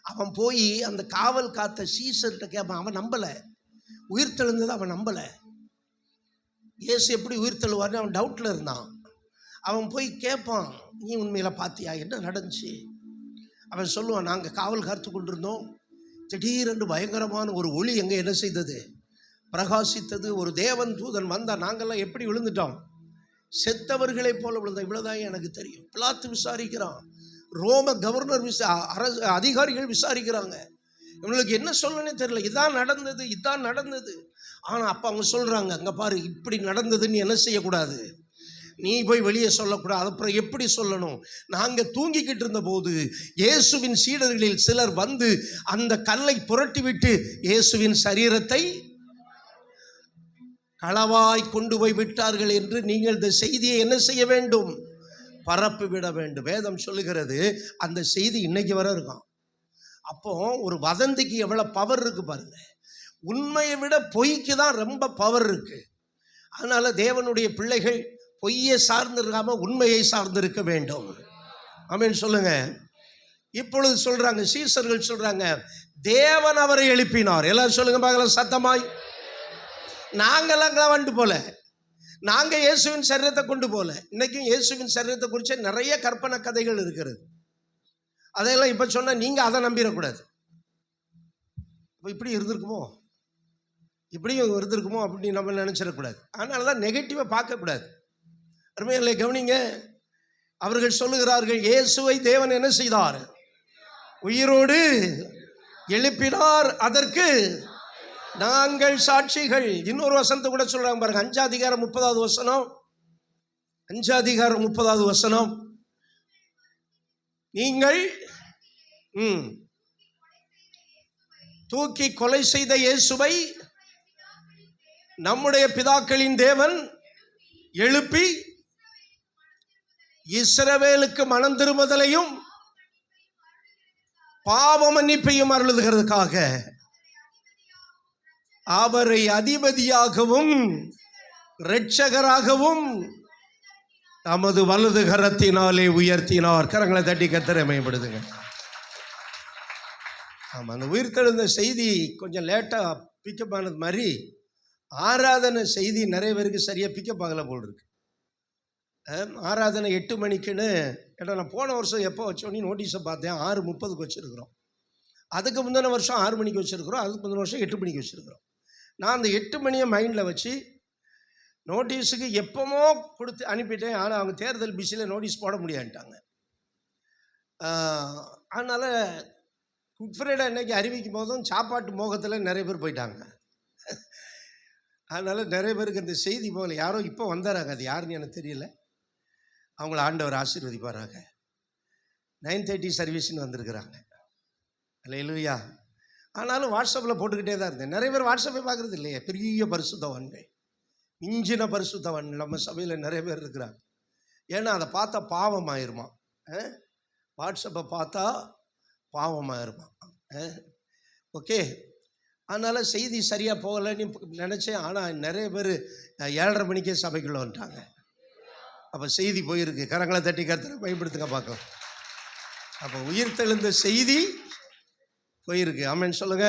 அவன் போய் அந்த காவல் காத்த சீசர்கிட்ட கேட்பான். அவன் நம்பல, உயிர் தெழுந்தது அவன் நம்பல. இயேசு எப்படி உயிர் தெழுவார்னு அவன் டவுட்ல இருந்தான். அவன் போய் கேட்பான், நீ உண்மையில பார்த்தியா, என்ன நடந்துச்சு? அவன் சொல்லுவான், நாங்கள் காவல் காத்து கொண்டிருந்தோம், திடீரென்று பயங்கரமான ஒரு ஒளி எங்கே என்ன செய்தது, பிரகாசித்தது. ஒரு தேவன் தூதன் வந்தா, நாங்கள்லாம் எப்படி விழுந்துட்டோம், செத்தவர்களை போல விழுந்தோம். இவ்வளோதான் எனக்கு தெரியும். பிலாத்து விசாரிக்கிறான், ரோம கவர்னர் அதிகாரிகள் விசாரிக்கிறாங்க. இவங்களுக்கு என்ன சொல்லணும்னே தெரியல. இதான் நடந்தது. ஆனால் அப்போ அவங்க சொல்கிறாங்க, அங்கே பாரு, இப்படி நடந்ததுன்னு என்ன செய்யக்கூடாது, நீ போய் வெளியே சொல்லக்கூடாது. அப்புறம் எப்படி சொல்லணும்? நாங்கள் தூங்கிக்கிட்டு இருந்த போது இயேசுவின் சீடர்களில் சிலர் வந்து அந்த கல்லை புரட்டி விட்டு இயேசுவின் சரீரத்தை களவாய் கொண்டு போய் விட்டார்கள் என்று நீங்கள் இந்த செய்தியை என்ன செய்ய வேண்டும், பரப்பி விட வேண்டும். வேதம் சொல்லுகிறது, அந்த செய்தி இன்னைக்கு வர இருக்கான். அப்போ ஒரு வதந்திக்கு எவ்வளவு பவர் இருக்கு பாருங்க. உண்மையை விட பொய்க்கு தான் ரொம்ப பவர் இருக்கு. அதனால தேவனுடைய பிள்ளைகள் பொய்யை சார்ந்திருக்காம உண்மையை சார்ந்திருக்க வேண்டும். ஆமென் சொல்லுங்க. இப்பொழுது சொல்றாங்க, சீசர்கள் சொல்றாங்க, தேவன் அவரை எழுப்பினார். எல்லாரும் சொல்லுங்க பார்க்கலாம் சத்தமாய். நாங்களாம் வந்து போல, நாங்க இயேசுவின் சரீரத்தை கொண்டு போல. இன்னைக்கும் இயேசுவின் சரீரத்தை குறித்து நிறைய கற்பனை கதைகள் இருக்கிறது. அதையெல்லாம் இப்ப சொன்னா நீங்க அதை நம்பிடக்கூடாது. இப்படி இருந்திருக்குமோ, இப்படியும் இருந்திருக்குமோ அப்படின்னு நம்ம நினைச்சிடக்கூடாது. அதனாலதான் நெகட்டிவா பார்க்கக்கூடாது. அருமையிலே கவனிங்க. அவர்கள் சொல்லுகிறார்கள், இயேசுவை தேவன் என்ன செய்தார், உயிரோடு எழுப்பினார், அதற்கு நாங்கள் சாட்சிகள். இன்னொரு வசனத்தை கூட சொல்றாங்க பாருங்க, 5 அதிகாரம் 30வது வசனம். 5 அதிகாரம் 30வது வசனம். நீங்கள் தூக்கி கொலை செய்த இயேசுவை நம்முடைய பிதாக்களின் தேவன் எழுப்பி இஸ்ரவேலுக்கு மனம் திரும்புதலையும் பாவ மன்னிப்பையும் அருளுகிறதுக்காக அவரை அதிபதியாகவும் இரட்சகராகவும் தமது வலது கரத்தினாலே உயர்த்தினார். கரங்களை தட்டி கர்த்தரை மேம்படுத்துங்க. ஆமாம், அந்த உயிர்த்தெழுந்த செய்தி கொஞ்சம் லேட்டாக பிக்கப் ஆனது மாதிரி ஆராதனை செய்தி நிறைய பேருக்கு சரியாக பிக்கப் ஆகலை போல் இருக்கு. ஆராதனை 8 மணிக்குன்னு, ஏன்னா நான் போன வருஷம் எப்போ வச்சோன்னு நோட்டீஸை பார்த்தேன், 6:30க்கு வச்சுருக்குறோம். அதுக்கு முந்தின வருஷம் 6 மணிக்கு வச்சுருக்குறோம். அதுக்கு முந்தின வருஷம் 8 மணிக்கு வச்சுருக்குறோம். நான் அந்த 8 மணியை மைண்டில் வச்சு நோட்டீஸுக்கு எப்போமோ கொடுத்து அனுப்பிட்டேன். ஆனால் அவங்க தேர்தல் பிஸியில் நோட்டீஸ் போட முடியான்ட்டாங்க. அதனால் குட் ஃப்ரைடே அன்னைக்கு அறிவிக்கும் போதும் சாப்பாட்டு மோகத்தில் நிறைய பேர் போயிட்டாங்க. அதனால் நிறைய பேருக்கு அந்த செய்தி போகல. யாரோ இப்போ வந்தாராங்க, அது யாருன்னு எனக்கு தெரியல. அவங்கள ஆண்டவர் ஆசீர்வதிப்பாராங்க. 9:30 சர்வீஸ்ன்னு வந்திருக்கிறாங்க. அல்லேலூயா. ஆனாலும் வாட்ஸ்அப்பில் போட்டுக்கிட்டே தான் இருந்தேன். நிறைய பேர் வாட்ஸ்அப்பை பார்க்குறது இல்லையே. பெரிய பரிசுத்தவான்கள், மிஞ்சின பரிசுத்தவான் நம்ம சபையில் நிறைய பேர் இருக்கிறாங்க. ஏன்னா அதை பார்த்தா பாவமாயிருமா, வாட்ஸ்அப்பை பார்த்தா பாவமாயிருமா. ஓகே, அதனால் செய்தி சரியாக போகலைன்னு நினச்சேன். ஆனால் நிறைய பேர் 7:30 மணிக்கே சபைக்குள்ளே வந்துட்டாங்க. அப்போ செய்தி போயிருக்கு. கரங்களை தட்டி கர்த்தரை பயன்படுத்துங்க பார்க்கலாம். அப்போ உயிர் தெழுந்த செய்தி போயிருக்கு. ஆமென் சொல்லுங்க.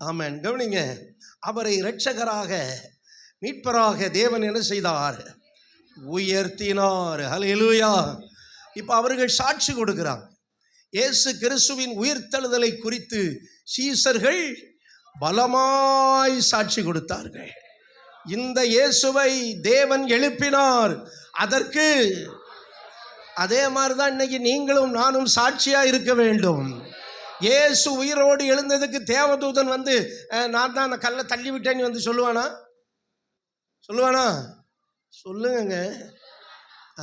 ஆமென். கவனிங்க, அவரை இரட்சகராக மீட்பராக தேவன் என்ன செய்தார்? உயர்த்தினார். ஹல்லேலூயா. இப்போ அவர்கள் சாட்சி கொடுக்கிறாங்க. இயேசு கிறிஸ்துவின் உயிர்த்தெழுதலை குறித்து சீசர்கள் பலமாய் சாட்சி கொடுத்தார்கள். இந்த இயேசுவை தேவன் எழுப்பினார். அதற்கு அதே மாதிரி தான் இன்னைக்கு நீங்களும் நானும் சாட்சியா இருக்க வேண்டும். இயேசு உயிரோடு எழுந்ததுக்கு தேவதூதன் வந்து நான் தான் அந்த கல்லை தள்ளி விட்டேன்னு வந்து சொல்லுவானா? சொல்லுங்க.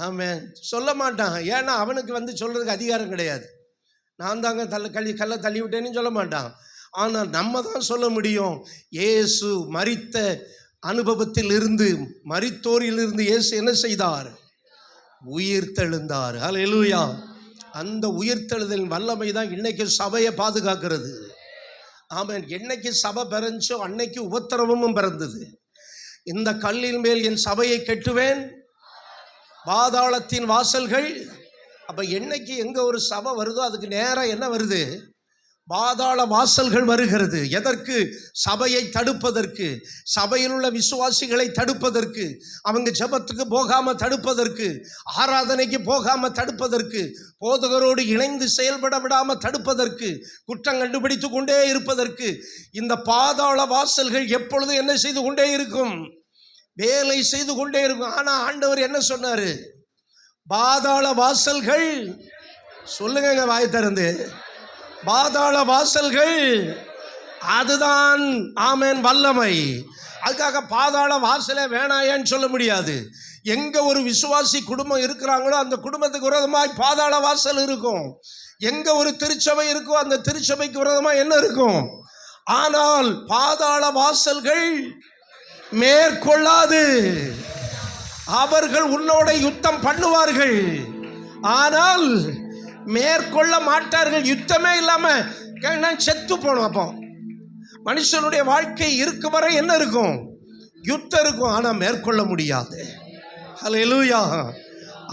ஆமென். சொல்ல மாட்டான். ஏன்னா அவனுக்கு வந்து சொல்றதுக்கு அதிகாரம் கிடையாது. நான் தாங்க கல்லை தள்ளி விட்டேன்னு சொல்ல மாட்டான். ஆனால் நம்ம தான் சொல்ல முடியும். இயேசு மரித்த அனுபவத்தில் இருந்து, மரித்தோரிலிருந்து இயேசு என்ன செய்தார்? உயிர்த்தெழுந்தார். ஹல்லேலூயா. அந்த உயிர்த்தெழுதலின் வல்லமை தான் இன்னைக்கு சபையை பாதுகாக்கிறது. ஆமென். என்னைக்கு சபை பிறந்தோ அன்னைக்கு உபத்திரவமும் பிறந்தது. இந்த கல்லின் மேல் என் சபையை கட்டுவேன், பாதாளத்தின் வாசல்கள். அப்போ என்னைக்கு எங்கே ஒரு சபை வருதோ அதுக்கு நேராக என்ன வருது? பாதாள வாசல்கள் வருகிறது. எதற்கு? சபையை தடுப்பதற்கு, சபையில் உள்ள விசுவாசிகளை தடுப்பதற்கு, அவங்க ஜெபத்துக்கு போகாம தடுப்பதற்கு, ஆராதனைக்கு போகாம தடுப்பதற்கு, போதகரோடு இணைந்து செயல்பட விடாம தடுப்பதற்கு, குற்றம் கண்டுபிடித்து கொண்டே இருப்பதற்கு இந்த பாதாள வாசல்கள் எப்பொழுது என்ன செய்து கொண்டே இருக்கும்? வேலை செய்து கொண்டே இருக்கும். ஆனா ஆண்டவர் என்ன சொன்னாரு? பாதாள வாசல்கள், சொல்லுங்க வாய் திறந்து, பாதாள வாசல்கள் அதுதான் ஆமென் வல்லமை. அதுக்காக பாதாள வாசலே வேணாயேன்னு சொல்ல முடியாது. எங்க ஒரு விசுவாசி குடும்பம் இருக்கிறாங்களோ அந்த குடும்பத்துக்கு விரோதமாய் பாதாள வாசல் இருக்கும். எங்க ஒரு திருச்சபை இருக்கோ அந்த திருச்சபைக்கு விரோதமாக என்ன இருக்கும்? ஆனால் பாதாள வாசல்கள் மேற்கொள்ளாது. அவர்கள் உன்னோட யுத்தம் பண்ணுவார்கள், ஆனால் மேற்கொள்ள மாட்டார்கள். யுத்தமே இல்லாம செத்து போனோம். அப்போ மனுஷனுடைய வாழ்க்கை இருக்கும் வரை என்ன இருக்கும்? யுத்தம் இருக்கும், ஆனா மேற்கொள்ள முடியாது. ஹல்லேலூயா.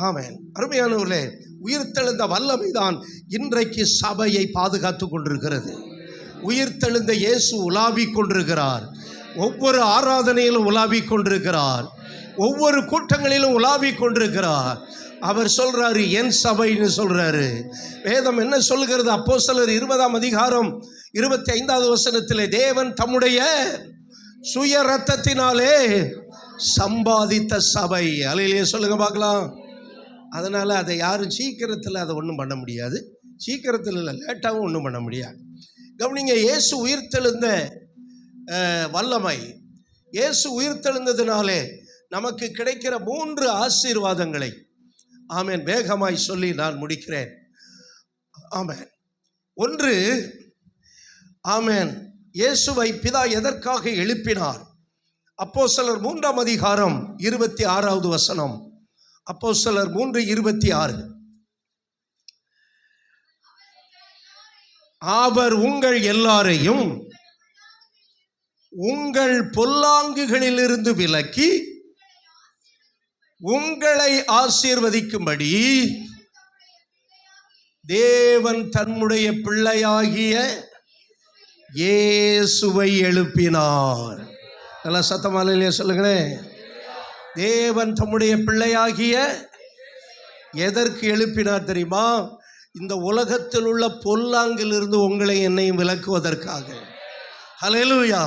ஆமென். அருமையானவர்களே, உயிர்த்தெழுந்த வல்லமை தான் இன்றைக்கு சபையை பாதுகாத்து கொண்டிருக்கிறது. உயிர்த்தெழுந்த இயேசு உலாவிக் கொண்டிருக்கிறார். ஒவ்வொரு ஆராதனையிலும் உலாவிக் கொண்டிருக்கிறார். ஒவ்வொரு கூட்டங்களிலும் உலாவிக் கொண்டிருக்கிறார். அவர் சொல்றாரு என் சபைன்னு சொல்றாரு. வேதம் என்ன சொல்கிறது? அப்போஸ்தலர் 20ஆம் அதிகாரம் 25வது வசனத்திலே தேவன் தம்முடைய சுய ரத்தத்தினாலே சம்பாதித்த சபை. அல்லேலூயா சொல்லுங்க பார்க்கலாம். அதனால அதை யாரும் சீக்கிரத்தில் அதை ஒன்றும் பண்ண முடியாது. சீக்கிரத்தில் இல்லை, லேட்டாகவும் ஒன்றும் பண்ண முடியாது. கவனிங்க, இயேசு உயிர்த்தெழுந்த வல்லமை, இயேசு உயிர்த்தெழுந்ததினாலே நமக்கு கிடைக்கிற 3 ஆசீர்வாதங்களை ஆமென் வேகமாய் சொல்லி நான் முடிக்கிறேன். ஆமென். 1, ஆமென், இயேசுவை பிதா எதற்காக எழுப்பினார்? அப்போஸ்தலர் 3ஆம் அதிகாரம் 26வது வசனம். அப்போஸ்தலர் 3:26. அவர் உங்கள் எல்லாரையும் உங்கள் பொல்லாங்குகளிலிருந்து விலக்கி உங்களை ஆசீர்வதிக்கும்படி தேவன் தன்னுடைய பிள்ளையாகிய இயேசுவை எழுப்பினார். நல்லா சத்தமாலையிலே சொல்லுங்களேன். தேவன் தம்முடைய பிள்ளையாகிய எதற்கு எழுப்பினார் தெரியுமா? இந்த உலகத்தில் உள்ள பொல்லாங்கிலிருந்து உங்களை என்னையும் விலக்குவதற்காக. ஹல்லேலூயா.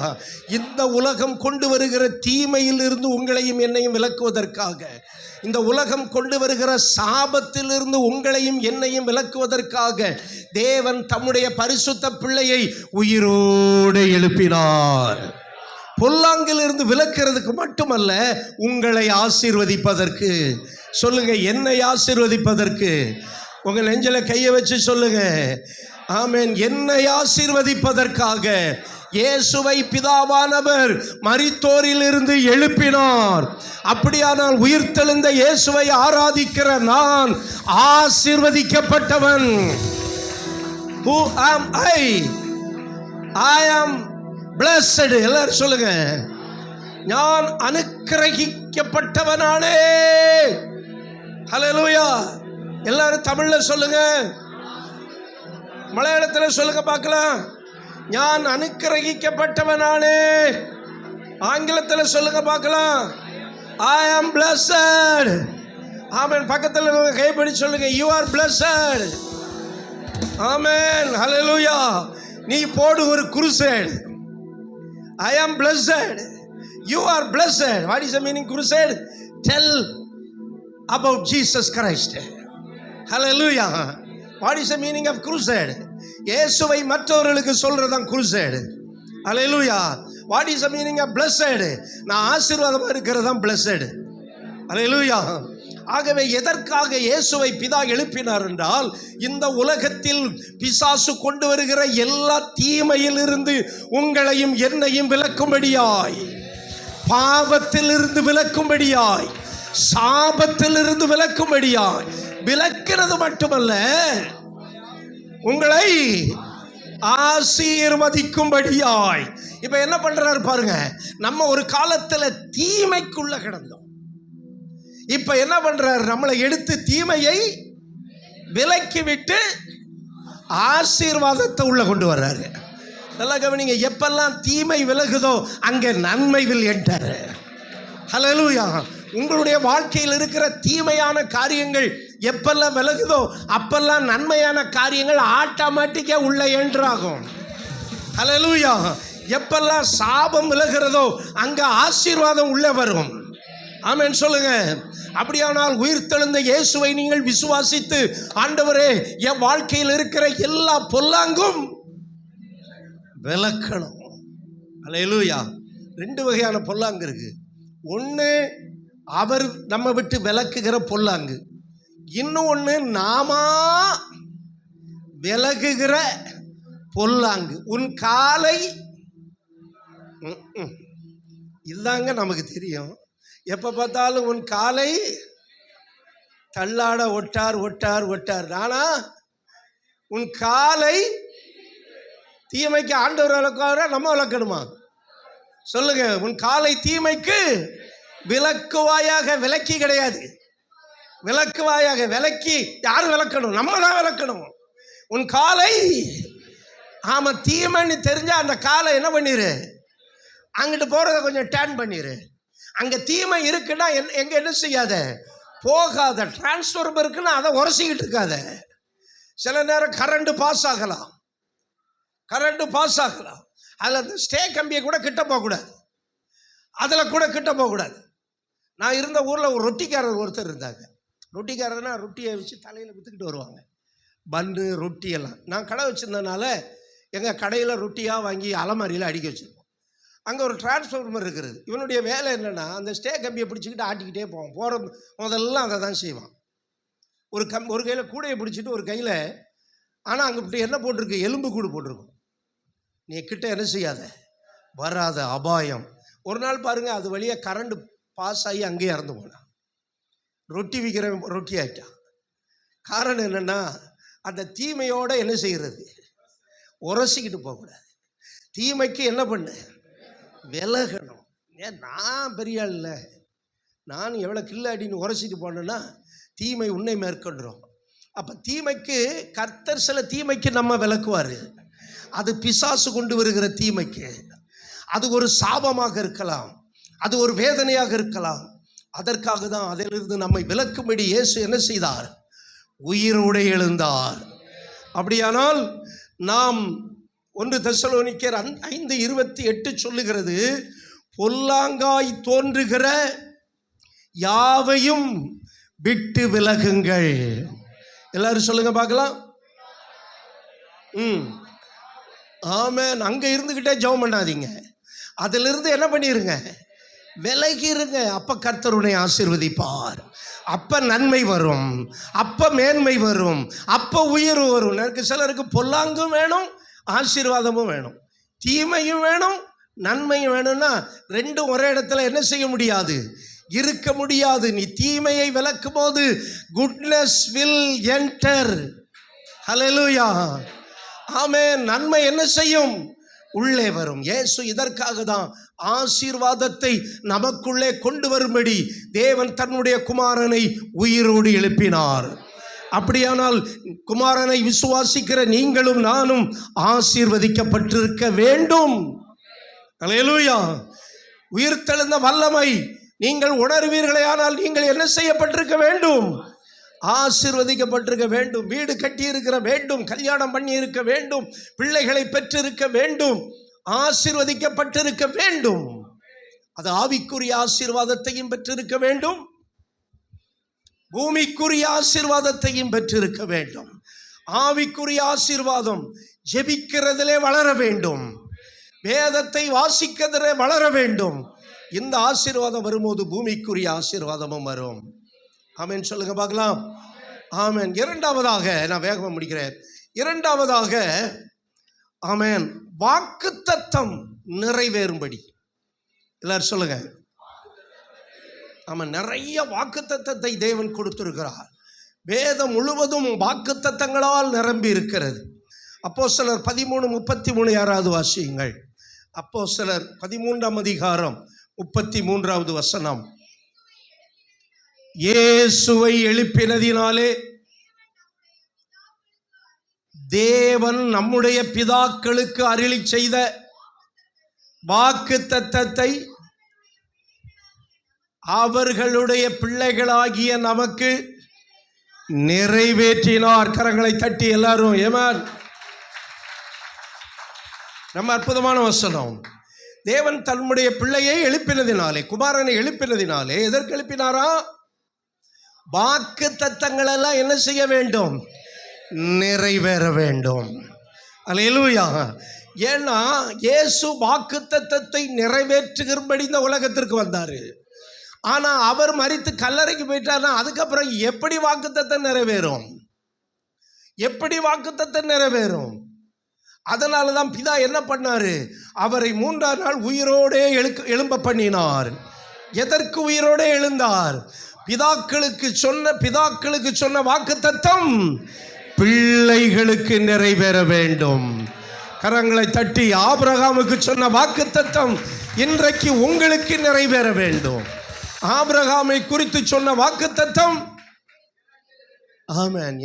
இந்த உலகம் கொண்டு வருகிற தீமையில் இருந்து உங்களையும் என்னையும் விலக்குவதற்காக, இந்த உலகம் கொண்டு வருகிற சாபத்திலிருந்து உங்களையும் என்னையும் விலக்குவதற்காக தேவன் தம்முடைய பரிசுத்த பிள்ளையை உயிரோடு எழுப்பினார். பொல்லாங்கிலிருந்து விலக்கிறதுக்கு மட்டுமல்ல, உங்களை ஆசீர்வதிப்பதற்கு. சொல்லுங்க, என்னை ஆசீர்வதிப்பதற்கு. உங்க நெஞ்சில கையை வச்சு சொல்லுங்க, ஆமென். என்னை ஆசீர்வதிப்பதற்காக இயேசுவை பிதாவானவர் மரித்தோரில் இருந்து எழுப்பினார். அப்படியானால் உயிர்த்தெழுந்த இயேசுவை ஆராதிக்கிற நான் ஆசீர்வதிக்கப்பட்டவன். Who am I? I am blessed. எல்லாரும் சொல்லுங்க, நான் அனுக்கிரகிக்கப்பட்டவனானே. ஹல்லேலூயா. எல்லாரும் தமிழ்ல சொல்லுங்க, மலையாளத்தில் சொல்லுங்க பார்க்கலாம். நான் அனுக்கிரகிக்கப்பட்டவனானே. ஆங்கிலத்தில் சொல்லுங்க பார்க்கலாம். I am blessed. ஆமென். பக்கத்தில் கைப்பிடி சொல்லுங்க, you are blessed. ஆமென். ஹல்லேலூயா. நீ போடு ஒரு crusade. I am blessed. You are blessed. What is the meaning crusade? Tell about Jesus Christ. Hallelujah. What is the meaning of crusade? இயேசுவை மற்றவர்களுக்கு சொல்றதுதான் crusade. Hallelujah. What is the meaning of blessed? நான் ஆசீர்வாதமா இருக்கிறதுதான் blessed. Hallelujah. ஆகவே எதற்காக இயேசுவை பிதா எழுப்பினார் என்றால், இந்த உலகத்தில் பிசாசு கொண்டு வருகிற எல்லா தீமையிலிருந்து உங்களையும் என்னையும் விலக்கும்படியாய், பாவத்திலிருந்து விலக்கும்படியாய், சாபத்திலிருந்து விலக்கும்படியாய், விலக்கிறது மட்டுமல்ல, உங்களை ஆசீர்வதிக்கும்படியாய். இப்ப என்ன பண்றாரு பாருங்க. நம்ம ஒரு காலத்துல தீமைக்குள்ள கிடந்தோம். இப்ப என்ன பண்றாரு, நம்மளை எடுத்து தீமையை விலக்கி விட்டு ஆசீர்வாதத்தை உள்ள கொண்டு வர்றாரு. நல்லா கவனிங்க, எப்பெல்லாம் தீமை விலகுதோ அங்க நன்மை வில் என்டர். ஹல்லேலூயா. உங்களுடைய வாழ்க்கையில் இருக்கிற தீமையான காரியங்கள் எப்பெல்லாம் விலகுதோ அப்பெல்லாம் நன்மையான காரியங்கள் ஆட்டோமேட்டிக்கா உள்ள என்ட்ராகும். ஹல்லேலூயா. எப்பெல்லாம் சாபம் விலகிறதோ அங்க ஆசீர்வாதம் உள்ள வரும். ஆமென் சொல்லுங்க. அப்படியானால் உயிர்த்தெழுந்த இயேசுவை நீங்கள் விசுவாசித்து, ஆண்டவரே என் வாழ்க்கையில் இருக்கிற எல்லா பொல்லாங்கும் விலக்கணும். ஹல்லேலூயா. ரெண்டு வகையான பொல்லாங்கு இருக்கு. ஒன்று அவர் நம்ம விட்டு விலக்குகிற பொல்லாங்கு, இன்னொன்று நாம விலகுகிற பொல்லாங்கு. உன் காலை, இதுதாங்க நமக்கு தெரியும். எப்போ பார்த்தாலும் உன் காலை தள்ளாட ஒட்டார் ஒட்டார் ஒட்டார். ஆனா உன் காலை தீமைக்கு ஆண்டவர் விளக்குவாரா, நம்ம விளக்கணுமா? சொல்லுங்க. உன் காலை தீமைக்கு விலக்குவாயாக. விலக்கி கிடையாது, விலக்குவாயாக. விலக்கி யார் விளக்கணும்? நம்ம தான் விளக்கணும். உன் காலை, ஆமா, தீமைன்னு தெரிஞ்சா அந்த காலை என்ன பண்ணிரு, அங்கிட்டு போறதை கொஞ்சம் டேர்ன் பண்ணிரு. அங்க தீமை இருக்குன்னா எங்க என்ன செய்யாத, போகாத. டிரான்ஸ்ஃபார்மர் இருக்குன்னா அதை உரசிக்கிட்டு இருக்காத. சில நேரம் கரண்ட் பாஸ் ஆகலாம், அதில் அந்த ஸ்டே கம்பியை கூட கிட்ட போகக்கூடாது, அதில் கூட கிட்ட போகக்கூடாது. நான் இருந்த ஊரில் ஒரு ரொட்டிக்காரர் ஒருத்தர் இருந்தாங்க. ரொட்டிக்காரர்னா ரொட்டியை வச்சு தலையில் விற்றுக்கிட்டு வருவாங்க, பன்னு ரொட்டி எல்லாம். நான் கடை வச்சுருந்ததுனால எங்கள் கடையில் ரொட்டியாக வாங்கி அலமாரியில் அடுக்கி வச்சுருப்போம். அங்கே ஒரு டிரான்ஸ்ஃபார்மர் இருக்கிறது. இவனுடைய வேலை என்னென்னா, அந்த ஸ்டே கம்பியை பிடிச்சிக்கிட்டு ஆட்டிக்கிட்டே போவான். போகிற முதல்லாம் அதை தான் செய்வான். ஒரு கையில் கூடையை பிடிச்சிட்டு ஒரு கையில், ஆனால் அங்கே இப்படி என்ன போட்டிருக்கு, எலும்பு கூடு போட்டிருக்கும். நீ கிட்ட என்ன செய்யாத, வராத, அபாயம். ஒரு நாள் பாருங்கள், அது வழியாக கரண்ட் பாஸ் ஆகி அங்கேயே இறந்து போனான். ரொட்டி விற்கிற ரொட்டி ஆகிட்டான். காரணம் என்னென்னா, அந்த தீமையோடு என்ன செய்கிறது, உரசிக்கிட்டு போகக்கூடாது. தீமைக்கு என்ன பண்ண, விலகணும். ஏன் நான் பெரிய ஆள் இல்லை, நான் எவ்வளோ கில்லாடின்னு உரசிட்டு போனேன்னா தீமை உன்னை மேற்கொண்டுரும். அப்போ தீமைக்கு கர்த்தர் சில தீமைக்கு நம்ம விலக்குவார். அது பிசாசு கொண்டு வருகிற தீமைக்கு. அது ஒரு சாபமாக இருக்கலாம், அது ஒரு வேதனையாக இருக்கலாம். அதற்காக தான் அதிலிருந்து நம்மை விலக்கும்படி இயேசு என்ன செய்தார், உயிரோடு எழுந்தார். அப்படியானால் நாம் 1 தெசலோனிக்கேயர் 5:28 சொல்லுகிறது, பொல்லாங்காய் தோன்றுகிற யாவையும் விட்டு விலகுங்கள். எல்லாரும் சொல்லுங்க பார்க்கலாம். ஆமென். அங்க இருந்துகிட்டே ஜெபம் பண்ணாதீங்க, அதிலிருந்து என்ன பண்ணிருங்க, விலகி இருங்க. அப்ப கர்த்தர் உன்னை ஆசீர்வதிப்பார், அப்ப நன்மை வரும், அப்ப மேன்மை வரும், அப்ப உயர்வு வரும். எனக்கு சிலருக்கு பொல்லாங்கும் வேணும், ஆசீர்வாதமும் வேணும், தீமையும் வேணும், நன்மையும் வேணும்னா ரெண்டும் ஒரே இடத்துல என்ன செய்ய முடியாது, இருக்க முடியாது. நீ தீமையை விலக்கும் போது குட்னஸ் வில் என்டர். ஹல்லேலூயா, ஆமென். நன்மை என்ன செய்யும், உள்ளே வரும். இயேசு இதற்காக தான் ஆசீர்வாதத்தை நமக்குள்ளே கொண்டு வரும்படி தேவன் தன்னுடைய குமாரனை உயிரோடு எழுப்பினார். அப்படியானால் குமாரனை விசுவாசிக்கிற நீங்களும் நானும் ஆசீர்வதிக்கப்பட்டிருக்க வேண்டும். அல்லேலூயா. உயிர்த்தெழுந்த வல்லமை நீங்கள் உணர்வீர்களே, ஆனால் நீங்கள் என்ன செய்யப்பட்டிருக்க வேண்டும், ஆசீர்வதிக்கப்பட்டிருக்க வேண்டும். வீடு கட்டி இருக்க வேண்டும், கல்யாணம் பண்ணி இருக்க வேண்டும், பிள்ளைகளை பெற்றிருக்க வேண்டும், ஆசீர்வதிக்கப்பட்டிருக்க வேண்டும். அது ஆவிக்குரிய ஆசீர்வாதத்தையும் பெற்றிருக்க வேண்டும், பூமிக்குரிய ஆசீர்வாதத்தையும் பெற்றிருக்க வேண்டும். ஆவிக்குரிய ஆசீர்வாதம் ஜெபிக்கிறதிலே வளர வேண்டும், வேதத்தை வாசிக்கிறதிலே வளர வேண்டும். இந்த ஆசீர்வாதம் வரும்போது பூமிக்குரிய ஆசீர்வாதமும் வரும். ஆமென் சொல்லுங்க பார்க்கலாம். ஆமென். இரண்டாவதாக, நான் வேகமாக முடிக்கிறேன். இரண்டாவதாக, ஆமென், வாக்குத்தத்தம் நிறைவேறும்படி. எல்லாரும் சொல்லுங்க. ஆமாம், நிறைய வாக்குத்தத்தத்தை தேவன் கொடுத்திருக்கிறார். வேதம் முழுவதும் வாக்குத்தத்தங்களால் நிரம்பி இருக்கிறது. அப்போஸ்தலர் 13:33 யாராவது வாசியுங்கள். அப்போஸ்தலர் 13:33 இயேசுவை எழுப்பினதினாலே தேவன் நம்முடைய பிதாக்களுக்கு அருளி செய்த வாக்குத்தத்தத்தை அவர்களுடைய பிள்ளைகளாகிய நமக்கு நிறைவேற்றினார். கரங்களை தட்டி எல்லாரும் ஆமென். நம்ம அற்புதமான வசனம். தேவன் தன்னுடைய பிள்ளையை எழுப்பினதினாலே, குமாரனை எழுப்பினதினாலே, எதற்கு எழுப்பினாரா? வாக்குத்தத்தங்கள் எல்லாம் என்ன செய்ய வேண்டும், நிறைவேற வேண்டும். அல்லேலூயா. ஏன்னா இயேசு வாக்குத்தத்தத்தை நிறைவேற்றுகிறபடி இந்த உலகத்திற்கு வந்தார். ஆனால் அவர் மரித்து கல்லறைக்கு போயிட்டார்னா அதுக்கப்புறம் எப்படி வாக்குத்தத்தம் நிறைவேறும், எப்படி வாக்குத்தத்தம் நிறைவேறும்? அதனால தான் பிதா என்ன பண்ணாரு, அவரை 3ஆம் நாள் உயிரோடே எழும்ப பண்ணினார். எதற்கு உயிரோடே எழுந்தார்? பிதாக்களுக்கு சொன்ன வாக்குத்தத்தம் பிள்ளைகளுக்கு நிறைவேற வேண்டும். கரங்களை தட்டி, ஆபிரகாமுக்கு சொன்ன வாக்குத்தத்தம் இன்றைக்கு உங்களுக்கு நிறைவேற வேண்டும். ஆபிரகாமை குறித்து சொன்ன வாக்குத்தத்தம். ஆமென்.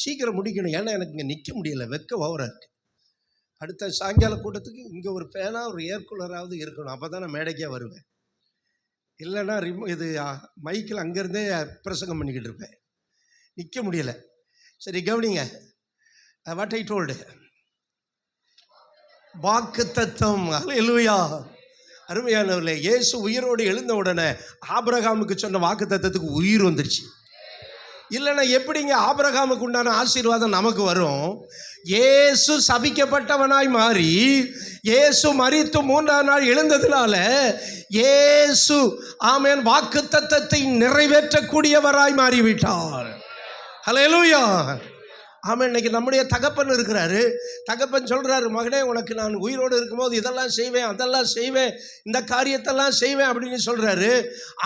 சீக்கிரம் முடிக்கணும், ஏன்னா எனக்கு இங்கே நிற்க முடியல, வெக்க ஓவரா இருக்கு. அடுத்த சாயங்கால கூட்டத்துக்கு இங்கே ஒரு பேனா ஒரு ஏர் கூலராவது இருக்கணும், அப்போ தான் நான் மேடைக்கே வருவேன். இல்லைன்னா இது மைக்கில் அங்கேருந்தே பிரசங்கம் பண்ணிக்கிட்டு இருப்பேன், நிற்க முடியல. சரி கவனிங்க, வாட் ஐ டோல்டு, வாக்குத்தத்தம். அல்லேலூயா. அருமையானவர்களே, இயேசு உயிரோடு எழுந்த உடனே ஆபிரகாமுக்கு சொன்ன வாக்குத்தத்தத்துக்கு உயிர் வந்துருச்சு. இல்லைன்னா எப்படிங்க ஆபிரகாமுக்கு உண்டான ஆசீர்வாதம் நமக்கு வரும்? இயேசு சபிக்கப்பட்டவனாய் மாறி இயேசு மரித்து 3ஆம் நாள் எழுந்ததினால இயேசு ஆமென் வாக்குத்தத்தத்தை நிறைவேற்றக்கூடியவராய் மாறிவிட்டார். ஹல்லேலூயா. ஆமாம். இன்னைக்கு நம்முடைய தகப்பன் இருக்கிறாரு. தகப்பன் சொல்கிறாரு, மகனே உனக்கு நான் உயிரோடு இருக்கும்போது இதெல்லாம் செய்வேன், அதெல்லாம் செய்வேன், இந்த காரியத்தெல்லாம் செய்வேன் அப்படின்னு சொல்கிறாரு.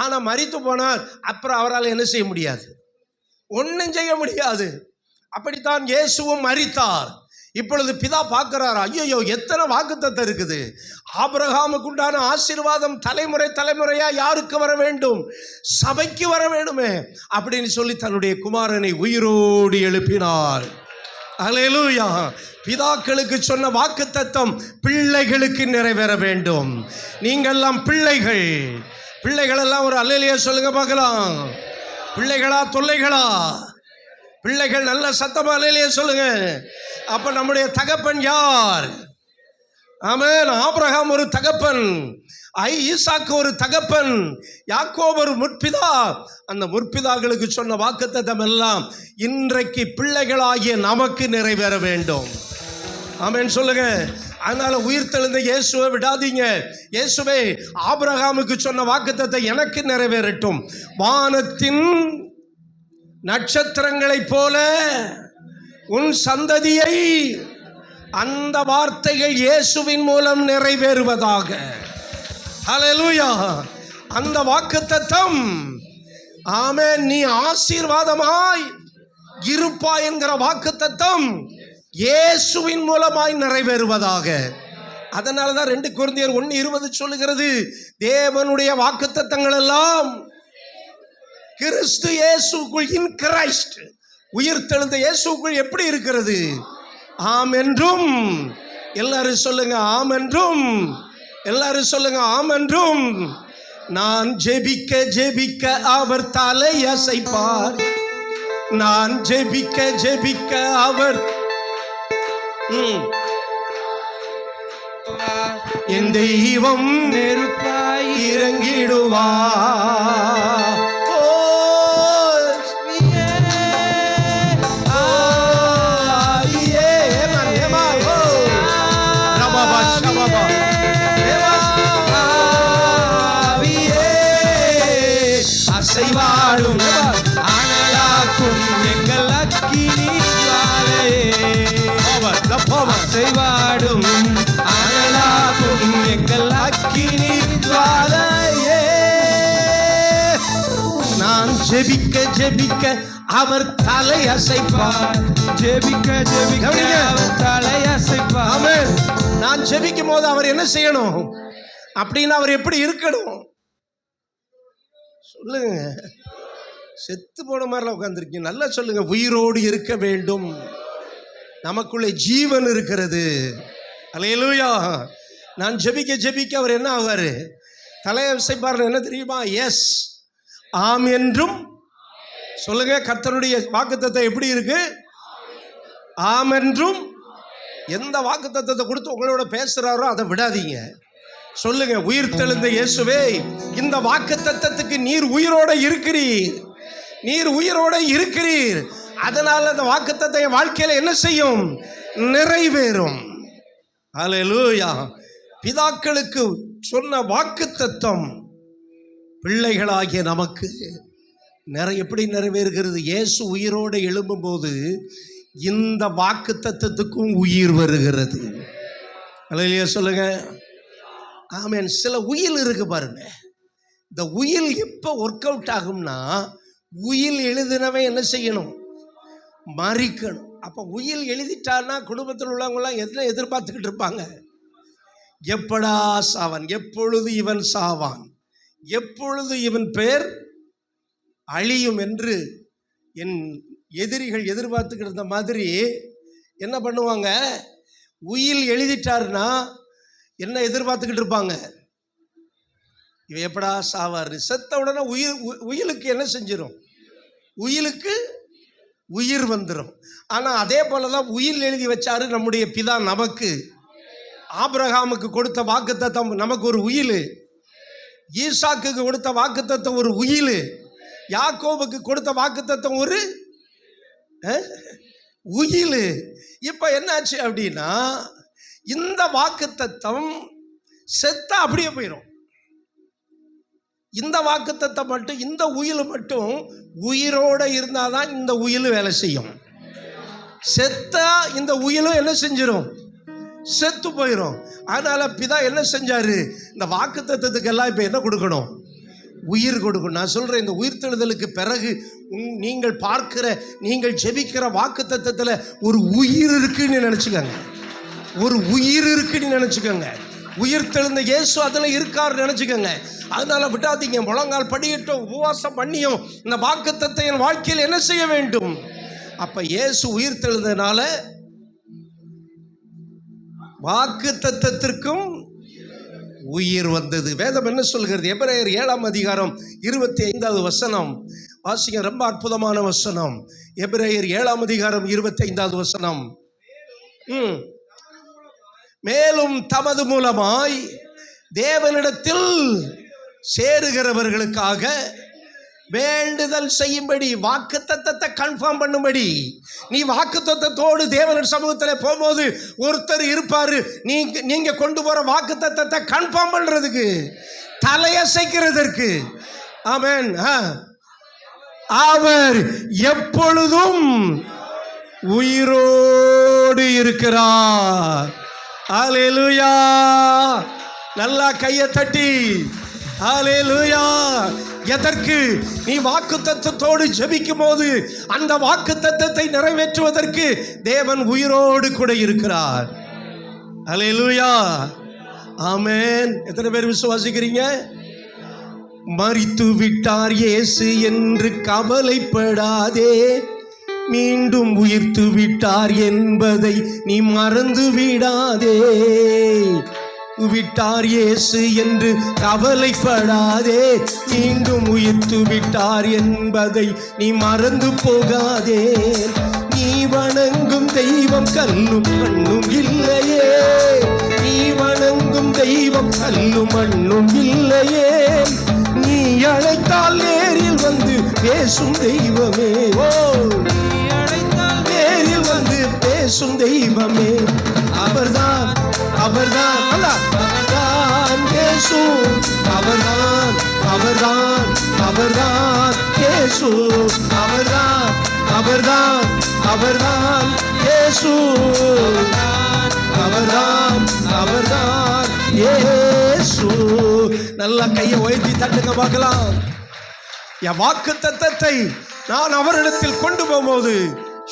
ஆனால் மரித்து போனார், அப்புறம் அவரால் என்ன செய்ய முடியாது, ஒன்றும் செய்ய முடியாது. அப்படித்தான் இயேசுவும் மரித்தார். இப்பொழுது பிதா பார்க்கிறார், ஐயோ எத்தனை வாக்குத்தத்தம் இருக்குது, ஆபிரகாமுக்கு உண்டான ஆசீர்வாதம் தலைமுறை தலைமுறையாக யாருக்கு வர வேண்டும், சபைக்கு வர வேண்டுமே அப்படின்னு சொல்லி தன்னுடைய குமாரனை உயிரோடு எழுப்பினார். அல்லேலூயா. பிதாக்களுக்கு சொன்ன வாக்குத்தத்தம் பிள்ளைகளுக்கு நிறைவேற வேண்டும். நீங்கள்லாம் பிள்ளைகள். பிள்ளைகள் எல்லாம் ஒரு அல்லேலூயா சொல்லுங்க பார்க்கலாம். பிள்ளைகளா தொல்லைகளா? பிள்ளைகள் நல்ல சத்தமா அல்லேலூயா சொல்லுங்க. அப்ப நம்முடைய தகப்பன் யார்? ஆமென். ஆபிரகாம் ஒரு தகப்பன், ஈசாக்கு ஒரு தகப்பன், யாக்கோபு ஒரு முற்பிதா. அந்த முற்பிதாக்களுக்கு சொன்ன வாக்குத்தத்தம் எல்லாம் இன்றைக்கு பிள்ளைகளாகிய நமக்கு நிறைவேற வேண்டும். ஆமென் சொல்லுங்க. அதனால உயிர்த்தெழுந்த இயேசுவை விடாதீங்க. இயேசுவே, ஆபிரகாமுக்கு சொன்ன வாக்குத்தத்தம் எனக்கு நிறைவேறட்டும். வானத்தின் நட்சத்திரங்களைப் போல உன் சந்ததியை, அந்த வார்த்தைகள் இயேசுவின் மூலம் நிறைவேறுவதாக. ஹல்லேலூயா. அந்த வாக்குத்தத்தம், ஆமென், நீ ஆசீர்வாதமாய் இருப்பாய் என்கிற வாக்குத்தத்தம் இயேசுவின் மூலமாய் நிறைவேறுவதாக. அதனால தான் 2 கொரிந்தியர் 1:20 சொல்லுகிறது, தேவனுடைய வாக்குத்தத்தங்கள் எல்லாம் கிறிஸ்து இயேசுக்குள், இன் கிரைஸ்ட், உயிர்த்தெழுந்த இயேசுக்குள் எப்படி இருக்கிறது? ஆம் என்றும். எல்லாரும் சொல்லுங்க ஆம் என்றும். எல்லாரும் சொல்லுங்க ஆம் என்றும். நான் ஜெபிக்க ஜெபிக்க அவர் தலை அசைப்பார். நான் ஜெபிக்க ஜெபிக்க அவர் என் தெய்வம் நெருப்பாய் இறங்கிடுவார். அசைவாடும் அனலாக்கும் எங்கள் அக்கினி ஜுவாலையே. அசைவாடும் அனலாக்கும் எங்கள் அக்கினி ஜுவாலையே. நான் ஜெபிக்க ஜெபிக்க அவர் தலை அசைப்பார். ஜெபிக்க ஜெபிக்க அவர் தலை அசைப்பார். ஆமென். நான் ஜெபிக்கும் போது அவர் என்ன செய்யணும் அப்படின்னு, அவர் எப்படி இருக்கணும் சொல்லுங்க. செத்து போன மாதிரிலாம் உட்கார்ந்துருக்கீங்க. நல்லா சொல்லுங்க. உயிரோடு இருக்க வேண்டும். நமக்குள்ளே ஜீவன் இருக்கிறது. அல்லேலூயா. நான் ஜெபிக்க ஜெபிக்க அவர் என்ன ஆவாரு? தலையசைப்பார். என்ன தெரியுமா? எஸ், ஆம் என்றும் சொல்லுங்க. கர்த்தருடைய வாக்குத்தத்தம் எப்படி இருக்கு? ஆம் என்றும். எந்த வாக்குத்தத்தத்தை கொடுத்து உங்களோட பேசுறாரோ அதை விடாதீங்க. சொல்லுங்க, உயிர்த்தெழுந்த இயேசுவே, இந்த வாக்குத்தத்தத்துக்கு நீர் உயிரோட இருக்கிறீர். நீர் உயிரோட இருக்கிறீர். அதனால அந்த வாக்குத்தத்தம் என் வாழ்க்கையில என்ன செய்யும்? நிறைவேறும். அல்லேலூயா. பிதாக்களுக்கு சொன்ன வாக்குத்தத்தம் பிள்ளைகளாகிய நமக்கு எப்படி நிறைவேறுகிறது? இயேசு உயிரோடு எழும்பும்போது இந்த வாக்குத்தத்தத்துக்கும் உயிர் வருகிறது. அல்லேலூயா சொல்லுங்க. ஆமென். சில உயில் இருக்கு பாருங்க. இந்த உயில் எப்போ ஒர்க் அவுட் ஆகும்னா, உயில் எழுதினவன் என்ன செய்யணும்? மறிக்கணும். அப்போ உயில் எழுதிட்டான்னா குடும்பத்தில் உள்ளவங்களாம் என்ன எதிர்பார்த்துக்கிட்டு இருப்பாங்க? எப்படா சாவான், எப்பொழுது இவன் சாவான், எப்பொழுது இவன் பேர் அழியும் என்று என் எதிரிகள் எதிர்பார்த்துக்கிட்டு இருந்த மாதிரி என்ன பண்ணுவாங்க? உயில் எழுதிட்டாருன்னா என்ன எதிர்பார்த்துக்கிட்டு இருப்பாங்க? இவன் எப்படா சாவார். செத்த உடனே உயிலுக்கு என்ன செஞ்சிடும்? உயிலுக்கு உயிர் வந்துடும். ஆனால் அதே போல தான் உயில் எழுதி வச்சாரு நம்முடைய பிதா நமக்கு. ஆபிரகாமுக்கு கொடுத்த வாக்குத்தத்தம் நமக்கு ஒரு உயில், ஈசாக்கு கொடுத்த வாக்குத்தத்தம் ஒரு உயில், யாக்கோபுக்கு கொடுத்த வாக்குத்தத்தம் ஒரு உயில். இப்போ என்னாச்சு அப்படின்னா, இந்த வாக்குத்தத்தம் செத்தா அப்படியே போயிடும். இந்த வாக்குத்தத்தம் மட்டும், இந்த உயில் மட்டும் உயிரோட இருந்தாதான் இந்த உயில் வேலை செய்யும். செத்தா இந்த உயிலும் என்ன செஞ்சிடும்? செத்து போயிடும். அதனால பிதா என்ன செஞ்சாரு? இந்த வாக்குத்தத்தத்துக்கெல்லாம் இப்போ என்ன கொடுக்கணும்? உயிர் கொடுக்கணும். நான் சொல்றேன், இந்த உயிர்த்தெழுதலுக்கு பிறகு நீங்கள் பார்க்கிற, நீங்கள் ஜெபிக்கிற வாக்குத்தத்தத்தில் ஒரு உயிர் இருக்குன்னு நினைச்சுக்கோங்க. ஒரு உயிர் இருக்குன்னு நினைச்சுக்கோங்க. உயிர்த்தெழுந்த இயேசு அதில் இருக்காருன்னு நினைச்சுக்கோங்க. அதனால விடாதீங்க. முழங்கால் படியிட்டோம், உபவாசம் பண்ணியும் இந்த வாக்குத்தத்தத்தை என் வாழ்க்கையில் என்ன செய்ய வேண்டும்? அப்ப இயேசு உயிர்த்தெழுந்தனால வாக்குத்தத்தத்திற்கும் உயிர் வந்தது. வேதம் என்ன சொல்கிறது? எபிரேயர் 7ஆம் அதிகாரம் 25வது வசனம் வாசிங்க. ரொம்ப அற்புதமான வசனம். எபிரேயர் 7ஆம் அதிகாரம் 25வது வசனம். மேலும் தமது மூலமாய் தேவனிடத்தில் சேருகிறவர்களுக்காக வேண்டுதல் செய்யும்படி, வாக்குத்தத்தத்தை கன்ஃபார்ம் பண்ணும்படி. நீ வாக்குத்தத்தத்தோடு தேவன் சமூகத்தில் போகும்போது ஒருத்தர் இருப்பாரு, நீங்க கொண்டு போற வாக்குத்தத்தத்தை கன்ஃபார்ம் பண்றதுக்கு, தலையசைக்கிறதற்கு. ஆமென். அவர் எப்பொழுதும் உயிரோடு இருக்கிறார். அல்லேலூயா. நல்லா கையை தட்டி அல்லேலூயா. எதற்கு? நீ வாக்குத்தத்தத்தோடு ஜெபிக்கும் போது அந்த வாக்குத்தத்தத்தை நிறைவேற்றுவதற்கு தேவன் உயிரோடு கூட இருக்கிறார். அல்லேலூயா. ஆமென். எத்தனை பேர் விசுவாசிக்கிறீங்க? மரித்து விட்டார் இயேசு என்று கவலைப்படாதே, மீண்டும் உயிர்த்து விட்டார் என்பதை நீ மறந்து விடாதே. விட்டார் இயேசு என்று கவலைப்படாதே, மீண்டும் உயிர்த்து விட்டார் என்பதை நீ மறந்து போகாதே. நீ வணங்கும் தெய்வம் கல்லும் மண்ணும் இல்லையே, நீ வணங்கும் தெய்வம் கல்லும் மண்ணும் இல்லையே. நீ அழைத்தால் நேரில் வந்து பேசும் தெய்வமே. ஓ, நீ அழைத்தால் நேரில் வந்து பேசும் தெய்வமே. அவர்தான், அவர்தான், அவர்தான் இயேசு. அவர்தான், அவர்தான், அவர்தான் இயேசு. அவர்தான், அவர்தான், அவர்தான் இயேசு. அவர்தான், அவர்தான் இயேசு. நல்லா கையை உயர்த்தி தட்டுங்க பார்க்கலாம். என் வாக்குத்தத்தத்தை நான் அவரிடத்தில் கொண்டு போகும்போது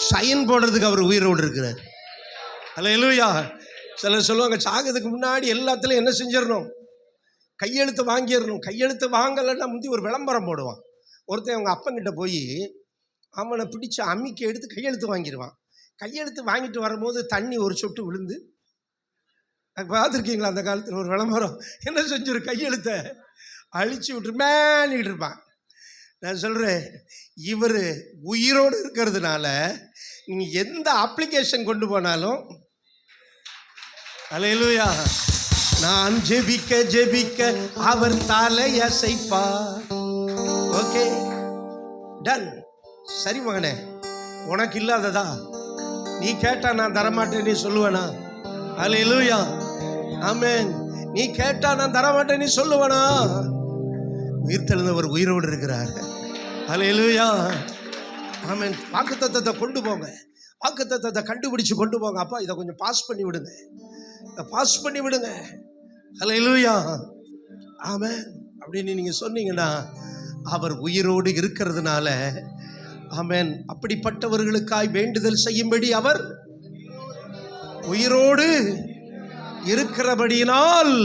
சைன் போடுறதுக்கு அவர் உயிரோடு இருக்கிறார். அல்லேலூயா. சிலர் சொல்லுவாங்க, சாகிறதுக்கு முன்னாடி எல்லாத்துலையும் என்ன செஞ்சிடணும்? கையெழுத்து வாங்கிடணும். கையெழுத்து வாங்கலைன்னா முந்தி ஒரு விளம்பரம் போடுவான். ஒருத்தன் அவங்க அப்பங்கிட்ட போய் அவனை பிடிச்சி அம்மிக்கு எடுத்து கையெழுத்து வாங்கிடுவான். கையெழுத்து வாங்கிட்டு வரும்போது தண்ணி ஒரு சொட்டு விழுந்து, பார்த்துருக்கீங்களா? அந்த காலத்தில் ஒரு விளம்பரம் என்ன செஞ்சிரு, கையெழுத்தை அழிச்சு விட்டு மேனிக்கிட்டு இருப்பான். நான் சொல்கிறேன், இவர் உயிரோடு இருக்கிறதுனால நீங்கள் எந்த அப்ளிகேஷன் கொண்டு போனாலும், அல்லேலூயா, நான் ஜெபிக்க ஜெபிக்க அவர் தலையசைப்பார். Okay, ton. சரி மகனே, உனக்கு இல்லாததா நீ கேட்டா நான் தரமாட்டேன் நீ சொல்லுவேனா? அல்லேலூயா. ஆமென். நீ கேட்டா நான் தரமாட்டேன் நீ சொல்லுவேனா? உயிர்த்தெழுந்தவர் உயிரோடு இருக்கிறார். அல்லேலூயா. ஆமென். வாக்குத்தத்தத்தை கொண்டு போங்க, வாக்குத்தத்தத்தை கண்டுபிடிச்சு கொண்டு போங்க. அப்பா இதை கொஞ்சம் பாஸ் பண்ணி விடுங்க, இதை பாஸ் பண்ணி விடுங்க. அல்லேலூயா. ஆமென். அப்படின்னு நீங்க சொன்னீங்கன்னா அவர் உயிரோடு இருக்கிறதுனால, ஆமென், அப்படிப்பட்டவர்களுக்காய் வேண்டுதல் செய்யும்படி அவர் உயிரோடு இருக்கிறபடியினால்,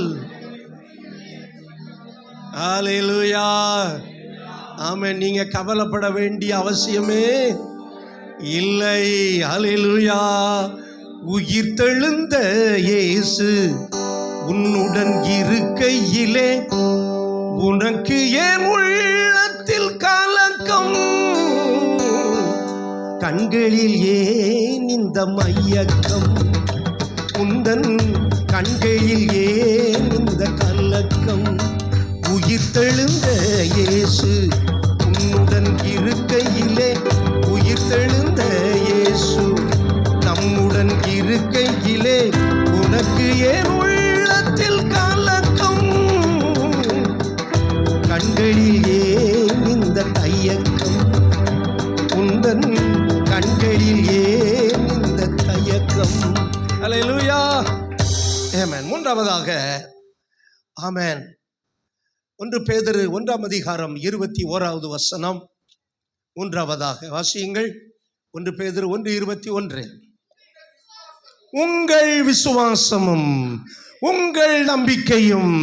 அல்லேலூயா, ஆமென், நீங்க கவலைப்பட வேண்டிய அவசியமே இல்லை. அல்லேலூயா. உயிர்த்தெழுந்த இயேசு உன்னுடன் இருக்கையிலே உனக்கு ஏன் உள்ளத்தில் கலக்கம்? கண்களில் ஏன் இந்த மயக்கம்? உந்தன் கண்களில் ஏன் இந்த கலக்கம்? உயிர்த்தெழுந்த இயேசு உன்னுடன் இருக்கையிலே, உயிர்த்தெழுந்த இயேசு நம்முடன் இருக்கையிலே உனக்கு ஏன் உள்ளத்தில் கலக்கம்? கண்களில் ஏன் இந்த தயக்கம்? உந்தன் கண்களில் ஏன் இந்த தயக்கம்? அல்லேலூயா. ஆமென். மூன்றாவதாக, ஆமென், 1 பேதுரு 1:21 மூன்றாவதாக வாசியுங்கள். 1 பேதுரு 1:21. உங்கள் விசுவாசமும் உங்கள் நம்பிக்கையும்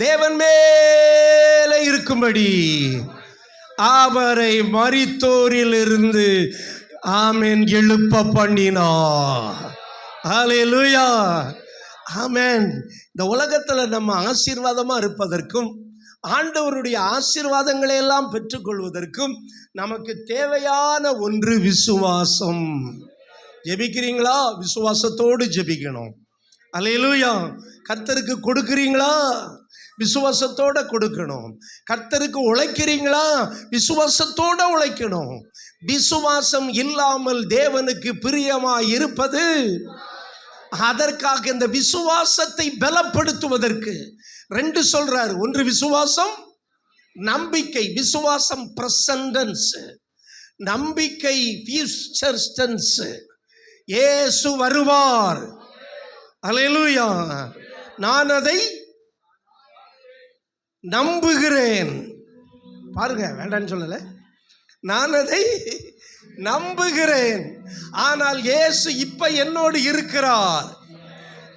தேவன் மேலே இருக்கும்படி அவரை மரித்தோரிலிருந்து, ஆமென், எழுப்ப பண்ணினார். அல்லேலூயா. ஆமென். இந்த உலகத்தில் நம்ம ஆசீர்வாதமாக இருப்பதற்கும் ஆண்டவருடைய ஆசீர்வாதங்களை எல்லாம் பெற்றுக்கொள்வதற்கும் நமக்கு தேவையான ஒன்று விசுவாசம். ஜெபிக்கிறீங்களா? விசுவாசத்தோடு ஜெபிக்கணும். அல்லேலூயா. கர்த்தருக்கு கொடுக்குறீங்களா? விசுவாசத்தோட கொடுக்கணும். கர்த்தருக்கு உழைக்கிறீங்களா? விசுவாசத்தோட உழைக்கணும். விசுவாசம் இல்லாமல் தேவனுக்கு பிரியமாய் இருப்பது. அதற்காக இந்த விசுவாசத்தை பலப்படுத்துவதற்கு 2 சொல்றாரு. ஒன்று விசுவாசம், நம்பிக்கை. விசுவாசம் பிரசன்டென்ஸ், நம்பிக்கை ஃபியூச்சர் டென்ஸ். இயேசு வருவார். அல்லேலூயா. நான் அதை நம்புகிறேன். பாருங்க, வேண்டான்னு சொல்லல, நான் அதை நம்புகிறேன். ஆனால் இயேசு இப்ப என்னோடு இருக்கிறார்.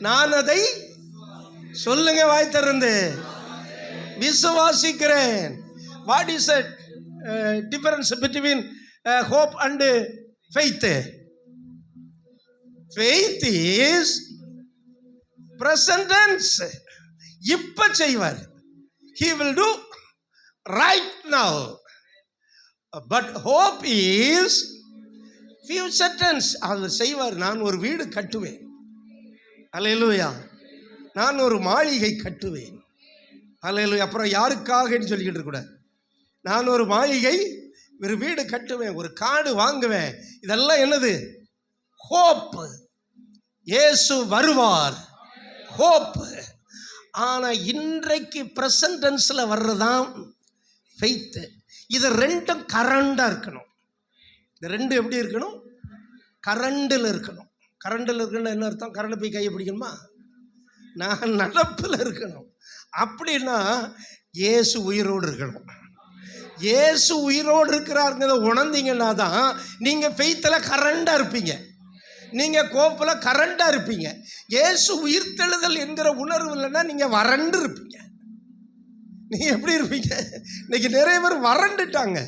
நான் அதை சொல்லுங்க வாய் திறந்து, விசுவாசிக்கிறேன். What is a difference between hope and faith? Faith is present tense. இப்ப செய்வார். He will do right now. But hope is future tense. அவர் செய்வார். நான் ஒரு வீடு கட்டுவேன். அல்லேலூயா. நான் ஒரு மாளிகை கட்டுவேன். அல்லேலூயா. அப்புறம் யாருக்காகன்னு சொல்லிக்கிட்டு இருக்கக்கூடாது. நான் ஒரு மாளிகை, ஒரு வீடு கட்டுவேன், ஒரு காடு வாங்குவேன். இதெல்லாம் என்னது? ஹோப். இயேசு வருவார். ஹோப். ஆனால் இன்றைக்கு பிரசன்ட் டென்ஸில் வர்றதான் ஃபெய்த்து. இது 2ம் கரண்டாக இருக்கணும். இந்த 2 எப்படி இருக்கணும்? கரண்டில் இருக்கணும். கரண்டில் இருக்கணும் என்ன அர்த்தம்? கரண்டை போய் கையை பிடிக்கணுமா? நான் நடப்பில் இருக்கணும். அப்படின்னா இயேசு உயிரோடு இருக்கணும். இயேசு உயிரோடு இருக்கிறாருங்கிறத உணர்ந்தீங்கன்னா தான் நீங்கள் ஃபெய்த்தில் கரண்டாக இருப்பீங்க. நீங்கள் கோப்பில் கரண்டாக இருப்பீங்க. இயேசு உயிர்த்தெழுதல் என்கிற உணர்வு இல்லைன்னா நீங்கள் வறண்டு இருப்பீங்க. நீங்கள் எப்படி இருப்பீங்க? இன்னைக்கு நிறைய பேர் வறண்டுட்டாங்க.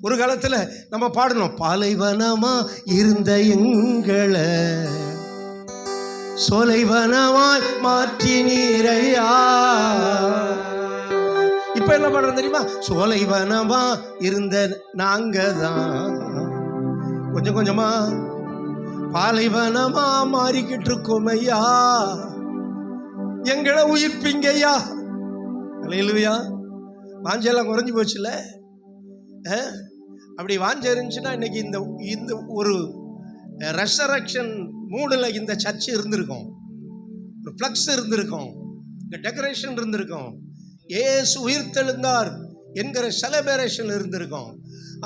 ஒரு காலத்தில் நம்ம பாடணும், பாலைவனமா இருந்த எங்களை சொலைவனமாய் மாற்றி நீரையா. இப்ப என்ன பாடுறோம் தெரியுமா? சோலைவனமா இருந்த நாங்க தான் கொஞ்சம் கொஞ்சமா பாலைவனமா மாறிக்கிட்டு இருக்கோம் ஐயா, எங்களை உயிர்ப்பீங்க ஐயா. அல்லேலூயா. வாஞ்செல்லாம் குறைஞ்சி போச்சுல்ல? அப்படி வாஞ்ச இருந்துச்சுன்னா இன்னைக்கு இந்த ஒரு ரெசரக்ஷன் மூடில் இந்த சர்ச் இருந்திருக்கும், ஒரு ஃப்ளக்ஸ் இருந்திருக்கும், இந்த டெக்கரேஷன் இருந்திருக்கும், ஏசு உயிர்த்தெழுந்தார் என்கிற செலிப்ரேஷன் இருந்திருக்கும்.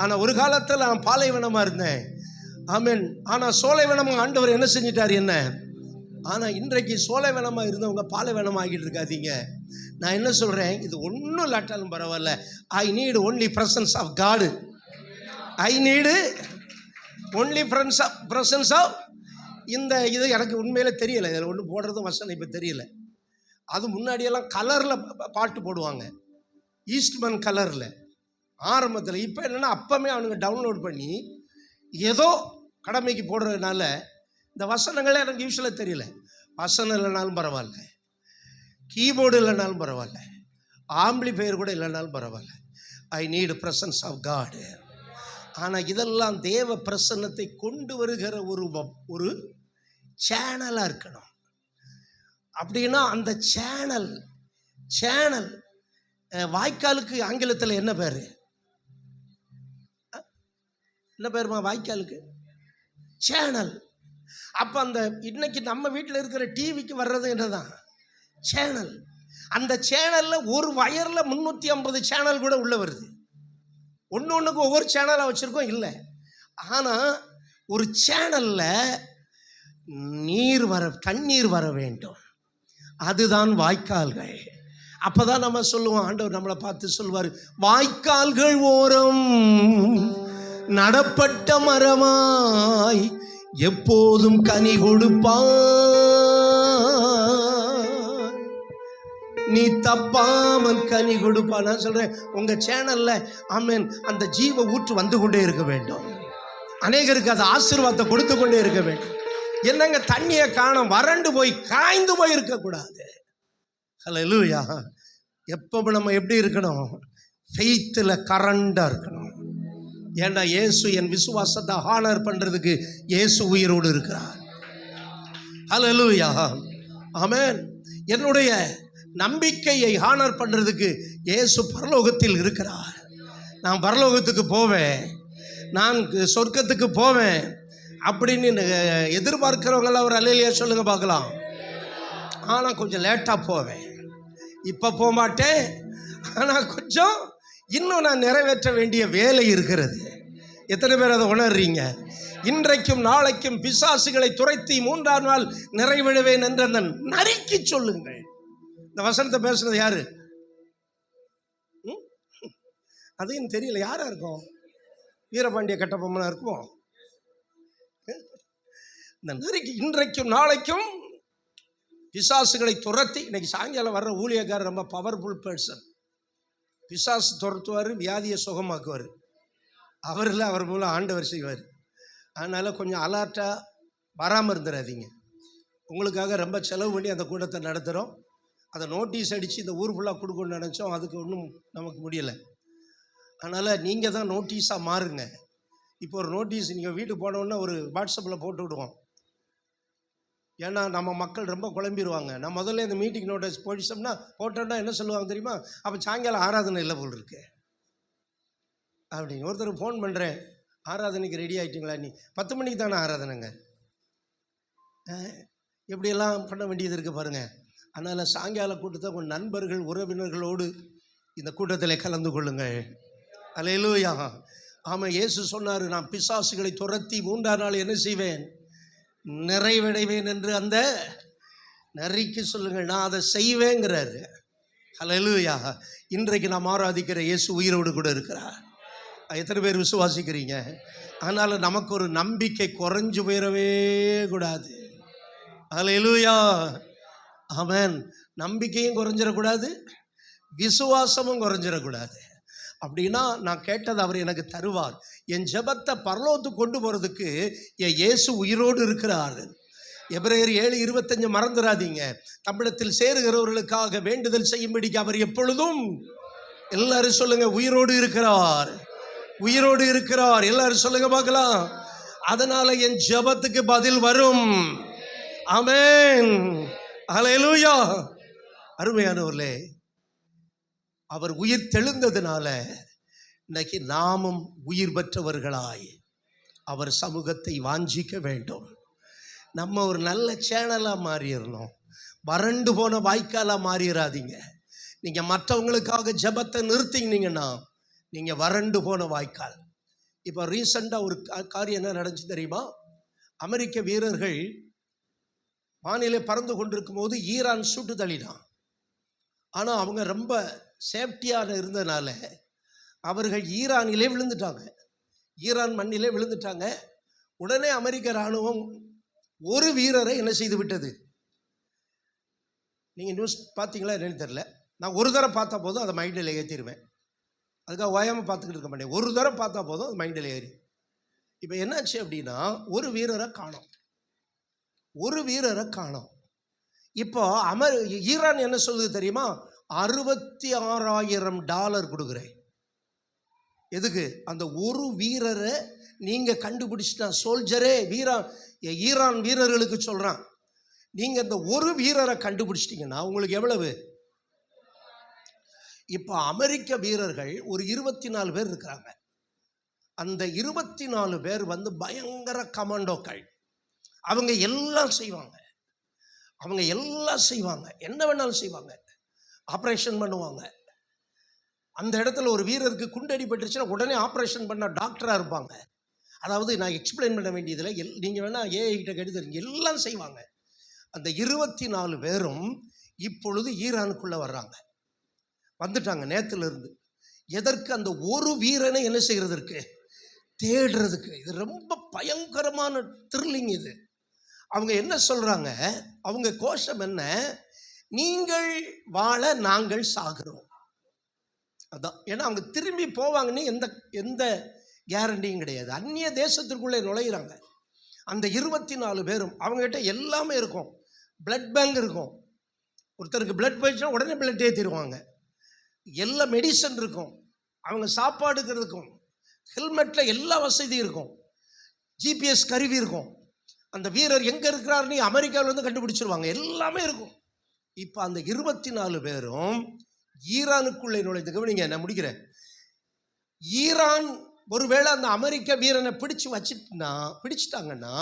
ஆனால் ஒரு காலத்தில் நான் பாலைவனமாக இருந்தேன். ஆமென். ஆனால் சோலைவனமாக ஆண்டவர் என்ன செஞ்சிட்டார் என்ன? ஆனால் இன்றைக்கு சோலைவனமாக இருந்தவங்க பாலைவனம் ஆகிட்டு இருக்காதீங்க. நான் என்ன சொல்கிறேன், இது ஒன்றும் இல்லாட்டாலும் பரவாயில்ல. I need only presence of god. I need only presence of. இது எனக்கு உண்மையிலே தெரியலை. இதில் ஒன்று போடுறதும் வசனம் இப்போ தெரியல. அது முன்னாடியெல்லாம் கலரில் பாட்டு போடுவாங்க, ஈஸ்ட்மன் கலரில் ஆரம்பத்தில். இப்போ என்னென்னா அப்போமே அவனுங்க டவுன்லோட் பண்ணி ஏதோ கடமைக்கு போடுறதுனால இந்த வசனங்களே எனக்கு யூஸ்வலாக தெரியல. வசனம் இல்லைனாலும் பரவாயில்ல, கீபோர்டு இல்லைனாலும் பரவாயில்ல, ஆம்பிளிஃபையர் கூட இல்லைனாலும் பரவாயில்ல. ஐ நீடு பிரசன்ஸ் ஆஃப் காடு. ஆனால் இதெல்லாம் தேவ பிரசன்னத்தை கொண்டு வருகிற ஒரு சேனலாக இருக்கணும். அப்படின்னா அந்த சேனல் வாய்க்காலுக்கு ஆங்கிலத்தில் என்ன பேர்? என்ன பேருமா வாய்க்காலுக்கு? சேனல். அப்போ அந்த இன்னைக்கு நம்ம வீட்டில் இருக்கிற டிவிக்கு வர்றது என்னதான்? சேனல். அந்த சேனலில் ஒரு வயரில் 350 சேனல் கூட உள்ளே வருது. ஒன்றுக்கு ஒவ்வொரு சேனலாக வச்சுருக்கோம் இல்லை. ஆனால் ஒரு சேனலில் தண்ணீர் வர வேண்டும். அதுதான் வாய்க்கால்கள். அப்போ தான் நம்ம சொல்லுவோம், ஆண்டவர் நம்மளை பார்த்து சொல்லுவார், வாய்க்கால்கள் ஓரம் நடப்பட்ட மரமாய் எப்போதும் கனி கொடுப்பாய், நீ தப்பாமல் கனி கொடுப்பா. நான் சொல்கிறேன், உங்கள் சேனலில் ஆமென் அந்த ஜீவ ஊற்று வந்து கொண்டே இருக்க வேண்டும். அநேகருக்கு அது ஆசீர்வாதத்தை கொடுத்து கொண்டே இருக்க வேண்டும். என்னங்க தண்ணியை காணோம், வறண்டு போய் காய்ந்து போய் இருக்கக்கூடாது. ஹல்லேலூயா. எப்போ நம்ம எப்படி இருக்கணும்? ஃபெய்த்தில் கரண்டாக இருக்கணும். ஏண்டா இயேசு என் விசுவாசத்தை ஹானர் பண்ணுறதுக்கு இயேசு உயிரோடு இருக்கிறார். ஹல்லேலூயா. ஆமென். என்னுடைய நம்பிக்கையை ஹானர் பண்றதுக்கு இயேசு பரலோகத்தில் இருக்கிறார். நான் பரலோகத்துக்கு போவேன், நான் சொர்க்கத்துக்கு போவேன் அப்படின்னு எதிர்பார்க்கிறவங்களாம் ஒரு அல்லேலூயா சொல்லுங்க பார்க்கலாம். ஆனால் கொஞ்சம் லேட்டாக போவேன், இப்போ போக மாட்டேன். ஆனால் கொஞ்சம் இன்னும் நான் நிறைவேற்ற வேண்டிய வேலை இருக்கிறது. எத்தனை பேர் அதை உணர்றீங்க? இன்றைக்கும் நாளைக்கும் பிசாசுகளை துரைத்தி 3ஆம் நாள் நிறைவிடுவேன் என்று அந்த நரிக்கு சொல்லுங்கள். இந்த வசனத்தை பேசுனது யாரு? அதையும் தெரியல. யாரா இருக்கும்? வீரபாண்டிய கட்டபொம்மனா இருக்குமோ? இந்த நரிக்கு இன்றைக்கும் நாளைக்கும் பிசாசுகளை துரத்தி, இன்னைக்கு சாயங்காலம் வர்ற ஊழியக்காரர் ரொம்ப பவர்ஃபுல் பர்சன். பிசாசு துரத்துவார், வியாதியை சுகமாக்குவார். அவர் மூலம் ஆண்டவர் செய்வார். அதனால் கொஞ்சம் அலர்ட்டாக வராமல் இருந்துடாதீங்க. உங்களுக்காக ரொம்ப செலவு பண்ணி அந்த கூட்டத்தை நடத்துகிறோம். அதை நோட்டீஸ் அடித்து இந்த ஊர் ஃபுல்லாக கொடுக்கணும்னு நினச்சோம். அதுக்கு ஒன்றும் நமக்கு முடியலை. அதனால் நீங்கள் தான் நோட்டீஸாக மாறுங்க. இப்போ ஒரு நோட்டீஸ் நீங்கள் வீட்டுக்கு போனோன்னா ஒரு வாட்ஸ்அப்பில் போட்டு விடுவோம். ஏன்னா நம்ம மக்கள் ரொம்ப குழம்பிடுவாங்க. நான் முதல்ல இந்த மீட்டிங் நோட்டீஸ் போட்டோம்னா என்ன சொல்லுவாங்க தெரியுமா? அப்போ சாயங்காலம் ஆராதனை இல்லை போல் இருக்கு அப்படின்னு. ஒருத்தர் ஃபோன் பண்ணுறேன், ஆராதனைக்கு ரெடி ஆகிட்டிங்களா? நீ 10 மணிக்கு தானே ஆராதனைங்க. எப்படியெல்லாம் பண்ண வேண்டியது இருக்குது பாருங்கள். அதனால் சாயங்கால கூட்டத்தை உங்கள் நண்பர்கள் உறவினர்களோடு இந்த கூட்டத்தில் கலந்து கொள்ளுங்கள். அல்லேலூயா. ஆமாம், இயேசு சொன்னார், நான் பிசாசுகளை துரத்தி 3ஆம் நாள் என்ன செய்வேன்? நிறைவடைவேன் என்று அந்த நரிக்கு சொல்லுங்கள். நான் அதை செய்வேங்கிறாரு. அல்லேலூயா. இன்றைக்கு நாம் ஆராதிக்கிற இயேசு உயிரோடு கூட இருக்கிறார். எத்தனை பேர் விசுவாசிக்கிறீங்க? அதனால் நமக்கு ஒரு நம்பிக்கை குறைஞ்சு போயிடவே கூடாது. அல்லேலூயா. ஆமென். நம்பிக்கையும் குறைஞ்சிடக்கூடாது, விசுவாசமும் குறைஞ்சிடக்கூடாது. அப்படின்னா நான் கேட்டது அவர் எனக்கு தருவார். என் ஜெபத்தை பரலோகத்துக்கு கொண்டு போகிறதுக்கு என் இயேசு உயிரோடு இருக்கிறார். எபிரேயர் 7:25 மறந்துடாதீங்க. தமிழத்தில் சேருகிறவர்களுக்காக வேண்டுதல் செய்யும்படிக்கு அவர் எப்பொழுதும், எல்லாரும் சொல்லுங்க, உயிரோடு இருக்கிறார். உயிரோடு இருக்கிறார். எல்லாரும் சொல்லுங்க பார்க்கலாம். அதனால என் ஜெபத்துக்கு பதில் வரும். ஆமென். அல்லேலூயா. அருமையானவர்களே, அவர் உயிர் தெழுந்ததுனால இன்னைக்கு நாமும் உயிர் பெற்றவர்களாய் அவர் சமூகத்தை வாஞ்சிக்க வேண்டும். நம்ம ஒரு நல்ல சேனலாக மாறிடணும். வறண்டு போன வாய்க்காலாக மாறிடாதீங்க. நீங்கள் மற்றவங்களுக்காக ஜெபத்தை நிறுத்தினீங்கன்னா நீங்கள் வறண்டு போன வாய்க்கால். இப்போ ரீசெண்டாக ஒரு காரியம் என்ன நடந்துச்சு தெரியுமா? அமெரிக்க வீரர்கள் வானிலை பறந்து கொண்டிருக்கும் போது ஈரான் சுட்டு தள்ளினான். ஆனால் அவங்க ரொம்ப சேஃப்டியாக இருந்ததுனால அவர்கள் ஈரானிலே விழுந்துட்டாங்க. ஈரான் மண்ணிலே விழுந்துட்டாங்க. உடனே அமெரிக்க இராணுவம் ஒரு வீரரை என்ன செய்து விட்டது? நீங்கள் நியூஸ் பார்த்தீங்களா என்னன்னு தெரியல. நான் ஒரு தடவை பார்த்தா போதும் அதை மைண்டில் ஏற்றிடுவேன். அதுக்காக ஓயாமல் பார்த்துக்கிட்டு இருக்க மாட்டேன். ஒரு தடவை பார்த்தா போதும் அது மைண்டில் ஏறி. இப்போ என்னாச்சு அப்படின்னா, ஒரு வீரரை காணோம். இப்போ ஈரான் என்ன சொல்லுது தெரியுமா? $66,000 கொடுக்குறேன். எதுக்கு? அந்த ஒரு வீரரை நீங்கள் கண்டுபிடிச்சிட்டா, சோல்ஜரே ஈரான் வீரர்களுக்கு சொல்கிறான், நீங்கள் இந்த ஒரு வீரரை கண்டுபிடிச்சிட்டிங்கன்னா உங்களுக்கு எவ்வளவு? இப்போ அமெரிக்க வீரர்கள் ஒரு 24 பேர் இருக்கிறாங்க. அந்த 24 பேர் பயங்கர கமாண்டோக்கள். அவங்க எல்லாம் செய்வாங்க. என்ன வேணாலும் செய்வாங்க. ஆப்ரேஷன் பண்ணுவாங்க. அந்த இடத்துல ஒரு வீரருக்கு குண்டடி பட்டுருச்சுன்னா உடனே ஆப்ரேஷன் பண்ண டாக்டராக இருப்பாங்க. அதாவது நான் எக்ஸ்பிளைன் பண்ண வேண்டியதில் நீங்கள் வேணால் ஏஐ கிட்ட கெடுத்துருங்க, எல்லாம் செய்வாங்க. அந்த 24 பேரும் இப்பொழுது ஈரானுக்குள்ளே வந்துட்டாங்க நேற்றுலேருந்து. எதற்கு? அந்த ஒரு வீரனை என்ன செய்கிறதுக்கு? தேடுறதுக்கு. இது ரொம்ப பயங்கரமான த்ரில்லிங் இது. அவங்க என்ன சொல்கிறாங்க? அவங்க கோஷம் என்ன? நீங்கள் வாழ நாங்கள் சாகிறோம். அதான். ஏன்னா அவங்க திரும்பி போவாங்கன்னு எந்த கேரண்டியும் கிடையாது. அந்நிய தேசத்திற்குள்ளே நுழையிறாங்க. அந்த 24 பேரும் அவங்ககிட்ட எல்லாமே இருக்கும். பிளட் பேங்க் இருக்கும். ஒருத்தருக்கு பிளட் போயிடுச்சுன்னா உடனே பிளட் ஏற்றிடுவாங்க. எல்லா மெடிசன் இருக்கும். அவங்க சாப்பாடுக்கு இருக்கும். ஹெல்மெட்டில் எல்லா வசதியும் இருக்கும். ஜிபிஎஸ் கருவி இருக்கும். அந்த வீரர் எங்கே இருக்கிறாருன்னு அமெரிக்காவிலேருந்து கண்டுபிடிச்சிருவாங்க, எல்லாமே இருக்கும். இப்போ அந்த 24 பேரும் ஈரானுக்குள்ளே நுழைந்து, கவனிங்க நான் முடிக்கிறேன். ஈரான் ஒருவேளை அந்த அமெரிக்க வீரனை பிடிச்சிட்டாங்கன்னா,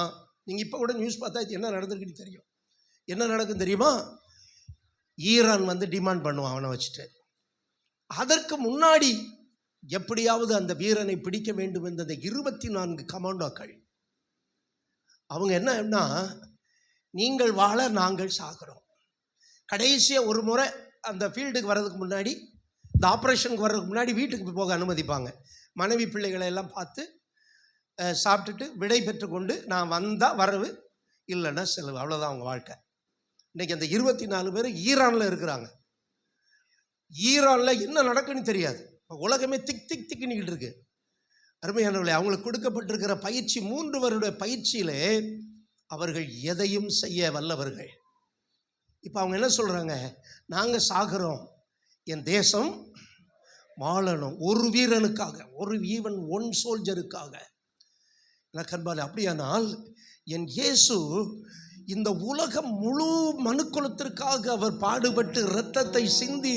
நீங்கள் இப்போ கூட நியூஸ் பார்த்தா என்ன நடந்திருக்குன்னு தெரியும். என்ன நடக்கும் தெரியுமா? ஈரான் வந்து டிமாண்ட் பண்ணுவான் அவனை வச்சுட்டு. அதற்கு முன்னாடி எப்படியாவது அந்த வீரனை பிடிக்க வேண்டும் என்ற அந்த 24 கமாண்டோக்கள் அவங்க என்னன்னா, நீங்கள் வாழ நாங்கள் சாகிறோம். கடைசியாக ஒரு முறை அந்த ஃபீல்டுக்கு வர்றதுக்கு முன்னாடி, இந்த ஆப்ரேஷனுக்கு வர்றதுக்கு முன்னாடி வீட்டுக்கு போக அனுமதிப்பாங்க. மனைவி பிள்ளைகளை எல்லாம் பார்த்து சாப்பிட்டுட்டு விடை பெற்றுக்கொண்டு நான் வந்தால் வரவு, இல்லைன்னா செலவு, அவ்வளோதான் அவங்க வாழ்க்கை. இன்றைக்கி அந்த 24 பேர் ஈரானில் இருக்கிறாங்க. ஈரானில் என்ன நடக்குன்னு தெரியாது. உலகமே திக்குன்னுக்கிட்டு இருக்கு. அருமையானவர்களே, அவங்களுக்கு கொடுக்கப்பட்டிருக்கிற பயிற்சி 3 வருட பயிற்சியிலே அவர்கள் எதையும் செய்ய வல்லவர்கள். இப்போ அவங்க என்ன சொல்கிறாங்க? நாங்கள் சாகிறோம், என் தேசம் வாழணும், ஒரு வீரனுக்காக, ஈவன் ஒன் சோல்ஜருக்காக. கண்பாலே, அப்படியானால் என் இயேசு இந்த உலகம் முழு மனுக்குலத்திற்காக அவர் பாடுபட்டு இரத்தத்தை சிந்தி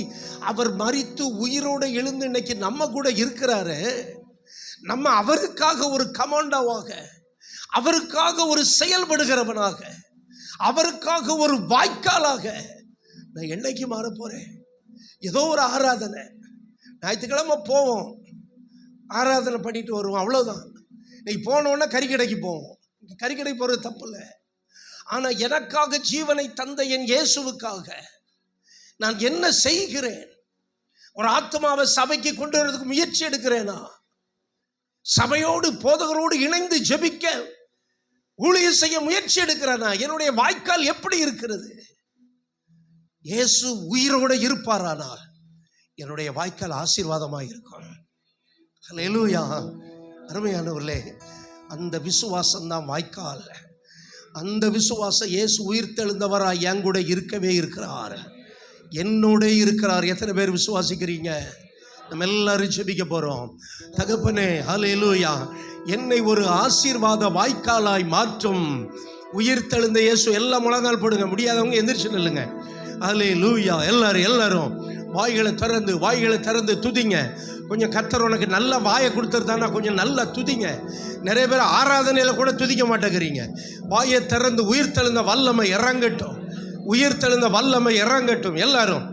அவர் மரித்து உயிரோடு எழுந்து இன்னைக்கு நம்ம கூட இருக்கிறாரு. நம்ம அவருக்காக ஒரு கமாண்டோவாக, அவருக்காக ஒரு செயல்படுகிறவனாக, அவருக்காக ஒரு வாய்க்காலாக நான் என்னைக்கு மாற போறேன்? ஏதோ ஒரு ஆராதனை, ஞாயிற்றுக்கிழமை போவோம், ஆராதனை பண்ணிட்டு வருவோம், அவ்வளோதான். இன்னைக்கு போனோன்னா கறிக்கடைக்கு போவோம். கறிக்கடை போகிறது தப்பு இல்லை. ஆனால் எனக்காக ஜீவனை தந்த என் இயேசுவுக்காக நான் என்ன செய்கிறேன்? ஒரு ஆத்மாவை சபைக்கு கொண்டு வரதுக்கு முயற்சி எடுக்கிறேனா? சபையோடு போதகரோடு இணைந்து ஜெபிக்க ஊழியம் செய்ய முயற்சி எடுக்கிறேனா? என்னுடைய வாய்க்கால் எப்படி இருக்கிறது? இயேசு உயிரோடு இருப்பாரானால் என்னுடைய வாய்க்கால் ஆசீர்வாதமாக இருக்கும். ஹல்லேலூயா. அருமையானவர்களே, அந்த விசுவாசம்தான் வாய்க்கால். அந்த விசுவாசம் இயேசு உயிர்த்தெழுந்தவராய் என் கூட இருக்கவே இருக்கிறார், என்னோட இருக்கிறார். எத்தனை பேர் விசுவாசிக்கிறீங்க? நம்ம எல்லாரும் ஜெபிக்க போகிறோம். தகப்பனே, ஹல்லேலூயா, என்னை ஒரு ஆசீர்வாத வாய்க்காலாய் மாற்றும் உயிர்த்தெழுந்த இயேசு. எல்லாம் முழங்கால் போடுங்க, முடியாதவங்க எந்திரிச்சு நில்லுங்க. ஹல்லேலூயா. எல்லாரும் வாய்களை திறந்து துதிங்க. கொஞ்சம் கர்த்தர் உனக்கு நல்ல வாயை கொடுத்துருந்தானா கொஞ்சம் நல்லா துதிங்க. நிறைய பேர் ஆராதனையில் கூட துதிக்க மாட்டேங்கிறீங்க. வாயை திறந்து உயிர்த்தெழுந்த வல்லமை இறங்கட்டும், உயிர்த்தெழுந்த வல்லமை இறங்கட்டும். எல்லாரும்